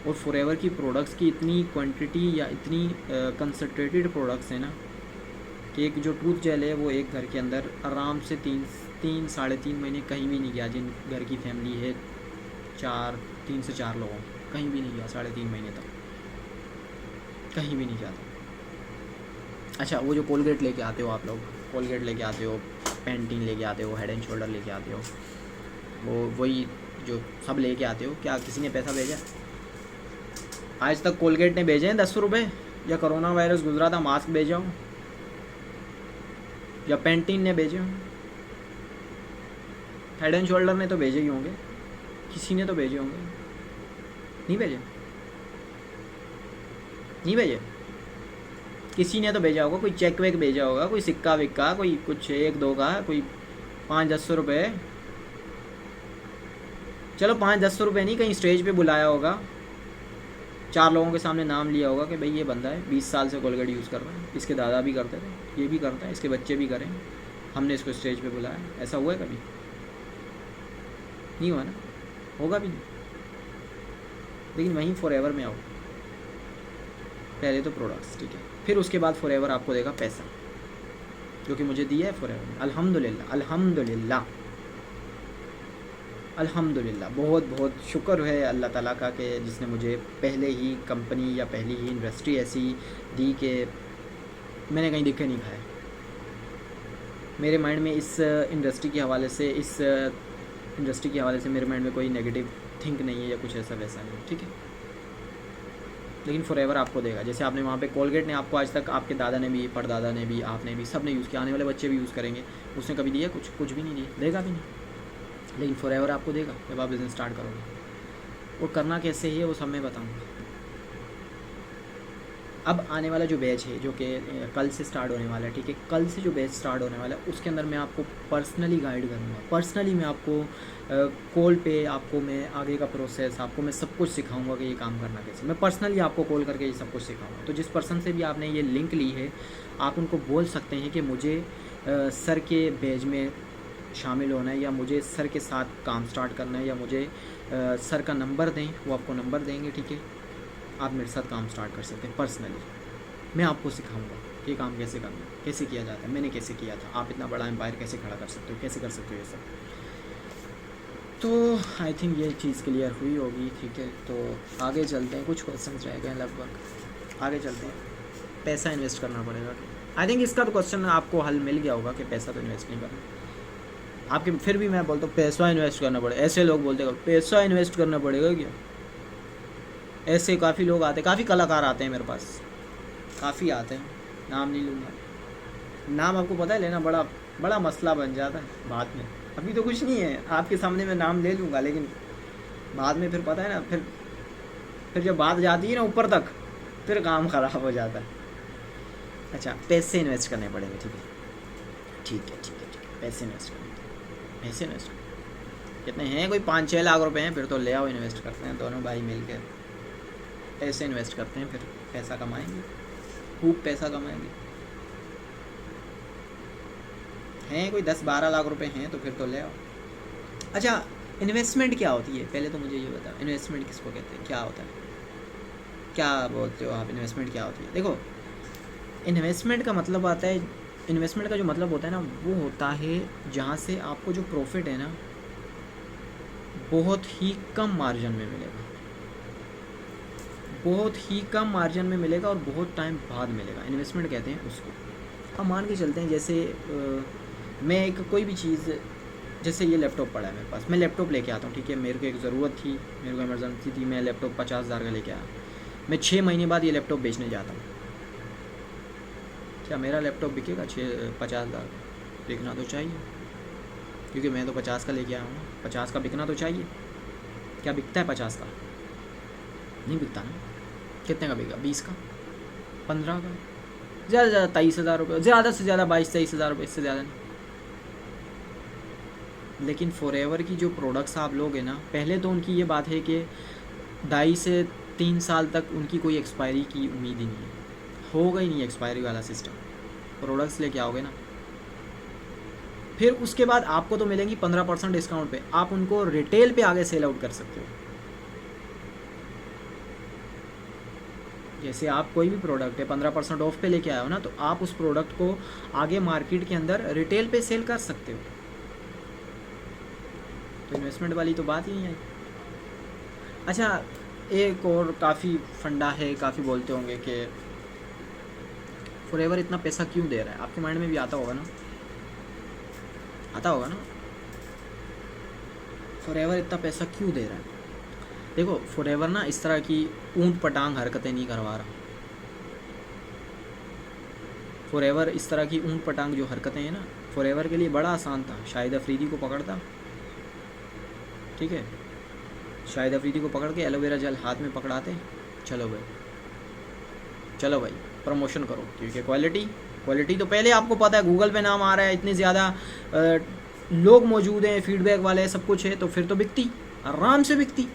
और फॉरएवर की प्रोडक्ट्स की इतनी क्वांटिटी या इतनी कंसनट्रेटेड प्रोडक्ट्स है ना कि एक जो टूथ जेल है वो एक घर के अंदर आराम से 3-3.5 महीने कहीं भी नहीं गया। जिन घर की फैमिली है 3 से 4 लोगों, कहीं भी नहीं गया 3.5 महीने तक, कहीं भी नहीं जाता। अच्छा, वो जो कोलगेट लेके आते हो आप लोग, कोलगेट लेके आते हो, पेंटीन लेके आते हो, हेड एंड शोल्डर लेके आते हो, वो वही जो सब लेके आते हो, क्या किसी ने पैसा भेजा? आज तक कोलगेट ने भेजे हैं 10 रुपये, या कोरोना वायरस गुजरा था मास्क भेजा हो, या पेंटीन ने भेजे हो, हेड एंड शोल्डर ने तो भेजे ही होंगे, किसी ने तो भेजे होंगे, नहीं भेजे? नहीं भेजे, किसी ने तो भेजा होगा, कोई चेक वेक भेजा होगा, कोई सिक्का विक्का, कोई कुछ 1-2 का, कोई 5-10 रुपये, चलो 5-10 रुपये नहीं, कहीं स्टेज पे बुलाया होगा, 4 लोगों के सामने नाम लिया होगा कि भाई ये बंदा है 20 साल से कोलगेट यूज़ कर रहा है, इसके दादा भी करते थे, ये भी करता है, इसके बच्चे भी करें, हमने इसको स्टेज पे बुलाया। ऐसा हुआ है कभी? नहीं हुआ ना, होगा भी नहीं। लेकिन वहीं फॉरएवर में आओ, पहले तो प्रोडक्ट्स, ठीक है, फिर उसके बाद फॉरएवर आपको देगा पैसा, जो कि मुझे दिया है फॉरएवर। अल्हम्दुलिल्लाह, अल्हम्दुलिल्लाह, अल्हम्दुलिल्लाह, बहुत बहुत शुक्र है अल्लाह ताला का कि जिसने मुझे पहले ही कंपनी या पहली ही इंडस्ट्री ऐसी दी कि मैंने कहीं दिक्कत नहीं खाया। मेरे माइंड में इस इंडस्ट्री के हवाले से मेरे माइंड में कोई नेगेटिव थिंक नहीं है या कुछ ऐसा वैसा नहीं, ठीक है। लेकिन फॉरएवर आपको देगा, जैसे आपने वहाँ पे कोलगेट ने आपको आज तक, आपके दादा ने भी, परदादा ने भी, आपने भी, सब ने यूज़ किया, आने वाले बच्चे भी यूज़ करेंगे, उसने कभी दिया कुछ भी नहीं दिया, देगा भी नहीं। लेकिन फॉरएवर आपको देगा जब आप बिज़नेस स्टार्ट करोगे। और करना कैसे है वो सब मैं बताऊँगा। अब आने वाला जो बैच है, जो कि कल से स्टार्ट होने वाला है, ठीक है, कल से जो बैच स्टार्ट होने वाला है उसके अंदर मैं आपको पर्सनली गाइड करूँगा। पर्सनली मैं आपको कॉल पे आपको मैं आगे का प्रोसेस, आपको मैं सब कुछ सिखाऊंगा कि ये काम करना कैसे। मैं पर्सनली आपको कॉल करके ये सब कुछ सिखाऊंगा। तो जिस पर्सन से भी आपने ये लिंक ली है, आप उनको बोल सकते हैं कि मुझे सर के बैच में शामिल होना है, या मुझे सर के साथ काम स्टार्ट करना है, या मुझे सर का नंबर दें, वो आपको नंबर देंगे, ठीक है, आप मेरे साथ काम स्टार्ट कर सकते हैं। पर्सनली मैं आपको सिखाऊंगा कि काम कैसे करना है, कैसे किया जाता है, मैंने कैसे किया था, आप इतना बड़ा एम्पायर कैसे खड़ा कर सकते हो, कैसे कर सकते हो ये सब। तो आई थिंक ये चीज़ क्लियर हुई होगी, ठीक है। तो आगे चलते हैं, कुछ क्वेश्चन रह गए लगभग, आगे चलते हैं। पैसा इन्वेस्ट करना पड़ेगा, आई थिंक इसका तो क्वेश्चन आपको हल मिल गया होगा कि पैसा तो इन्वेस्ट नहीं करना। आपके फिर भी मैं बोलता हूँ पैसा इन्वेस्ट करना पड़ेगा। ऐसे लोग बोलते हैं पैसा इन्वेस्ट करना पड़ेगा क्या? ऐसे काफ़ी लोग आते हैं, काफ़ी कलाकार आते हैं मेरे पास, काफ़ी आते हैं, नाम नहीं लूँगा। नाम आपको पता है लेना बड़ा बड़ा मसला बन जाता है बाद में। अभी तो कुछ नहीं है, आपके सामने मैं नाम ले लूँगा, लेकिन बाद में फिर पता है ना, फिर जब बात जाती है ना ऊपर तक, फिर काम ख़राब हो जाता है। अच्छा, पैसे इन्वेस्ट करने पड़ेंगे, ठीक है ठीक है ठीक है ठीक है, पैसे इन्वेस्ट करने, पैसे इन्वेस्ट कितने हैं? कोई 5-6 लाख रुपए हैं, फिर तो ले आओ, इन्वेस्ट करते हैं दोनों भाई मिल के, पैसे इन्वेस्ट करते हैं, फिर पैसा कमाएंगे, खूब पैसा कमाएंगे। हैं कोई 10-12 लाख रुपए हैं तो फिर तो ले आओ। अच्छा, इन्वेस्टमेंट क्या होती है पहले तो मुझे ये बताओ, इन्वेस्टमेंट किसको कहते हैं, क्या होता है, क्या बोलते हो आप, इन्वेस्टमेंट क्या होती है? देखो, इन्वेस्टमेंट का मतलब आता है, इन्वेस्टमेंट का जो मतलब होता है ना, वो होता है जहाँ से आपको जो प्रॉफिट है ना बहुत ही कम मार्जिन में मिलेगा, बहुत ही कम मार्जिन में मिलेगा और बहुत टाइम बाद मिलेगा, इन्वेस्टमेंट कहते हैं उसको। अब मान के चलते हैं जैसे मैं एक कोई भी चीज़, जैसे ये लैपटॉप पड़ा है मेरे पास, मैं लैपटॉप लेके आता हूँ, ठीक है, मेरे को एक ज़रूरत थी, मेरे को इमरजेंसी थी, मैं लैपटॉप 50,000 का लेके आया, मैं 6 महीने बाद ये लैपटॉप बेचने जाता हूँ, क्या मेरा लैपटॉप बिकेगा 50,000? बिकना तो चाहिए, क्योंकि मैं तो 50 का लेके आया हूँ ना, 50 का बिकना तो चाहिए। क्या बिकता है 50 का? नहीं बिकता ना। कितने का बिकेगा? 20 का, 15 का, ज़्यादा से ज़्यादा 23,000 रुपये, ज़्यादा से ज़्यादा 22-23 हज़ार रुपये, इससे ज़्यादा नहीं। लेकिन फॉरएवर की जो प्रोडक्ट्स आप लोगे ना, पहले तो उनकी ये बात है कि 2.5 से 3 साल तक उनकी कोई एक्सपायरी की उम्मीद ही नहीं है, होगा ही नहीं एक्सपायरी वाला सिस्टम। प्रोडक्ट्स लेके आओगे ना, फिर उसके बाद आपको तो मिलेंगी 15% डिस्काउंट पे, आप उनको रिटेल पे आगे सेल आउट कर सकते हो। जैसे आप कोई भी प्रोडक्ट है 15% ऑफ पे लेके आए हो ना, तो आप उस प्रोडक्ट को आगे मार्केट के अंदर रिटेल पे सेल कर सकते हो। तो इन्वेस्टमेंट वाली तो बात ही नहीं है। अच्छा, एक और काफ़ी फंडा है, काफ़ी बोलते होंगे कि फॉरएवर इतना पैसा क्यों दे रहा है, आपके माइंड में भी आता होगा ना, आता होगा ना, फॉरएवर इतना पैसा क्यों दे रहा है? देखो, फॉरएवर ना इस तरह की ऊंट पटांग हरकतें नहीं करवा रहा। फॉरएवर इस तरह की ऊंट पटांग जो हरकतें हैं ना, फॉरएवर के लिए बड़ा आसान था, शाहिद अफरीदी को पकड़ता, ठीक है, शाहिद अफरीदी को पकड़ के एलोवेरा जेल हाथ में पकड़ाते, चलो भाई चलो भाई प्रमोशन करो, क्योंकि क्वालिटी तो पहले आपको पता है, गूगल पे नाम आ रहा है, इतने ज़्यादा लोग मौजूद हैं, फीडबैक वाले सब कुछ है, तो फिर तो बिकती, आराम से बिकती।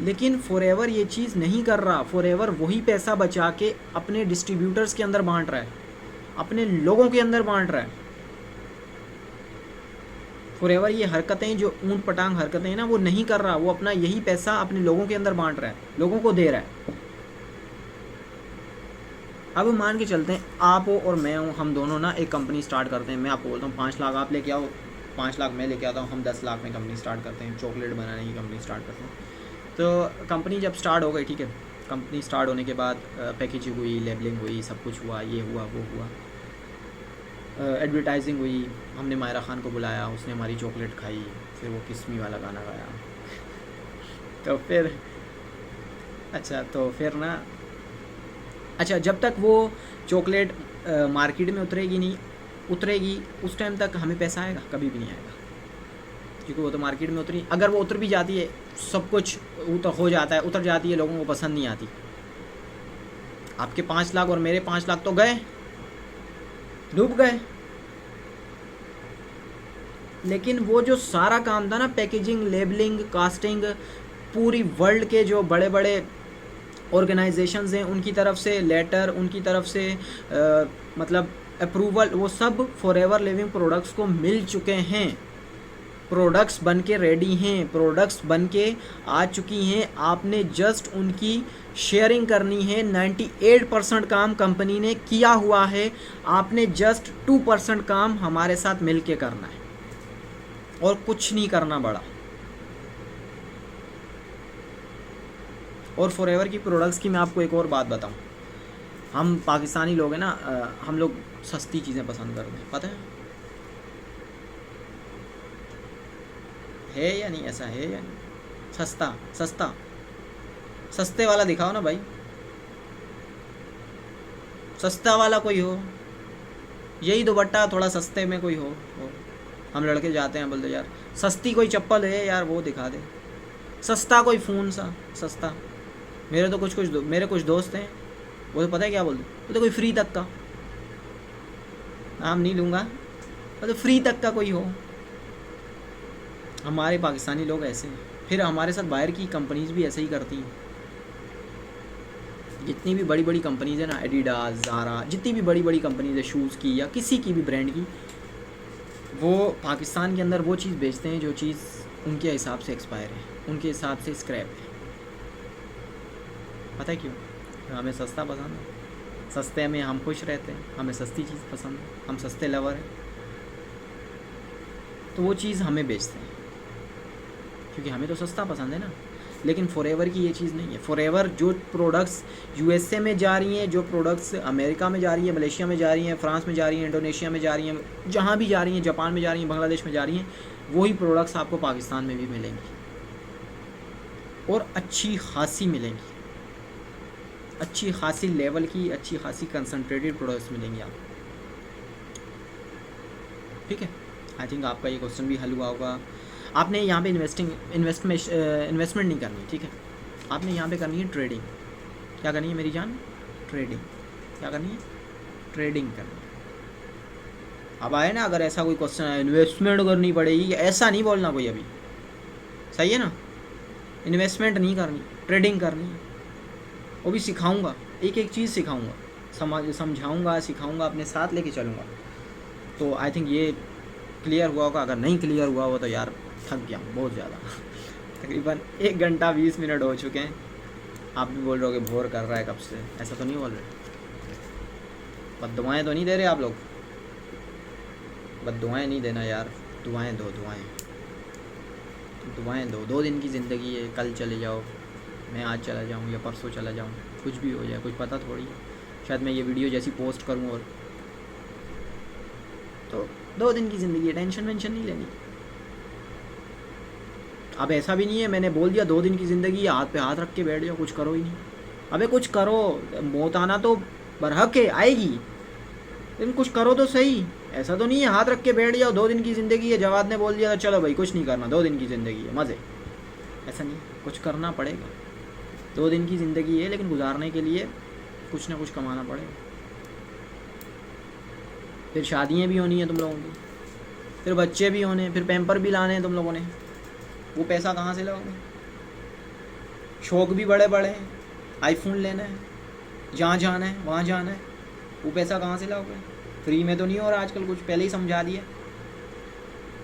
लेकिन फॉरएवर ये चीज़ नहीं कर रहा। फॉरएवर वही पैसा बचा के अपने डिस्ट्रीब्यूटर्स के अंदर बांट रहा है, अपने लोगों के अंदर बांट रहा है। फॉरएवर ये हरकतें जो ऊंट पटांग हरकतें हैं ना, वो नहीं कर रहा, वो अपना यही पैसा अपने लोगों के अंदर बांट रहा है, लोगों को दे रहा है। अब मान के चलते हैं आप हो और मैं हूँ, हम दोनों ना एक कंपनी स्टार्ट करते हैं। मैं आपको बोलता हूँ 5 लाख आप लेके आओ, 5 लाख मैं लेके आता हूँ, हम 10 लाख में कंपनी स्टार्ट करते हैं, चॉकलेट बनाने की कंपनी स्टार्ट करते हैं। तो कंपनी जब स्टार्ट हो गई, ठीक है, कंपनी स्टार्ट होने के बाद पैकेजिंग हुई, लेबलिंग हुई, सब कुछ हुआ, ये हुआ वो हुआ, एडवर्टाइजिंग हुई, हमने मायरा खान को बुलाया, उसने हमारी चॉकलेट खाई, फिर वो किस्मी वाला गाना गाया। तो फिर अच्छा जब तक वो चॉकलेट मार्केट में उतरेगी उस टाइम तक हमें पैसा आएगा? कभी भी नहीं आएगा, क्योंकि वो तो मार्केट में उतरी। अगर वो उतर भी जाती है, सब कुछ उतर जाती है, लोगों को पसंद नहीं आती, आपके 5 लाख और मेरे 5 लाख तो गए, डूब गए। लेकिन वो जो सारा काम था ना, पैकेजिंग, लेबलिंग, कास्टिंग, पूरी वर्ल्ड के जो बड़े बड़े ऑर्गेनाइजेशंस हैं उनकी तरफ से लेटर, उनकी तरफ से मतलब अप्रूवल, वो सब फॉरएवर लिविंग प्रोडक्ट्स को मिल चुके हैं। प्रोडक्ट्स बन के रेडी हैं, प्रोडक्ट्स बन के आ चुकी हैं, आपने जस्ट उनकी शेयरिंग करनी है। 98% काम कंपनी ने किया हुआ है, आपने जस्ट 2% काम हमारे साथ मिल के करना है और कुछ नहीं करना बड़ा। और फॉरएवर की प्रोडक्ट्स की मैं आपको एक और बात बताऊं, हम पाकिस्तानी लोग हैं ना, हम लोग सस्ती चीज़ें पसंद करते हैं, पता है या नहीं? ऐसा है या नहीं? सस्ता सस्ता सस्ते वाला दिखाओ ना भाई, सस्ता वाला कोई हो, यही दुपट्टा थोड़ा सस्ते में कोई हो। हम लड़के जाते हैं, बोलते यार सस्ती कोई चप्पल है यार, वो दिखा दे। सस्ता कोई फ़ोन सा सस्ता। मेरे कुछ दोस्त हैं, वो तो पता है क्या बोलते, वो तो कोई फ्री तक का, नाम नहीं लूँगा, वो तो फ्री तक का कोई हो। हमारे पाकिस्तानी लोग ऐसे हैं, फिर हमारे साथ बाहर की कंपनीज भी ऐसे ही करती हैं। जितनी भी बड़ी बड़ी कंपनीज है ना, एडिडास, ज़ारा, जितनी भी बड़ी बड़ी कंपनीज है शूज़ की या किसी की भी ब्रांड की, वो पाकिस्तान के अंदर वो चीज़ बेचते हैं जो चीज़ उनके हिसाब से एक्सपायर है, उनके हिसाब से स्क्रैप है। पता है क्यों? हमें सस्ता पसंद है, सस्ते में हम खुश रहते हैं, हमें सस्ती चीज़ पसंद है, हम सस्ते लवर हैं, तो वो चीज़ हमें बेचते हैं क्योंकि हमें तो सस्ता पसंद है ना। लेकिन फॉरएवर की ये चीज़ नहीं है। फॉरएवर जो प्रोडक्ट्स यूएसए में जा रही हैं, जो प्रोडक्ट्स अमेरिका में जा रही हैं, मलेशिया में जा रही हैं, फ्रांस में जा रही हैं, इंडोनेशिया में जा रही हैं, जहाँ भी जा रही हैं, जापान में जा रही हैं, बांग्लादेश में जा रही हैं, वही प्रोडक्ट्स आपको पाकिस्तान में भी मिलेंगी और अच्छी खासी मिलेंगी, अच्छी खासी लेवल की, अच्छी खासी कंसनट्रेटेड प्रोडक्ट्स मिलेंगी आपको। ठीक है, आई थिंक आपका ये क्वेश्चन भी हल हुआ होगा। आपने यहाँ पे इन्वेस्टमेंट नहीं करनी, ठीक है, आपने यहाँ पे करनी है ट्रेडिंग। क्या करनी है मेरी जान? ट्रेडिंग। क्या करनी है? ट्रेडिंग करनी है। अब आए ना, अगर ऐसा कोई क्वेश्चन है इन्वेस्टमेंट करनी पड़ेगी, ऐसा नहीं बोलना कोई अभी, सही है ना? इन्वेस्टमेंट नहीं करनी, ट्रेडिंग करनी है। वो भी सिखाऊंगा, एक एक चीज़ सिखाऊंगा, समझाऊंगा, सिखाऊंगा, अपने साथ लेके चलूँगा। तो आई थिंक ये क्लियर हुआ होगा। अगर नहीं क्लियर हुआ हो तो यार थक गया हूँ बहुत ज़्यादा। तकरीबन 1 घंटा 20 मिनट हो चुके हैं। आप भी बोल रहे हो कि बोर कर रहा है कब से, ऐसा तो नहीं बोल रहे? बद्दुआएँ तो नहीं दे रहे आप लोग? बद्दुआएँ नहीं देना यार, दुआएं दो, दुआएं दो। 2 दिन की ज़िंदगी है, कल चले जाओ, मैं आज चला जाऊँ या परसों चला जाऊँ, कुछ भी हो जाए, कुछ पता थोड़ी है। शायद मैं ये वीडियो जैसी पोस्ट करूँ और तो 2 दिन की ज़िंदगी है, टेंशन वेंशन नहीं लेनी। अब ऐसा भी नहीं है मैंने बोल दिया 2 दिन की ज़िंदगी है, हाथ पे हाथ रख के बैठ जाओ, कुछ करो ही नहीं। अबे कुछ करो, मौत आना तो बरहक है, आएगी, लेकिन कुछ करो तो सही। ऐसा तो नहीं है हाथ रख के बैठ जाओ, 2 दिन की ज़िंदगी है, जवाद ने बोल दिया चलो भाई कुछ नहीं करना, 2 दिन की ज़िंदगी है, मज़े। ऐसा नहीं, कुछ करना पड़ेगा। 2 दिन की ज़िंदगी है, लेकिन गुजारने के लिए कुछ ना कुछ कमाना पड़ेगा। फिर शादियाँ भी होनी है तुम लोगों की, फिर बच्चे भी होने, फिर पैम्पर भी लाने हैं तुम लोगों ने, वो पैसा कहाँ से लाओगे? शौक भी बड़े बड़े हैं, आईफोन लेना है, जहाँ जाना है वहाँ जाना है, वो पैसा कहाँ से लाओगे? फ्री में तो नहीं हो रहा आजकल कुछ, पहले ही समझा दिया।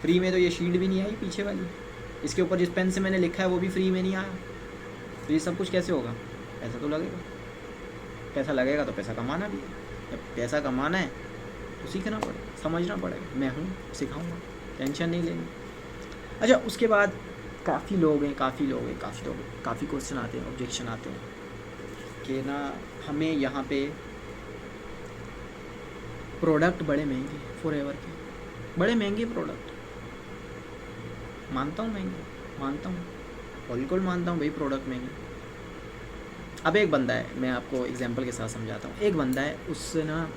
फ्री में तो ये शीट भी नहीं आई पीछे वाली, इसके ऊपर जिस पेन से मैंने लिखा है वो भी फ्री में नहीं आया। तो ये सब कुछ कैसे होगा? पैसा तो लगेगा, पैसा लगेगा तो पैसा कमाना भी है। जब पैसा कमाना है तो सीखना पड़ेगा, समझना पड़ेगा। मैं हूँ, सिखाऊंगा, टेंशन नहीं लेनी। अच्छा, उसके बाद काफ़ी लोग हैं, काफ़ी क्वेश्चन आते हैं, ऑब्जेक्शन आते हैं कि ना हमें यहाँ पे प्रोडक्ट बड़े महंगे, फॉरएवर के बड़े महंगे प्रोडक्ट। मानता हूँ महंगे, मानता हूँ, बिल्कुल मानता हूँ भाई प्रोडक्ट महंगे। अब एक बंदा है, मैं आपको एग्जांपल के साथ समझाता हूँ। एक बंदा है, उससे ना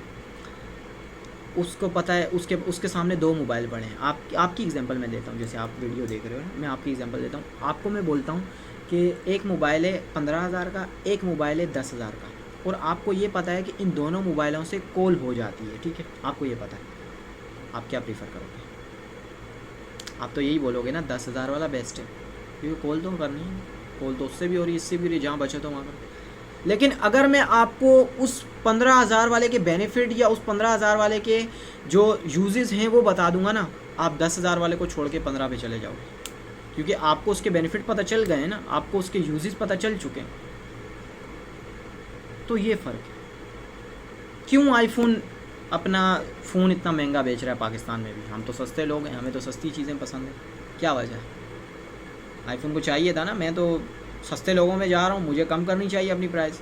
उसको पता है, उसके सामने 2 मोबाइल पड़े हैं। आपकी एग्जांपल मैं देता हूँ, जैसे आप वीडियो देख रहे हो ना, मैं आपकी एग्जांपल देता हूँ। आपको मैं बोलता हूँ कि एक मोबाइल है 15,000 का, एक मोबाइल है 10,000 का, और आपको ये पता है कि इन दोनों मोबाइलों से कॉल हो जाती है, ठीक है, आपको ये पता है। आप क्या प्रीफर करोगे? आप तो यही बोलोगे ना 10,000 वाला बेस्ट है, क्योंकि कॉल तो करनी है, कॉल तो उससे भी हो रही है, इससे भी हो रही है, जहाँ बचे तो वहाँ पर। लेकिन अगर मैं आपको उस 15,000 वाले के बेनिफिट या उस 15,000 वाले के जो यूजेस हैं वो बता दूंगा ना, आप 10,000 वाले को छोड़ के 15 पे चले जाओगे, क्योंकि आपको उसके बेनिफिट पता चल गए हैं ना, आपको उसके यूजेस पता चल चुके हैं। तो ये फ़र्क है। क्यों आईफोन अपना फ़ोन इतना महंगा बेच रहा है पाकिस्तान में भी? हम तो सस्ते लोग हैं, हमें तो सस्ती चीज़ें पसंद है। क्या वजह है? आईफोन को चाहिए था ना, मैं तो सस्ते लोगों में जा रहा हूँ, मुझे कम करनी चाहिए अपनी प्राइस।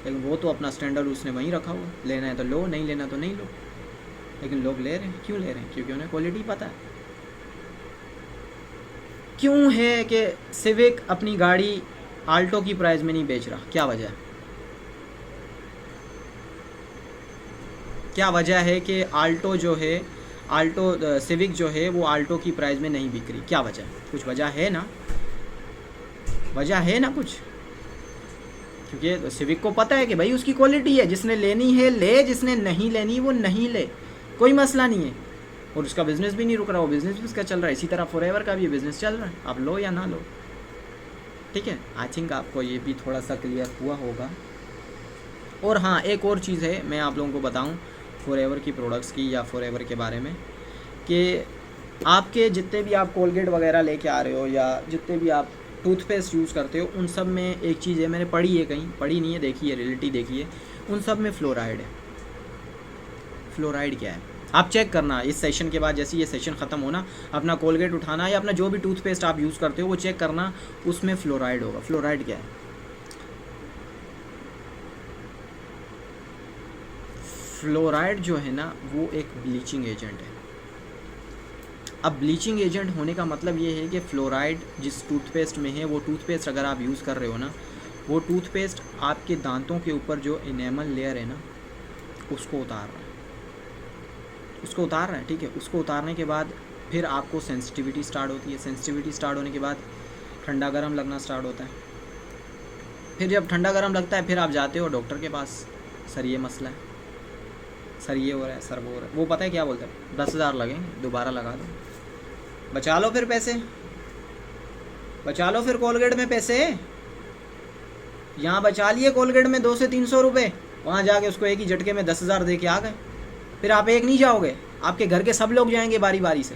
लेकिन वो तो अपना स्टैंडर्ड उसने वहीं रखा हुआ, लेना है तो लो, नहीं लेना तो नहीं लो। लेकिन लोग ले रहे हैं, क्यों ले रहे हैं? क्योंकि उन्हें क्वालिटी पता है। क्यों है कि सिविक अपनी गाड़ी आल्टो की प्राइस में नहीं बेच रहा? क्या वजह है? क्या वजह है कि आल्टो जो है, आल्टो सिविक जो है वो आल्टो की प्राइस में नहीं बिक रही? क्या वजह है? कुछ वजह है ना, वजह है ना कुछ। क्योंकि सिविक को पता है कि भाई उसकी क्वालिटी है, जिसने लेनी है ले, जिसने नहीं लेनी वो नहीं ले, कोई मसला नहीं है। और उसका बिज़नेस भी नहीं रुक रहा, वो बिज़नेस भी उसका चल रहा है। इसी तरह फॉरएवर का भी बिज़नेस चल रहा है, आप लो या ना लो। ठीक है, आई थिंक आपको ये भी थोड़ा सा क्लियर हुआ होगा। और हाँ, एक और चीज़ है, मैं आप लोगों को बताऊँ फॉरएवर की प्रोडक्ट्स की या फॉरएवर के बारे में, कि आपके जितने भी आप कोलगेट वगैरह लेके आ रहे हो या जितने भी आप टूथपेस्ट यूज़ करते हो, उन सब में एक चीज़ है, मैंने पढ़ी है, कहीं पढ़ी नहीं है, देखी है, रियलिटी देखी है, उन सब में फ्लोराइड है। फ्लोराइड क्या है आप चेक करना इस सेशन के बाद, जैसे ये सेशन ख़त्म होना, अपना कोलगेट उठाना या अपना जो भी टूथपेस्ट आप यूज़ करते हो वो चेक करना, उसमें फ्लोराइड होगा। फ्लोराइड क्या है? फ्लोराइड जो है ना वो एक ब्लीचिंग एजेंट है। अब ब्लीचिंग एजेंट होने का मतलब ये है कि फ्लोराइड जिस टूथपेस्ट में है, वो टूथपेस्ट अगर आप यूज़ कर रहे हो ना, वो टूथपेस्ट आपके दांतों के ऊपर जो इनेमल लेयर है ना उसको उतार रहा है, उसको उतार रहा है। ठीक है, उसको उतारने के बाद फिर आपको सेंसिटिविटी स्टार्ट होती है। सेंसिटिविटी स्टार्ट होने के बाद ठंडा गर्म लगना स्टार्ट होता है। फिर जब ठंडा गर्म लगता है फिर आप जाते हो डॉक्टर के पास, सर ये मसला है, सर ये हो रहा है, सर वो हो रहा है। वो पता है क्या बोलता है? 10,000 लगेंगे, दोबारा लगा दो, बचा लो फिर पैसे, बचा लो फिर कोलगेट में पैसे। यहाँ बचा लिए कोलगेट में 200 से 300 रुपये, वहाँ जाके उसको एक ही झटके में 10,000 दे के आ गए। फिर आप एक नहीं जाओगे, आपके घर के सब लोग जाएंगे बारी बारी से,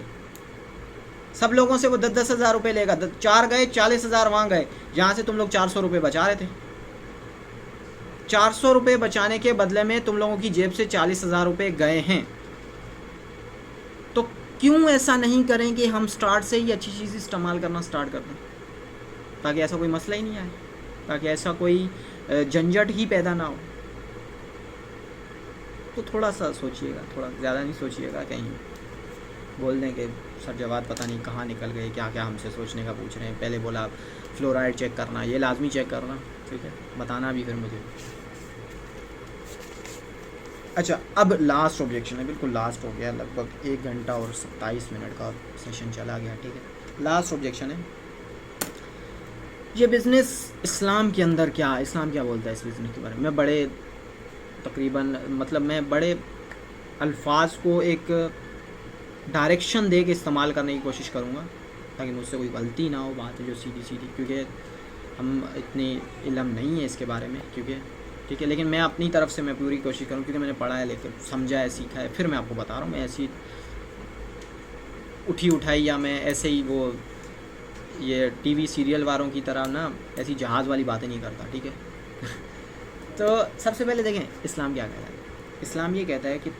सब लोगों से वो 10,000 रुपये लेगा। 4 गए, 40,000 वहाँ गए, जहाँ से तुम लोग 400 रुपये बचा रहे थे। 400 रुपये बचाने के बदले में तुम लोगों की जेब से 40,000 रुपये गए हैं। तो क्यों ऐसा नहीं करें कि हम स्टार्ट से ही अच्छी चीज़ इस्तेमाल करना स्टार्ट कर दें, ताकि ऐसा कोई मसला ही नहीं आए, ताकि ऐसा कोई झंझट ही पैदा ना हो। तो थोड़ा सा सोचिएगा, थोड़ा ज़्यादा नहीं सोचिएगा, कहीं बोल दें कि सर जवाब पता नहीं कहाँ निकल गए, क्या क्या हमसे सोचने का पूछ रहे हैं। पहले बोला फ्लोराइड चेक करना, ये लाजमी चेक करना, ठीक है, बताना भी फिर मुझे। अच्छा, अब लास्ट ऑब्जेक्शन है, बिल्कुल लास्ट हो गया, लगभग 1 घंटा और 27 मिनट का सेशन चला गया। ठीक है, लास्ट ऑब्जेक्शन है, ये बिज़नेस इस्लाम के अंदर क्या, इस्लाम क्या बोलता है इस बिज़नेस के बारे में। मैं बड़े तकरीबन मतलब मैं बड़े अल्फाज को एक डायरेक्शन दे के इस्तेमाल करने की कोशिश करूँगा, ताकि मुझसे कोई गलती ना हो, बात है जो सीधी सीधी, क्योंकि हम इतनी इल्म नहीं है इसके बारे में, क्योंकि ठीक है, लेकिन मैं अपनी तरफ से मैं पूरी कोशिश करूँ, क्योंकि मैंने पढ़ा है, लेकर समझा है, सीखा है, फिर मैं आपको बता रहा हूँ। मैं ऐसी उठी उठाई या मैं ऐसे ही वो ये टीवी सीरियल वालों की तरह ना ऐसी जहाज़ वाली बातें नहीं करता। ठीक है तो सबसे पहले देखें इस्लाम क्या कहता है। इस्लाम ये कहता है कि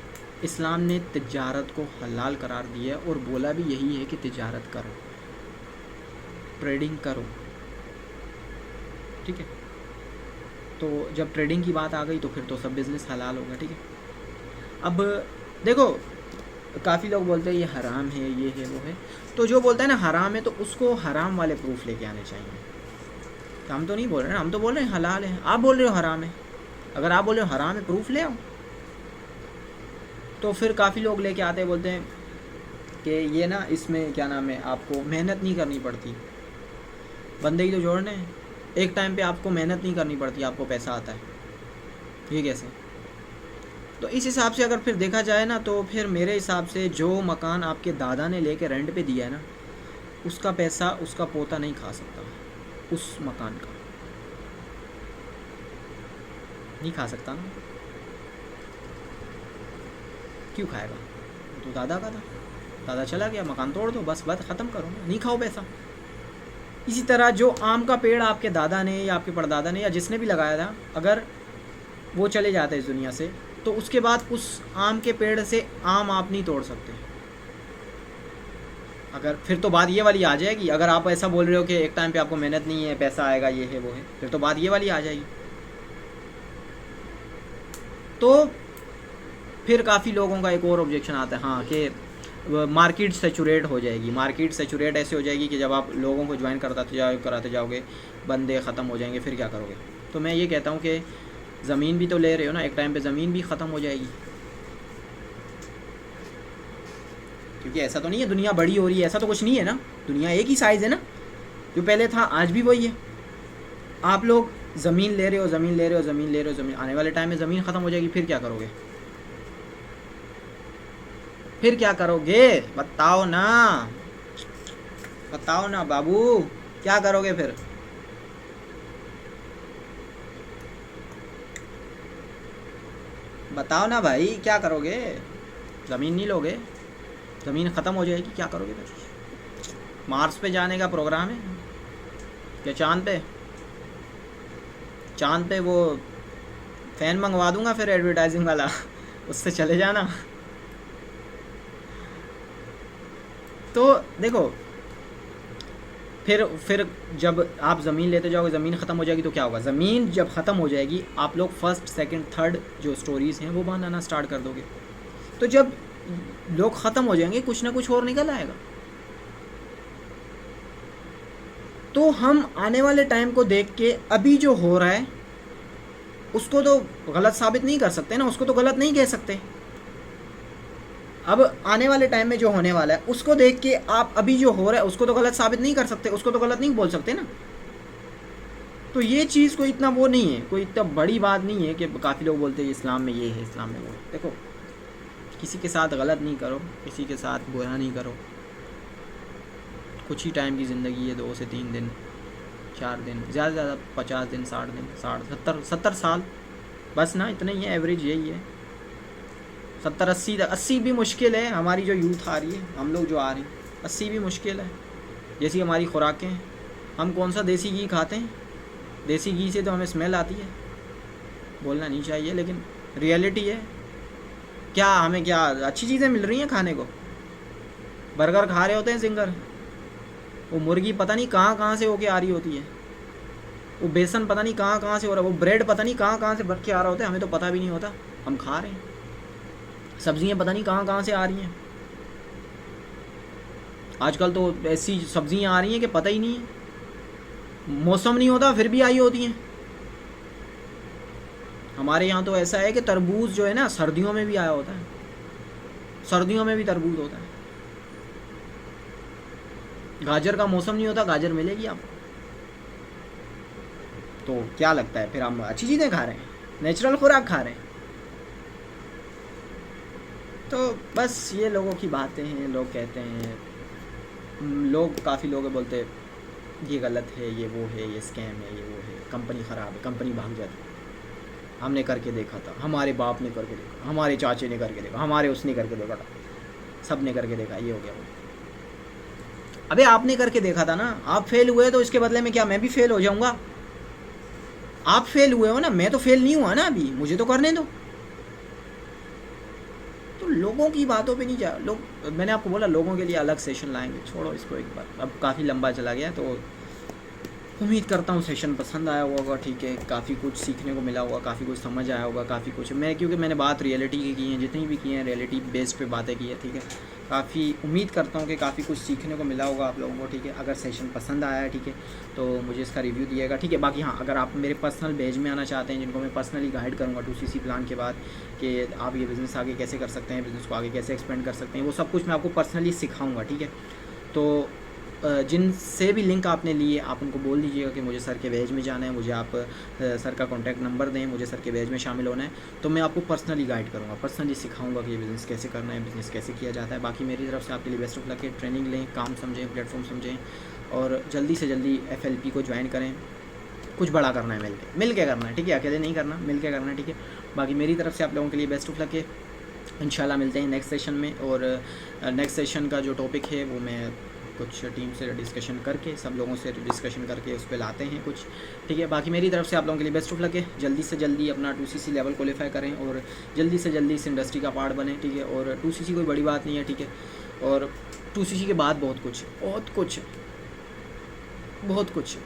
इस्लाम ने तिजारत को हलाल करार दिया है, और बोला भी यही है कि तिजारत करो, ट्रेडिंग करो। ठीक है, तो जब ट्रेडिंग की बात आ गई तो फिर तो सब बिज़नेस हलाल होगा। ठीक है, अब देखो काफ़ी लोग बोलते हैं ये हराम है, ये है, वो है। तो जो बोलता है ना हराम है, तो उसको हराम वाले प्रूफ लेके आने चाहिए। तो हम तो नहीं बोल रहे हैं, हम तो बोल रहे हैं हलाल है। आप बोल रहे हो हराम है, अगर आप बोल रहे हो हराम है, प्रूफ ले आओ। तो फिर काफ़ी लोग लेके आते हैं, बोलते हैं कि ये ना इसमें क्या नाम है, आपको मेहनत नहीं करनी पड़ती, बंदे ही तो जोड़ने हैं, एक टाइम पे आपको मेहनत नहीं करनी पड़ती, आपको पैसा आता है। ये कैसे? तो इस हिसाब से अगर फिर देखा जाए ना, तो फिर मेरे हिसाब से जो मकान आपके दादा ने लेके रेंट पे दिया है ना, उसका पैसा उसका पोता नहीं खा सकता, उस मकान का नहीं खा सकता ना। क्यों खाएगा? तो दादा का था, दादा चला गया, मकान तोड़ दो, बस बात ख़त्म करो, नहीं खाओ पैसा। इसी तरह जो आम का पेड़ आपके दादा ने या आपके परदादा ने या जिसने भी लगाया था, अगर वो चले जाते इस दुनिया से, तो उसके बाद उस आम के पेड़ से आम आप नहीं तोड़ सकते। अगर फिर तो बात ये वाली आ जाएगी, अगर आप ऐसा बोल रहे हो कि एक टाइम पे आपको मेहनत नहीं है, पैसा आएगा, ये है, वो है, फिर तो बात ये वाली आ जाएगी। तो फिर काफ़ी लोगों का एक और ऑब्जेक्शन आता है हाँ कि मार्केट सेचुरेट हो जाएगी। मार्केट सेचुरेट ऐसे हो जाएगी कि जब आप लोगों को ज्वाइन कराते जाओगे बंदे ख़त्म हो जाएंगे, फिर क्या करोगे। तो मैं ये कहता हूँ कि ज़मीन भी तो ले रहे हो ना, एक टाइम पे ज़मीन भी ख़त्म हो जाएगी, क्योंकि ऐसा तो नहीं है दुनिया बड़ी हो रही है, ऐसा तो कुछ नहीं है ना, दुनिया एक ही साइज़ है ना, जो पहले था आज भी वही है। आप लोग ज़मीन ले रहे हो, ज़मीन आने वाले टाइम में ज़मीन ख़त्म हो जाएगी, फिर क्या करोगे, बताओ ना बाबू, क्या करोगे फिर। बताओ ना भाई, क्या करोगे। ज़मीन नहीं लोगे, ज़मीन ख़त्म हो जाएगी, क्या करोगे फिर। मार्स पे जाने का प्रोग्राम है क्या, चांद पे वो फ़ैन मंगवा दूंगा फिर एडवर्टाइजिंग वाला उससे चले जाना। तो देखो फिर जब आप ज़मीन लेते जाओगे, ज़मीन ख़त्म हो जाएगी तो क्या होगा। ज़मीन जब ख़त्म हो जाएगी आप लोग फर्स्ट सेकंड थर्ड जो स्टोरीज़ हैं वो बनाना स्टार्ट कर दोगे। तो जब लोग ख़त्म हो जाएंगे कुछ ना कुछ और निकल आएगा। तो हम आने वाले टाइम को देख के अभी जो हो रहा है उसको तो गलत साबित नहीं कर सकते ना, उसको तो गलत नहीं कह सकते। अब आने वाले टाइम में जो होने वाला है उसको देख के आप अभी जो हो रहा है उसको तो गलत साबित नहीं कर सकते, उसको तो गलत नहीं बोल सकते ना। तो ये चीज़ कोई इतना वो नहीं है, कोई इतना बड़ी बात नहीं है कि काफ़ी लोग बोलते हैं इस्लाम में ये है, इस्लाम में वो है। देखो किसी के साथ गलत नहीं करो, किसी के साथ बुरा नहीं करो। कुछ ही टाइम की ज़िंदगी है, 2 से 3 दिन 4 दिन, ज़्यादा से ज़्यादा 50 दिन 60 दिन 70 साल बस ना, इतना ही है, एवरेज यही है। 70-80 भी मुश्किल है। हमारी जो यूथ आ रही है, हम लोग जो आ रहे हैं, 80 भी मुश्किल है। जैसी हमारी खुराकें हैं, हम कौन सा देसी घी खाते हैं, देसी घी से तो हमें स्मेल आती है, बोलना नहीं चाहिए लेकिन रियलिटी है। क्या हमें क्या अच्छी चीज़ें मिल रही हैं खाने को। बर्गर खा रहे होते हैं जिंगर, वो मुर्गी पता नहीं कहाँ से होके आ रही होती है, वो बेसन पता नहीं कहाँ से हो रहा है, वो ब्रेड पता नहीं कहाँ से भर के आ रहा होता है, हमें तो पता भी नहीं होता, हम खा रहे हैं। सब्जियां पता नहीं कहाँ से आ रही हैं। आजकल तो ऐसी सब्जियां आ रही हैं कि पता ही नहीं है, मौसम नहीं होता फिर भी आई होती हैं। हमारे यहाँ तो ऐसा है कि तरबूज जो है ना सर्दियों में भी आया होता है, सर्दियों में भी तरबूज होता है। गाजर का मौसम नहीं होता, गाजर मिलेगी आपको। तो क्या लगता है फिर हम अच्छी चीज़ें खा रहे हैं, नेचुरल खुराक खा रहे हैं। तो बस ये लोगों की बातें हैं, लोग कहते हैं, लोग काफ़ी लोग बोलते हैं ये गलत है, ये वो है, ये स्कैम है, ये वो है, कंपनी ख़राब है, कंपनी भाग जाती है। हमने करके देखा था, हमारे बाप ने करके देखा, हमारे चाचे ने करके देखा, हमारे उसने करके देखा था, सब ने करके देखा, ये हो गया वो। अबे आपने करके देखा था ना, आप फेल हुए तो इसके बदले में क्या मैं भी फेल हो जाऊँगा। आप फेल हुए हो ना, मैं तो फेल नहीं हुआ ना अभी, मुझे तो करने दो। तो लोगों की बातों पे नहीं जा, लोग, मैंने आपको बोला लोगों के लिए अलग सेशन लाएंगे, छोड़ो इसको एक बार, अब काफ़ी लंबा चला गया। तो उम्मीद करता हूँ सेशन पसंद आया होगा, ठीक है, काफ़ी कुछ सीखने को मिला होगा, काफ़ी कुछ समझ आया होगा, काफ़ी कुछ क्योंकि मैंने बात रियलिटी की है, जितनी भी की हैं रियलिटी बेस्ड पे बातें की है, ठीक है। काफ़ी उम्मीद करता हूँ कि काफ़ी कुछ सीखने को मिला होगा आप लोगों को, ठीक है। अगर सेशन पसंद आया है, ठीक है, तो मुझे इसका रिव्यू दिएगा, ठीक है। बाकी हाँ, अगर आप मेरे पर्सनल बैच में आना चाहते हैं, जिनको मैं पर्सनली गाइड करूँगा 2CC प्लान के बाद कि आप ये बिज़नेस आगे कैसे कर सकते हैं, बिज़नेस को आगे कैसे एक्सपेंड कर सकते हैं, वो सब कुछ मैं आपको पर्सनली सिखाऊँगा, ठीक है। तो जिनसे भी लिंक आपने लिए आप उनको बोल दीजिएगा कि मुझे सर के बैच में जाना है, मुझे आप सर का कॉन्टैक्ट नंबर दें, मुझे सर के बैच में शामिल होना है, तो मैं आपको पर्सनली गाइड करूँगा, पर्सनली सिखाऊंगा कि ये बिज़नेस कैसे करना है, बिज़नेस कैसे किया जाता है। बाकी मेरी तरफ से आपके लिए बेस्ट ऑफ लक है। ट्रेनिंग लें, काम समझें, प्लेटफॉर्म समझें और जल्दी से जल्दी FLP को ज्वाइन करें। कुछ बड़ा करना है, मिल के करना है, ठीक है, अकेले नहीं करना, मिल के करना है, ठीक है। बाकी मेरी तरफ से आप लोगों के लिए बेस्ट ऑफ लक है। इंशाल्लाह मिलते हैं नेक्स्ट सेशन में, और नेक्स्ट सेशन का जो टॉपिक है वो मैं कुछ टीम से डिस्कशन करके, सब लोगों से डिस्कशन करके उस पर लाते हैं कुछ, ठीक है। बाकी मेरी तरफ से आप लोगों के लिए बेस्ट ऑफ लक है। जल्दी से जल्दी अपना 2CC लेवल क्वालिफाई करें और जल्दी से जल्दी इस इंडस्ट्री का पार्ट बने, ठीक है। और 2CC कोई बड़ी बात नहीं है, ठीक है। और 2CC के बाद बहुत कुछ,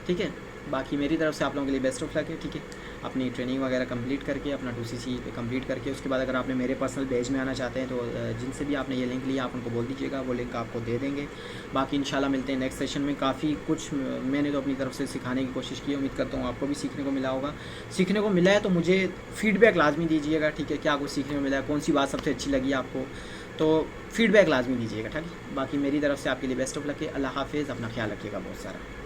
ठीक है। बाकी मेरी तरफ से आप लोगों के लिए बेस्ट ऑफ लक है, ठीक है। अपनी ट्रेनिंग वगैरह कंप्लीट करके अपना 2CC कंप्लीट करके उसके बाद अगर आपने मेरे पर्सनल पेज में आना चाहते हैं तो जिनसे भी आपने ये लिंक लिया आप उनको बोल दीजिएगा, वो लिंक आपको दे देंगे। बाकी इंशाल्लाह मिलते हैं नेक्स्ट सेशन में। काफ़ी कुछ मैंने तो अपनी तरफ से सिखाने की कोशिश की, उम्मीद करता हूँ आपको भी सीखने को मिला होगा। सीखने को मिला है तो मुझे फ़ीडबैक लाजमी दीजिएगा, ठीक है, क्या कुछ सीखने को मिला है, कौन सी बात सबसे अच्छी लगी आपको, तो फ़ीडबैक लाजमी दीजिएगा, ठीक है। बाकी मेरी तरफ से आपके लिए बेस्ट ऑफ लक है। अल्लाह हाफ़िज़, अपना ख्याल रखिएगा बहुत सारा।